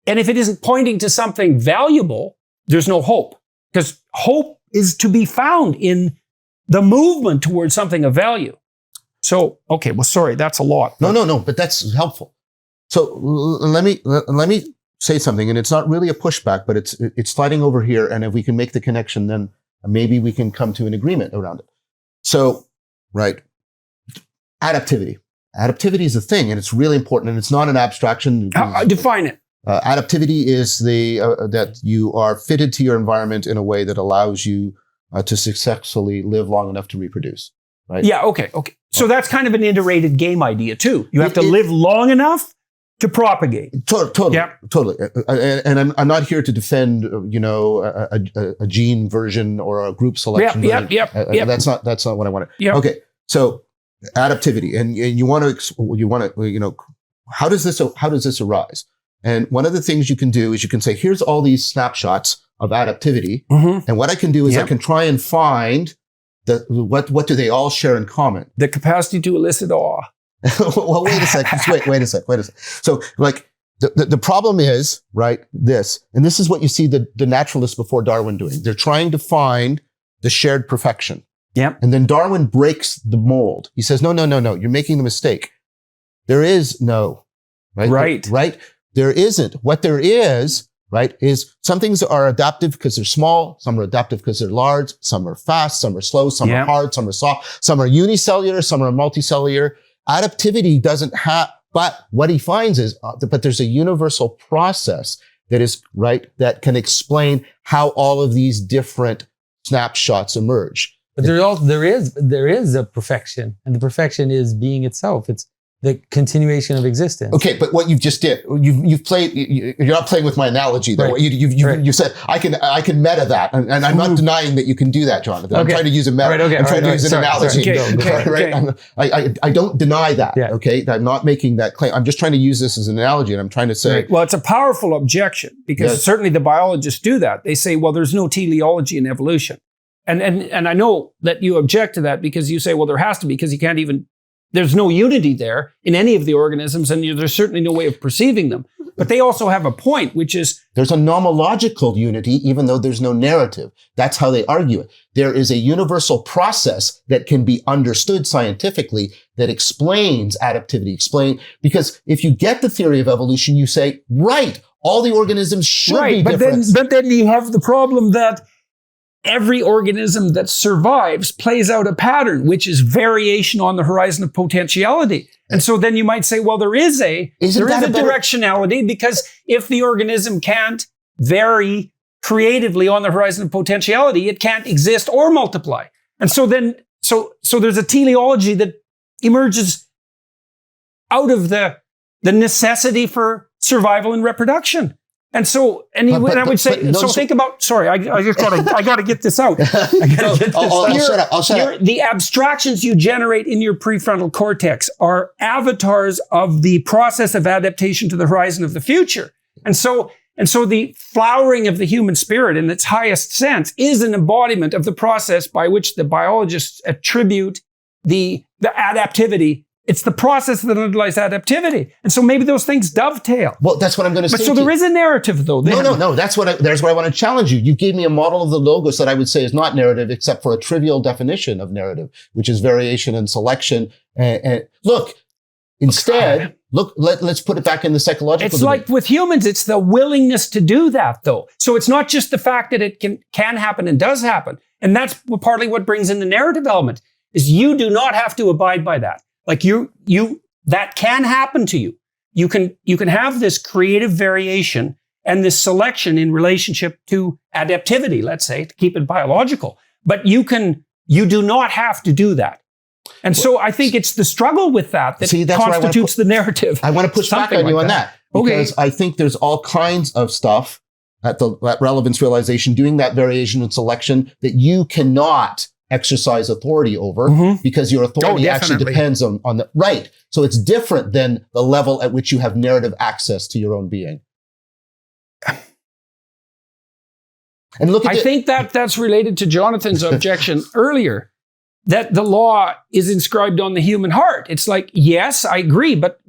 isn't pointing to something valuable, there's no hope. Because hope is to be found in the movement towards something of value. So, okay, well, sorry, that's a lot. No, but that's helpful. So let me say something, and it's not really a pushback, but it's sliding over here. And if we can make the connection, then maybe we can come to an agreement around it. So, right, adaptivity. Adaptivity is a thing, and it's really important, and it's not an abstraction. Define it. Adaptivity is that you are fitted to your environment in a way that allows you to successfully live long enough to reproduce. Right? Yeah. Okay. So that's kind of an iterated game idea too. You have to live long enough to propagate. Totally. Yeah. Totally. And I'm not here to defend, a gene version or a group selection. Yep. That's not what I want to. Yep. Okay. So adaptivity, and you want to, how does this arise? And one of the things you can do is you can say, here's all these snapshots of adaptivity. Mm-hmm. And what I can do is I can try and find what do they all share in common? The capacity to elicit awe. Well, wait a second. Wait a second. So like the problem is, right, this is what you see the naturalists before Darwin doing. They're trying to find the shared perfection. Yeah. And then Darwin breaks the mold. He says, no, you're making the mistake. There is no, right? Right. There isn't. What there is, right, is some things are adaptive because they're small. Some are adaptive because they're large. Some are fast. Some are slow. Some are hard. Some are soft. Some are unicellular. Some are multicellular. Adaptivity doesn't have, but what he finds is, but there's a universal process that is, right, that can explain how all of these different snapshots emerge. But there is a perfection, and the perfection is being itself. It's the continuation of existence. Okay, but what you've just did, you've played. You're not playing with my analogy, though. Right. You said I can meta that, and I'm not denying that you can do that, Jonathan. I'm trying to use a meta. I'm trying to use an analogy. I don't deny that. Yeah. Okay, I'm not making that claim. I'm just trying to use this as an analogy, and I'm trying to say. Right. Well, it's a powerful objection because certainly the biologists do that. They say, well, there's no teleology in evolution, and I know that you object to that because you say, well, there has to be because you can't even. There's no unity there in any of the organisms, and there's certainly no way of perceiving them. But they also have a point, which is... There's a nomological unity, even though there's no narrative. That's how they argue it. There is a universal process that can be understood scientifically that explains adaptivity. Because if you get the theory of evolution, you say, right, all the organisms should be different. But then you have the problem that every organism that survives plays out a pattern, which is variation on the horizon of potentiality. And so then you might say, well, there is a directionality because if the organism can't vary creatively on the horizon of potentiality, it can't exist or multiply. And so then, so there's a teleology that emerges out of the necessity for survival and reproduction. And so, I would say, think about, sorry, I got to get this out. I'll shut up. The abstractions you generate in your prefrontal cortex are avatars of the process of adaptation to the horizon of the future. And so the flowering of the human spirit in its highest sense is an embodiment of the process by which the biologists attribute the adaptivity. It's the process that underlies adaptivity. And so maybe those things dovetail. Well, that's what I'm going to say. But so there is a narrative though. No. There's where I want to challenge you. You gave me a model of the logos that I would say is not narrative, except for a trivial definition of narrative, which is variation and selection. And look, instead, let's put it back in the psychological It's domain. like with humans, it's the willingness to do that though. So it's not just the fact that it can happen and does happen. And that's partly what brings in the narrative element is you do not have to abide by that. Like that can happen to you. You can have this creative variation and this selection in relationship to adaptivity, let's say, to keep it biological. But you do not have to do that. And so I think it's the struggle with that constitutes the narrative. I want to push back on you on that. Because I think there's all kinds of stuff at Relevance Realization doing that variation and selection that you cannot exercise authority over because your authority actually depends on the right. So it's different than the level at which you have narrative access to your own being. And look at I think that's related to Jonathan's objection earlier, that the law is inscribed on the human heart. It's like, yes, I agree, but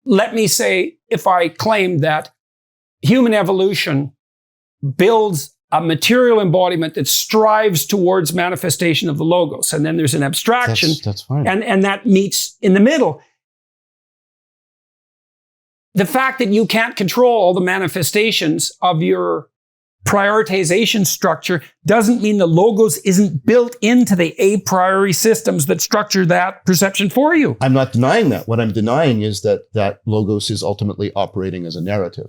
let me say, if I claim that human evolution builds a material embodiment that strives towards manifestation of the logos, and then there's an abstraction, that's fine. and that meets in the middle. The fact that you can't control all the manifestations of your prioritization structure doesn't mean the logos isn't built into the a priori systems that structure that perception for you. I'm not denying that. What I'm denying is that logos is ultimately operating as a narrative.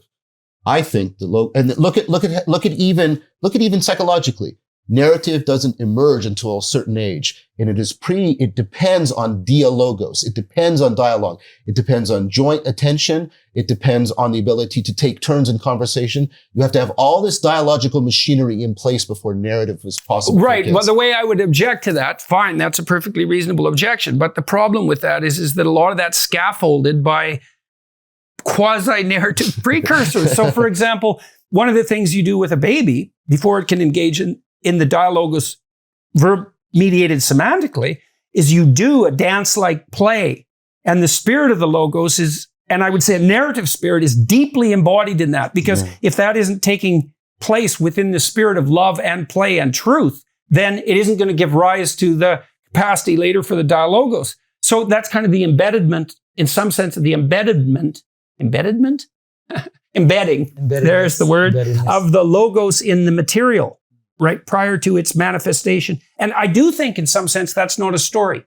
I think and look at even psychologically. Narrative doesn't emerge until a certain age, and it depends on dialogos. It depends on dialogue. It depends on joint attention. It depends on the ability to take turns in conversation. You have to have all this dialogical machinery in place before narrative is possible. Right. Well, the way I would object to that, fine, that's a perfectly reasonable objection. But the problem with that is that a lot of that's scaffolded by quasi-narrative precursors. So, for example, one of the things you do with a baby before it can engage in the dialogos verb-mediated semantically is you do a dance-like play. And the spirit of the logos is, and I would say a narrative spirit is deeply embodied in that, because if that isn't taking place within the spirit of love and play and truth, then it isn't going to give rise to the capacity later for the dialogos. So that's kind of the embedment, in some sense, of the embedding, there's the word, of the logos in the material, right, prior to its manifestation. And I do think in some sense that's not a story,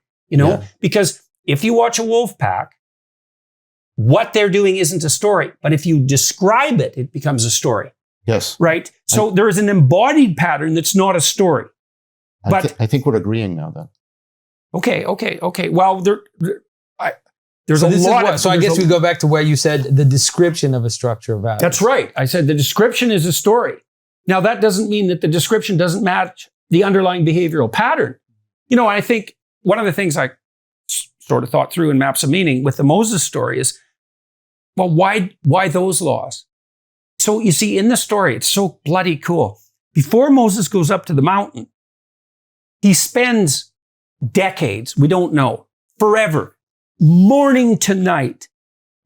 because if you watch a wolf pack, what they're doing isn't a story. But if you describe it, it becomes a story. Yes. Right? So there is an embodied pattern that's not a story. But I think we're agreeing now then. Okay. Well, there's a lot. So I guess we go back to where you said the description of a structure of values. That's right. I said the description is a story. Now, that doesn't mean that the description doesn't match the underlying behavioral pattern. I think one of the things I sort of thought through in Maps of Meaning with the Moses story is, well, why those laws? So you see, in the story, it's so bloody cool. Before Moses goes up to the mountain, he spends decades, we don't know, forever, morning to night,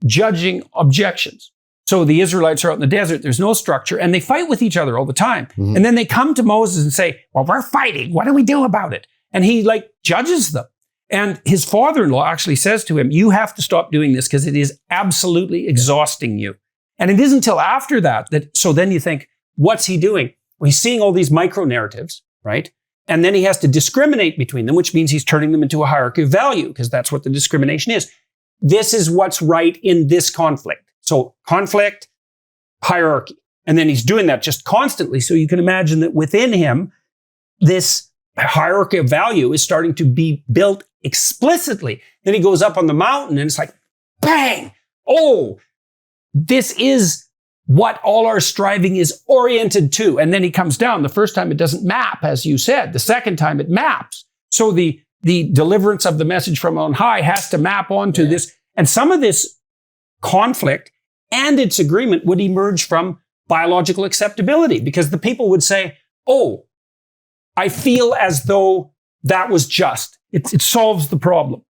judging objections. So the Israelites are out in the desert, there's no structure, and they fight with each other all the time. Mm-hmm. And then they come to Moses and say, well, we're fighting. What do we do about it? And he judges them. And his father-in-law actually says to him, you have to stop doing this because it is absolutely exhausting you. And it isn't until after that, so then you think, what's he doing? Well, he's seeing all these micro-narratives, right? And then he has to discriminate between them, which means he's turning them into a hierarchy of value, because that's what the discrimination is. This is what's right in this conflict. So conflict, hierarchy. And then he's doing that just constantly. So you can imagine that within him, this hierarchy of value is starting to be built explicitly. Then he goes up on the mountain and it's like, bang! Oh, this is what all our striving is oriented to. And then he comes down. The first time it doesn't map, as you said. The second time it maps. So the deliverance of the message from on high has to map onto this. And some of this conflict and its agreement would emerge from biological acceptability, because the people would say, oh, I feel as though that was just. It solves the problem.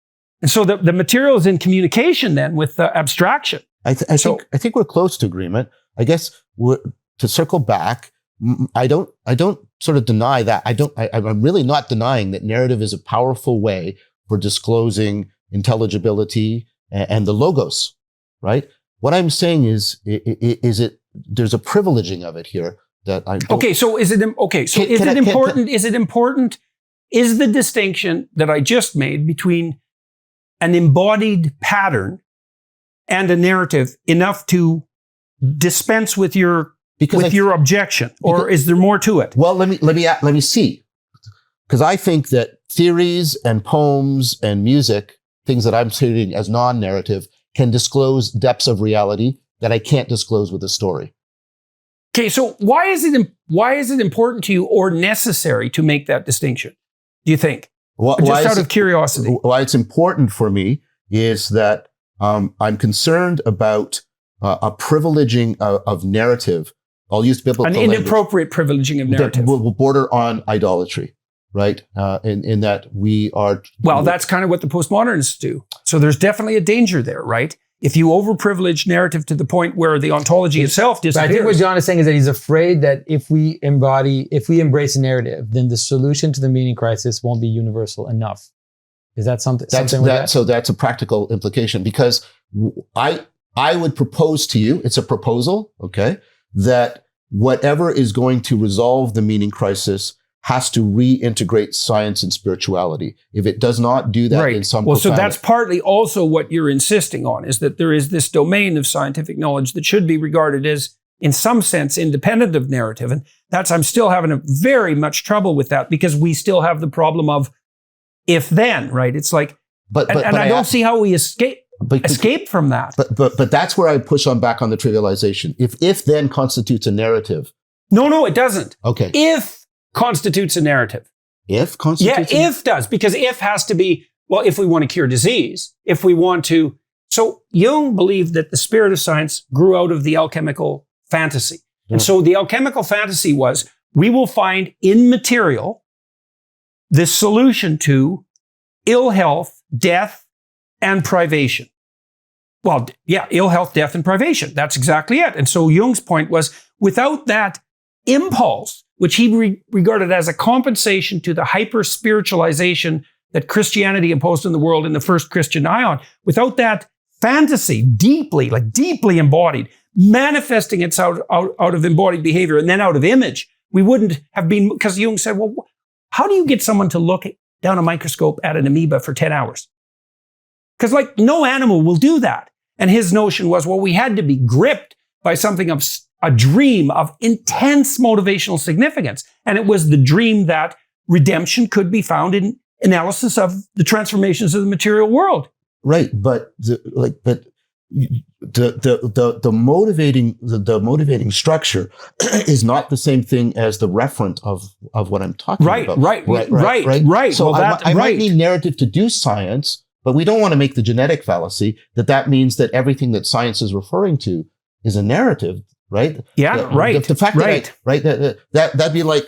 And so the material is in communication then with the abstraction. I think we're close to agreement. I guess to circle back, I don't sort of deny that. I'm really not denying that narrative is a powerful way for disclosing intelligibility and the logos, right? What I'm saying is there's a privileging of it here that I don't. Okay, so is it important? Is it important? Is the distinction that I just made between an embodied pattern and a narrative enough to dispense with your objection, or is there more to it? Well, let me see, because I think that theories and poems and music, things that I'm treating as non-narrative, can disclose depths of reality that I can't disclose with a story. Okay, so why is it important to you or necessary to make that distinction, do you think? Just out of curiosity. Why it's important for me is that I'm concerned about a privileging of narrative I'll use biblical An language. inappropriate privileging of That narrative. will border on idolatry, right? In that we are. Well, that's kind of what the postmodernists do. So there's definitely a danger there, right? If you overprivilege narrative to the point where the ontology itself But disappears. I think what John is saying is that he's afraid that if we embrace a narrative, then the solution to the meaning crisis won't be universal enough. Is that something? So that's a practical implication, because I would propose to you, it's a proposal, okay, that whatever is going to resolve the meaning crisis has to reintegrate science and spirituality. If it does not do that in some so profound- that's partly also what you're insisting on, is that there is this domain of scientific knowledge that should be regarded as, in some sense, independent of narrative. And I'm still having a very much trouble with that, because we still have the problem of if then, right? It's like, but I don't see how we escape from that. But that's where I push on back on the trivialization. If then constitutes a narrative. No, it doesn't. Okay. If constitutes a narrative. If constitutes if does, because if has to be, well, if we want to cure disease, if we want to. So Jung believed that the spirit of science grew out of the alchemical fantasy. And so the alchemical fantasy was, we will find in material the solution to ill health, death, and privation. Well, yeah, ill health, death, and privation. That's exactly it. And so Jung's point was, without that impulse, which he regarded as a compensation to the hyper-spiritualization that Christianity imposed in the world in the first Christian ion, without that fantasy deeply embodied, manifesting itself out of embodied behavior and then out of image, we wouldn't have been, because Jung said, well, how do you get someone to look down a microscope at an amoeba for 10 hours? Because no animal will do that. And his notion was, well, we had to be gripped by something of a dream of intense motivational significance. And it was the dream that redemption could be found in analysis of the transformations of the material world. Right. But the motivating structure is not the same thing as the referent of what I'm talking about. Right. So I might need narrative to do science, but we don't want to make the genetic fallacy that means that everything that science is referring to is a narrative, right? Yeah, right. The fact that'd be like,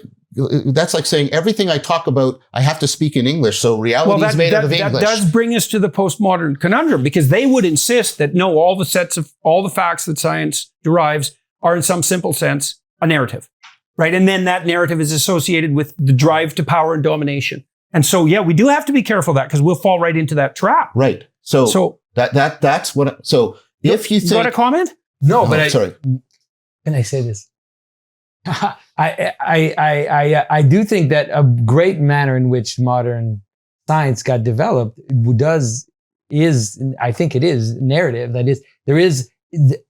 that's like saying everything I talk about, I have to speak in English. So reality is made out of English. That does bring us to the postmodern conundrum, because they would insist that no, all the facts that science derives are in some simple sense a narrative, right? And then that narrative is associated with the drive to power and domination. And so, yeah, we do have to be careful of that, because we'll fall right into that trap. Right. So that's what. So if you think, got a comment? No, but sorry. Can I say this? I do think that a great manner in which modern science got developed is I think it is narrative. That is, there is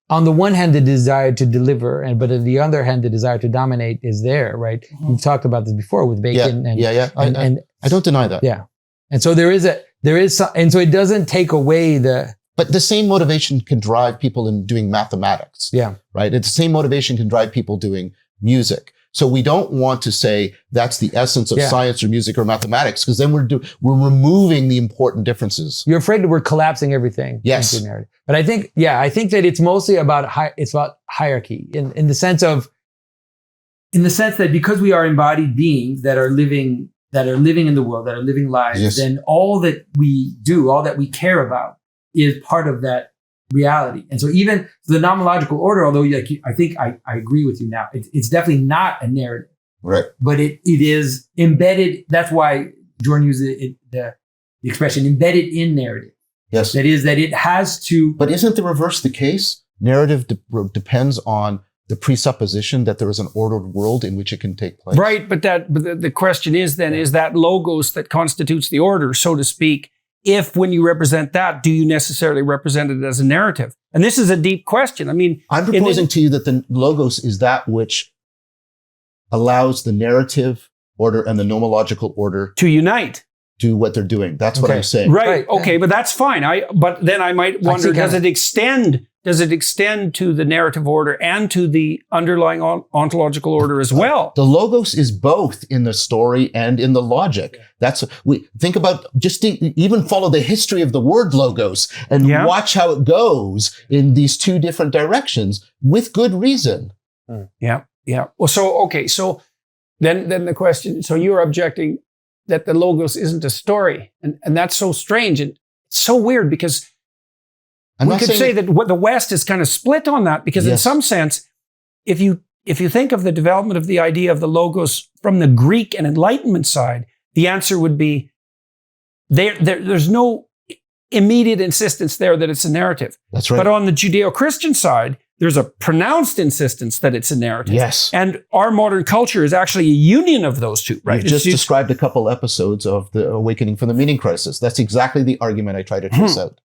on the one hand the desire to deliver, but on the other hand the desire to dominate is there, right? Mm-hmm. We've talked about this before with Bacon. I don't deny that. Yeah, and so there is and so it doesn't take away the. But the same motivation can drive people in doing mathematics. Yeah. Right. It's the same motivation can drive people doing music. So we don't want to say that's the essence of science or music or mathematics, because then we're removing the important differences. You're afraid that we're collapsing everything into narrative. But I think that it's mostly about hierarchy in the sense that because we are embodied beings that are living in the world, that are living lives, then all that we do, all that we care about is part of that reality. And so even the nomological order, although I think I agree with you now, it's definitely not a narrative. Right. But it is embedded. That's why Jordan used the expression embedded in narrative. Yes. That is, that it has to. But isn't the reverse the case? Narrative depends on the presupposition that there is an ordered world in which it can take place. Right. But the question is then, is that logos that constitutes the order, so to speak, if when you represent that, do you necessarily represent it as a narrative? And this is a deep question. I mean, I'm proposing to you that the logos is that which allows the narrative order and the nomological order to unite, do what they're doing. That's what I'm saying. Right. Okay. But that's fine. But then I might wonder, does it extend to the narrative order and to the underlying ontological order as well? The logos is both in the story and in the logic. We think about, just even follow the history of the word logos and watch how it goes in these two different directions with good reason. Yeah. Well, so then the question, so you're objecting that the logos isn't a story. And that's so strange. And it's so weird because we could say that the West is kind of split on that because in some sense, if you think of the development of the idea of the logos from the Greek and Enlightenment side, the answer would be there's no immediate insistence there that it's a narrative. That's right. But on the Judeo-Christian side, there's a pronounced insistence that it's a narrative. Yes. And our modern culture is actually a union of those two, right? You've just described a couple episodes of the Awakening from the Meaning Crisis. That's exactly the argument I try to trace out.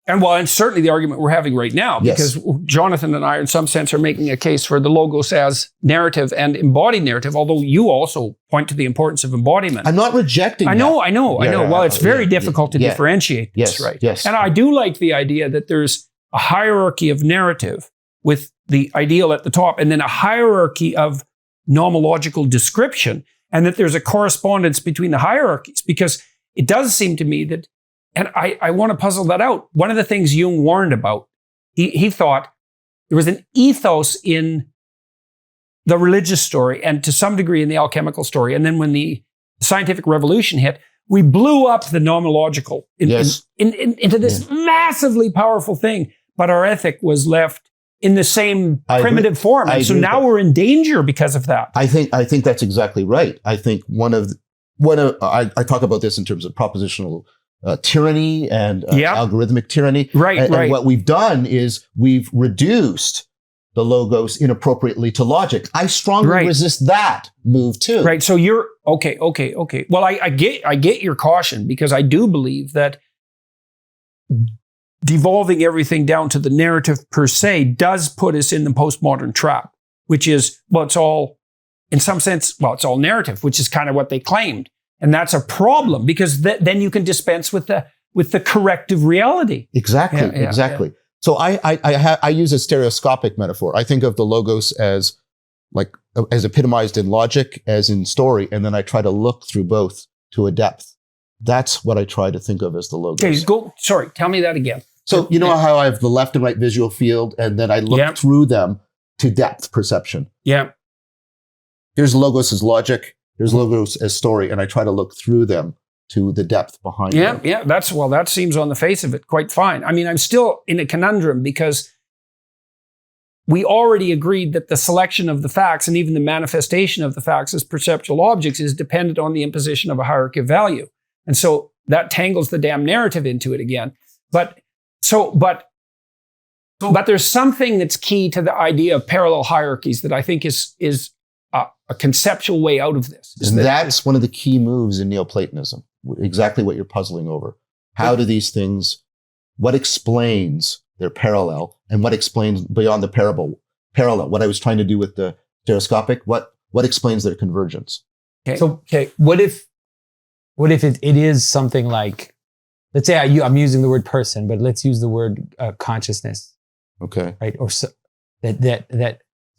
And certainly the argument we're having right now, because Jonathan and I, in some sense, are making a case for the logos as narrative and embodied narrative, although you also point to the importance of embodiment. I'm not rejecting I know. Well, it's very difficult to differentiate this, right? Yes. And I do like the idea that there's a hierarchy of narrative with the ideal at the top, and then a hierarchy of nomological description, and that there's a correspondence between the hierarchies, because it does seem to me that, and I want to puzzle that out. One of the things Jung warned about, he thought there was an ethos in the religious story and to some degree in the alchemical story. And then when the scientific revolution hit, we blew up the nomological into this massively powerful thing, but our ethic was left in the same primitive form. And so now we're in danger because of that. I think that's exactly right. I think I talk about this in terms of propositional tyranny and algorithmic tyranny. Right. And what we've done is we've reduced the logos inappropriately to logic. I strongly resist that move too. Right. So you're okay. Well, I get your caution, because I do believe that devolving everything down to the narrative per se does put us in the postmodern trap, which is, it's all narrative, which is kind of what they claimed. And that's a problem, because then you can dispense with the corrective reality. Exactly. So I use a stereoscopic metaphor. I think of the logos as epitomized in logic, as in story, and then I try to look through both to a depth. That's what I try to think of as the logos. Okay, tell me that again. So you know how I have the left and right visual field, and then I look through them to depth perception. Yeah. Here's logos as logic. Here's logos as story, and I try to look through them to the depth behind them. Yeah. That seems on the face of it quite fine. I mean, I'm still in a conundrum, because we already agreed that the selection of the facts and even the manifestation of the facts as perceptual objects is dependent on the imposition of a hierarchy of value. And so that tangles the damn narrative into it again. But there's something that's key to the idea of parallel hierarchies that I think is a conceptual way out of this. That's one of the key moves in Neoplatonism. Exactly what you're puzzling over. How do these things, what explains their parallel, and what explains beyond the parallel? What I was trying to do with the stereoscopic, what explains their convergence? Okay. What if it is something like, let's say I'm using the word person, but let's use the word consciousness. Okay. Right. Or so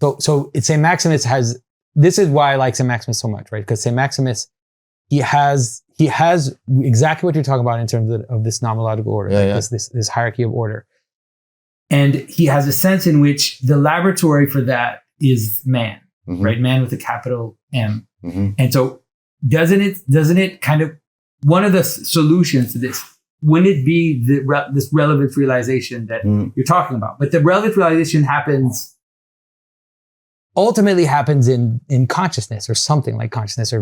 so St. Maximus has, this is why I like St. Maximus so much, right? Because St. Maximus, he has exactly what you're talking about in terms of this nomological order, this hierarchy of order. And he has a sense in which the laboratory for that is man, right? Man with a capital M. And so doesn't it kind of, one of the solutions to this, wouldn't it be this relevance realization that you're talking about? But the relevance realization ultimately happens in consciousness, or something like consciousness,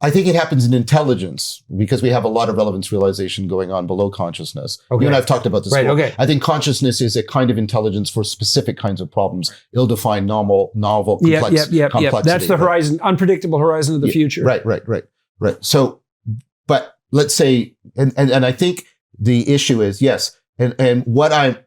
I think it happens in intelligence, because we have a lot of relevance realization going on below consciousness. Okay. You and I have talked about this. Right. Before. Okay. I think consciousness is a kind of intelligence for specific kinds of problems, ill-defined, novel, complexity. That's the horizon, unpredictable horizon of the future. Right. So, but let's say, and I think the issue is, and what I'm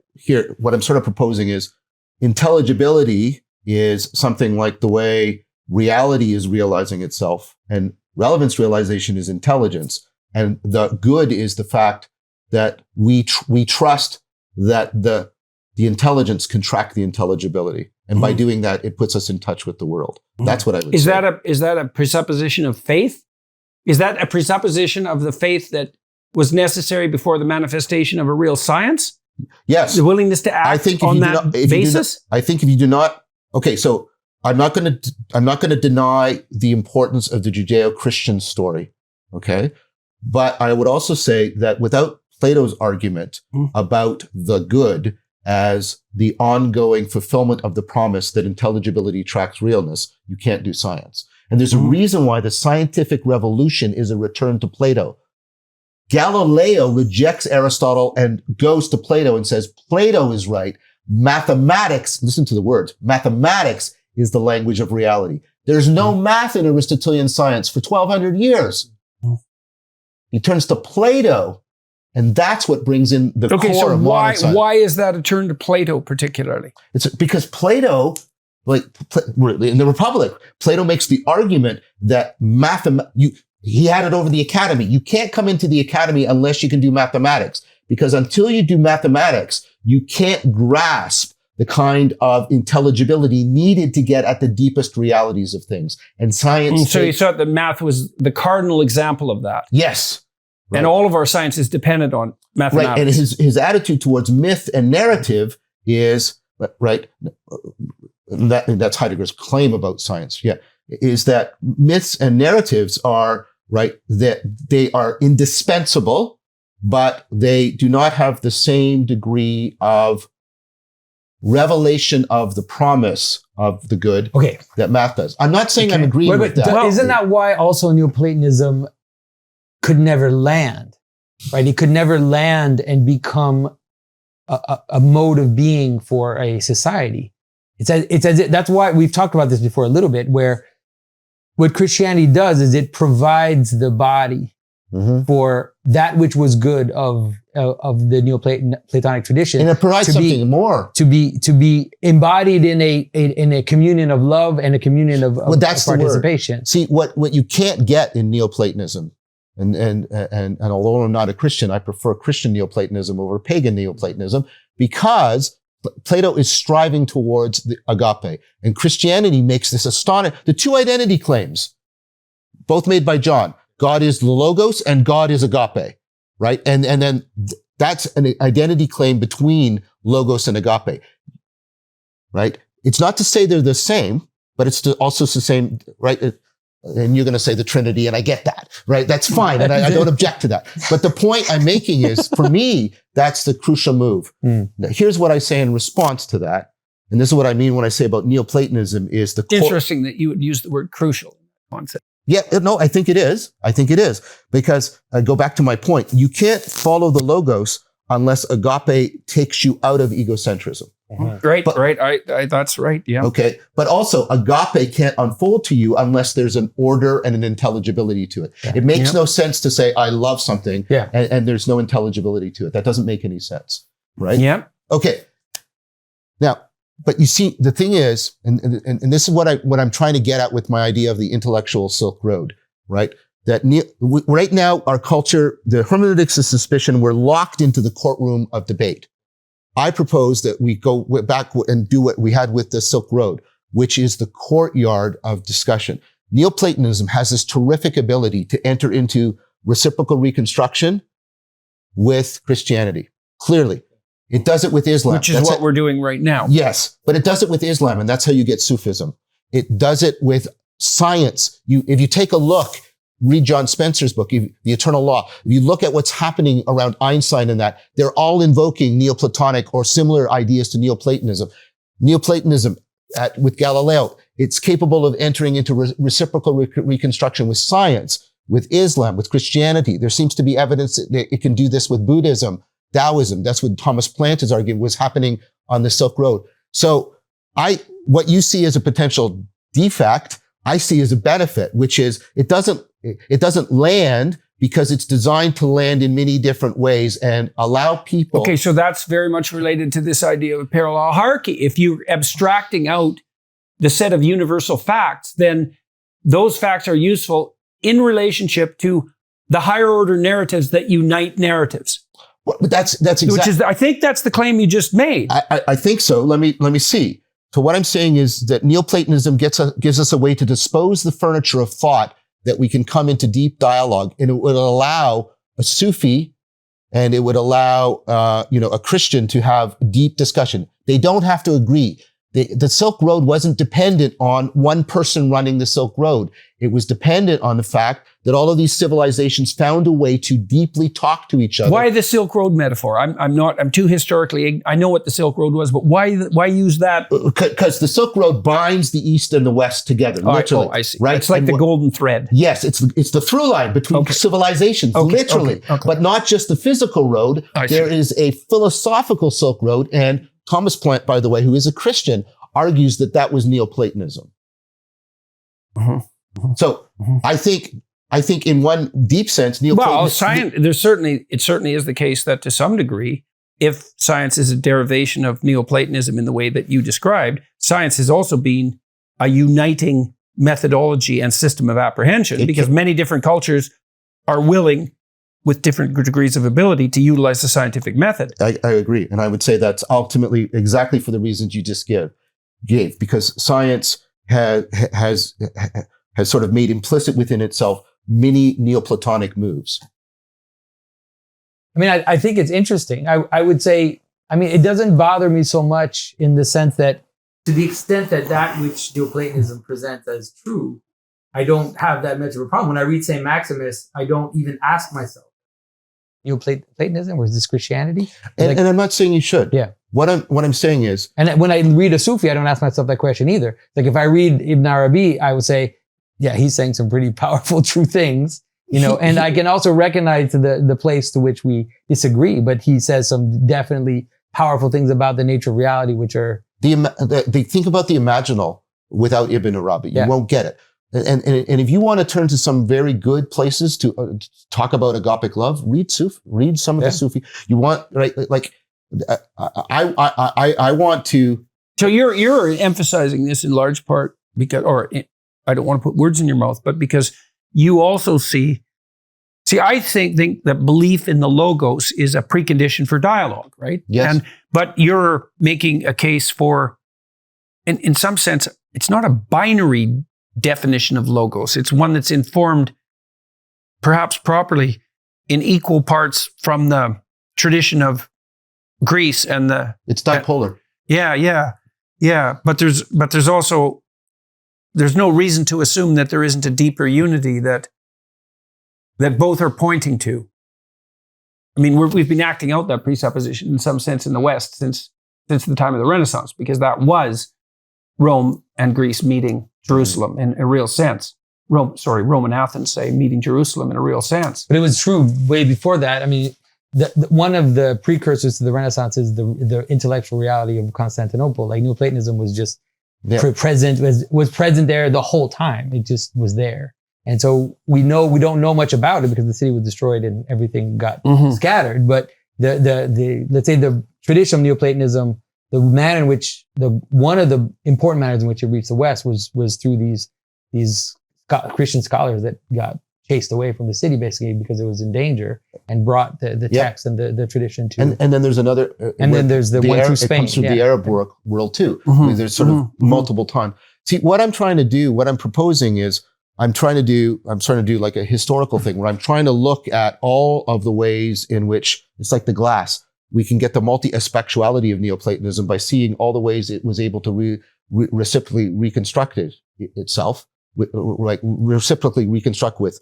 sort of proposing is, intelligibility is something like the way reality is realizing itself, and relevance realization is intelligence. And the good is the fact that we trust that the intelligence can track the intelligibility. And by doing that, it puts us in touch with the world. That's what I would say. Is that a presupposition of faith? Is that a presupposition of the faith that was necessary before the manifestation of a real science? Yes. The willingness to act on that basis? I think if you do not Okay, so I'm not going to deny the importance of the Judeo-Christian story. Okay, but I would also say that without Plato's argument about the good as the ongoing fulfillment of the promise that intelligibility tracks realness, you can't do science. And there's a reason why the scientific revolution is a return to Plato. Galileo rejects Aristotle and goes to Plato and says, Plato is right. Mathematics, listen to the words, mathematics is the language of reality. There's no math in Aristotelian science for 1200 years. He turns to Plato, and that's what brings in the core of modern science. Why is that a turn to Plato particularly? It's because Plato, in the Republic, Plato makes the argument that he had it over the academy. You can't come into the academy unless you can do mathematics, because until you do mathematics, you can't grasp the kind of intelligibility needed to get at the deepest realities of things. And science. So you thought that math was the cardinal example of that. Yes. Right. And all of our science is dependent on mathematics. Right. And his attitude towards myth and narrative is, right, that's Heidegger's claim about science. Yeah. Is that myths and narratives are, right, that they are indispensable, but they do not have the same degree of revelation of the promise of the good that math does. I'm not saying I'm agreeing with that. Isn't that why also Neoplatonism could never land, right? It could never land and become a mode of being for a society. It's as if, that's why we've talked about this before a little bit, where what Christianity does is it provides the body for that which was good of the Neoplatonic tradition, and it provides something more to be embodied in a communion of love and a communion of participation. See, what you can't get in Neoplatonism, and although I'm not a Christian, I prefer Christian Neoplatonism over pagan Neoplatonism, because Plato is striving towards the agape, and Christianity makes this astonishing. The two identity claims, both made by John. God is the logos and God is agape, right? And then that's an identity claim between logos and agape, right? It's not to say they're the same, but it's also the same, right? And you're going to say the Trinity, and I get that, right? That's fine. And I don't object to that. But the point I'm making is, for me, that's the crucial move. Now, here's what I say in response to that. And this is what I mean when I say about Neoplatonism is the interesting that you would use the word crucial concept. Yeah, no, I think it is. Because I go back to my point. You can't follow the logos unless agape takes you out of egocentrism. Right. That's right. Yeah. Okay. But also agape can't unfold to you unless there's an order and an intelligibility to it. Yeah. It makes no sense to say, I love something and there's no intelligibility to it. That doesn't make any sense. Right. Yeah. Okay. Now, but you see, the thing is, and this is what I'm trying to get at with my idea of the intellectual Silk Road, right? That right now, our culture, the hermeneutics of suspicion, we're locked into the courtroom of debate. I propose that we go back and do what we had with the Silk Road, which is the courtyard of discussion. Neoplatonism has this terrific ability to enter into reciprocal reconstruction with Christianity. Clearly. It does it with Islam. Which is what we're doing right now. Yes, but it does it with Islam, and that's how you get Sufism. It does it with science. If you take a look, read John Spencer's book, The Eternal Law. If you look at what's happening around Einstein and that, they're all invoking Neoplatonic or similar ideas to Neoplatonism. Neoplatonism with Galileo, it's capable of entering into reciprocal reconstruction with science, with Islam, with Christianity. There seems to be evidence that it can do this with Buddhism, Taoism. That's what Thomas Plant is arguing was happening on the Silk Road. So what you see as a potential defect, I see as a benefit, which is it doesn't land because it's designed to land in many different ways and allow people. Okay, so that's very much related to this idea of a parallel hierarchy. If you're abstracting out the set of universal facts, then those facts are useful in relationship to the higher order narratives that unite narratives. Well, but that's exactly. Which is, I think that's the claim you just made. I think so. Let me see. So what I'm saying is that Neoplatonism gives us a way to dispose the furniture of thought that we can come into deep dialogue, and it would allow a Sufi and it would allow a Christian to have deep discussion. They don't have to agree. The Silk Road wasn't dependent on one person running the Silk Road. It was dependent on the fact that all of these civilizations found a way to deeply talk to each other. Why the Silk Road metaphor? I'm too historically, I know what the Silk Road was, but why use that? Because the Silk Road binds the East and the West together, literally. I see. Right? It's like the golden thread. Yes, it's the through line between civilizations, literally. But not just the physical road. There is a philosophical Silk Road, and Thomas Plant, by the way, who is a Christian, argues that was Neoplatonism. So I think in one deep sense, Neoplatonism. Well, it certainly is the case that to some degree, if science is a derivation of Neoplatonism in the way that you described, science has also been a uniting methodology and system of apprehension, because many different cultures are willing, with different degrees of ability, to utilize the scientific method. I agree. And I would say that's ultimately exactly for the reasons you just gave, because science has sort of made implicit within itself many Neoplatonic moves. I mean, I think it's interesting. I would say, I mean, it doesn't bother me so much in the sense that, to the extent that which Neoplatonism presents as true, I don't have that much of a problem. When I read St. Maximus, I don't even ask myself, Neoplatonism, or is this Christianity? And I'm not saying you should. Yeah. What I'm saying is, and when I read a Sufi, I don't ask myself that question either. Like if I read Ibn Arabi, I would say, yeah, he's saying some pretty powerful, true things, and I can also recognize the place to which we disagree, but he says some definitely powerful things about the nature of reality, which are they think about the imaginal without Ibn Arabi. You won't get it. And if you want to turn to some very good places to talk about agapic love, read some of the Sufi. You want, right? Like, I want to. So you're emphasizing this in large part because, I don't want to put words in your mouth, but because you also see, I think that belief in the logos is a precondition for dialogue, right? Yes. But you're making a case for, in some sense, it's not a binary definition of logos. It's one that's informed, perhaps properly, in equal parts from the tradition of Greece and it's dipolar. Yeah. But there's also, there's no reason to assume that there isn't a deeper unity that both are pointing to. I mean, we've been acting out that presupposition in some sense in the West since the time of the Renaissance, because that was Rome and Greece meeting Jerusalem in a real sense. Rome and Athens, say, meeting Jerusalem in a real sense. But it was true way before that. I mean, one of the precursors to the Renaissance is the intellectual reality of Constantinople. Like Neoplatonism was just present, was present there the whole time. It just was there. And so we don't know much about it because the city was destroyed and everything got scattered. But the let's say the tradition of Neoplatonism, the manner in which one of the important manners in which it reached the West was through these Christian scholars that got chased away from the city basically because it was in danger, and brought the text and the tradition to. And then there's another. And then there's the one through Spain. It comes through the Arab world too. There's sort of multiple times. See, what I'm trying to do, what I'm proposing is, I'm trying to do like a historical thing where I'm trying to look at all of the ways in which it's like the glass. We can get the multi-aspectuality of Neoplatonism by seeing all the ways it was able to reciprocally reconstruct itself, like reciprocally reconstruct with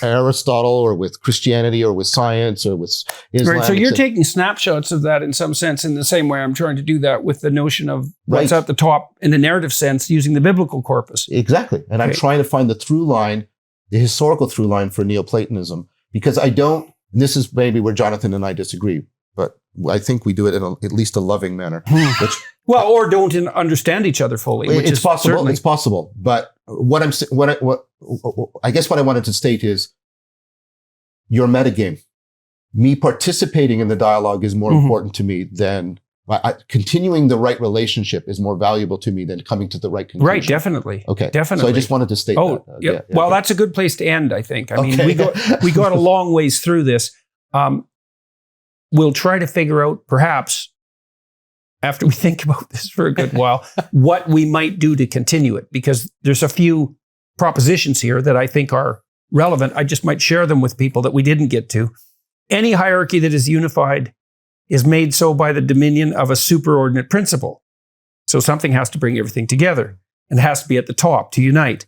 Aristotle or with Christianity or with science or with Islam. Right. So you're taking snapshots of that in some sense, in the same way I'm trying to do that with the notion of what's at the top in the narrative sense, using the biblical corpus. Exactly. And I'm trying to find the through line, the historical through line for Neoplatonism, because I don't, and this is maybe where Jonathan and I disagree, but I think we do it in at least a loving manner. Or don't understand each other fully. Which it's is possible. certainly. It's possible. But I guess what I wanted to state is your metagame. Me participating in the dialogue is more important to me than continuing the right relationship is more valuable to me than coming to the right conclusion. Right, definitely. Okay, definitely. So I just wanted to state that. Yeah. Well, that's a good place to end, I think. I mean, we got a long ways through this. We'll try to figure out, perhaps, after we think about this for a good while, what we might do to continue it, because there's a few propositions here that I think are relevant. I just might share them with people that we didn't get to. Any hierarchy that is unified is made so by the dominion of a superordinate principle. So something has to bring everything together and has to be at the top to unite.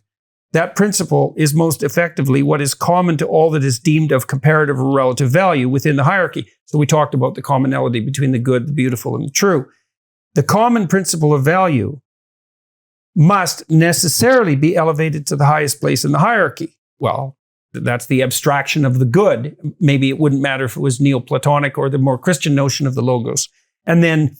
That principle is most effectively what is common to all that is deemed of comparative or relative value within the hierarchy. So we talked about the commonality between the good, the beautiful, and the true. The common principle of value must necessarily be elevated to the highest place in the hierarchy. Well, that's the abstraction of the good. Maybe it wouldn't matter if it was Neoplatonic or the more Christian notion of the logos. And then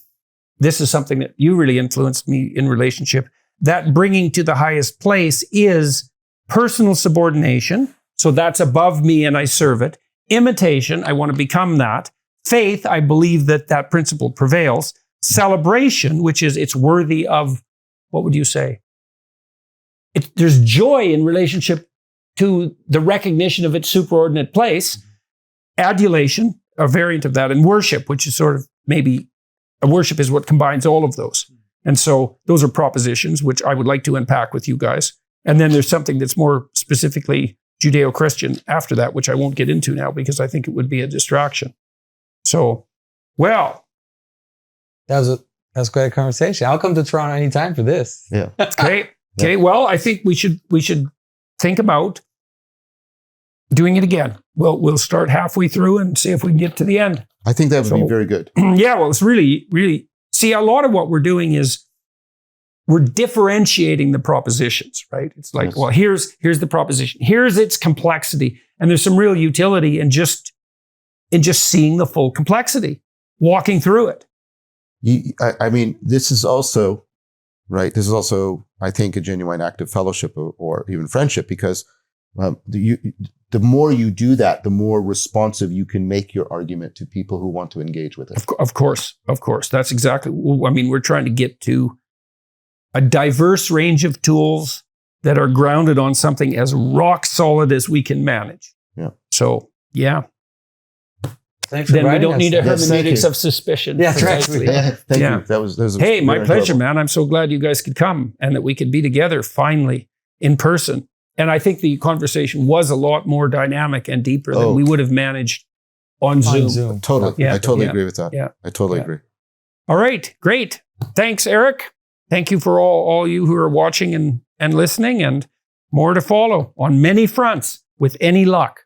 this is something that you really influenced me in relationship. That bringing to the highest place is personal subordination. So that's above me and I serve it. Imitation, I want to become that. Faith, I believe that principle prevails. Celebration, which is it's worthy of, what would you say? There's joy in relationship to the recognition of its superordinate place. Adulation, a variant of that, and worship, which is sort of maybe, a worship is what combines all of those. And so those are propositions which I would like to unpack with you guys. And then there's something that's more specifically Judeo-Christian after that, which I won't get into now because I think it would be a distraction. So, well. That was quite a conversation. I'll come to Toronto anytime for this. Yeah. Okay. Okay. Well, I think we should think about doing it again. We'll start halfway through and see if we can get to the end. I think that would be very good. Yeah. Well, it's really, really, see, a lot of what we're doing is we're differentiating the propositions, right? It's like, well, here's the proposition. Here's its complexity. And there's some real utility in just seeing the full complexity, walking through it. I mean, this is also, right? This is also, I think, a genuine act of fellowship or even friendship, because the more you do that, the more responsive you can make your argument to people who want to engage with it. Of course. That's exactly, I mean, we're trying to get to a diverse range of tools that are grounded on something as rock solid as we can manage. Yeah. So, yeah. Thanks for then we don't need a Yes, hermeneutics of suspicion. Yeah, that's right. Thank you. That was hey, my very pleasure, enjoyable. man. I'm so glad you guys could come and that we could be together finally in person. And I think the conversation was a lot more dynamic and deeper than we would have managed on Zoom. Totally. Yeah. I totally agree with that. Yeah. I totally agree. All right. Great. Thanks, Eric. Thank you for all you who are watching and listening, and more to follow on many fronts with any luck.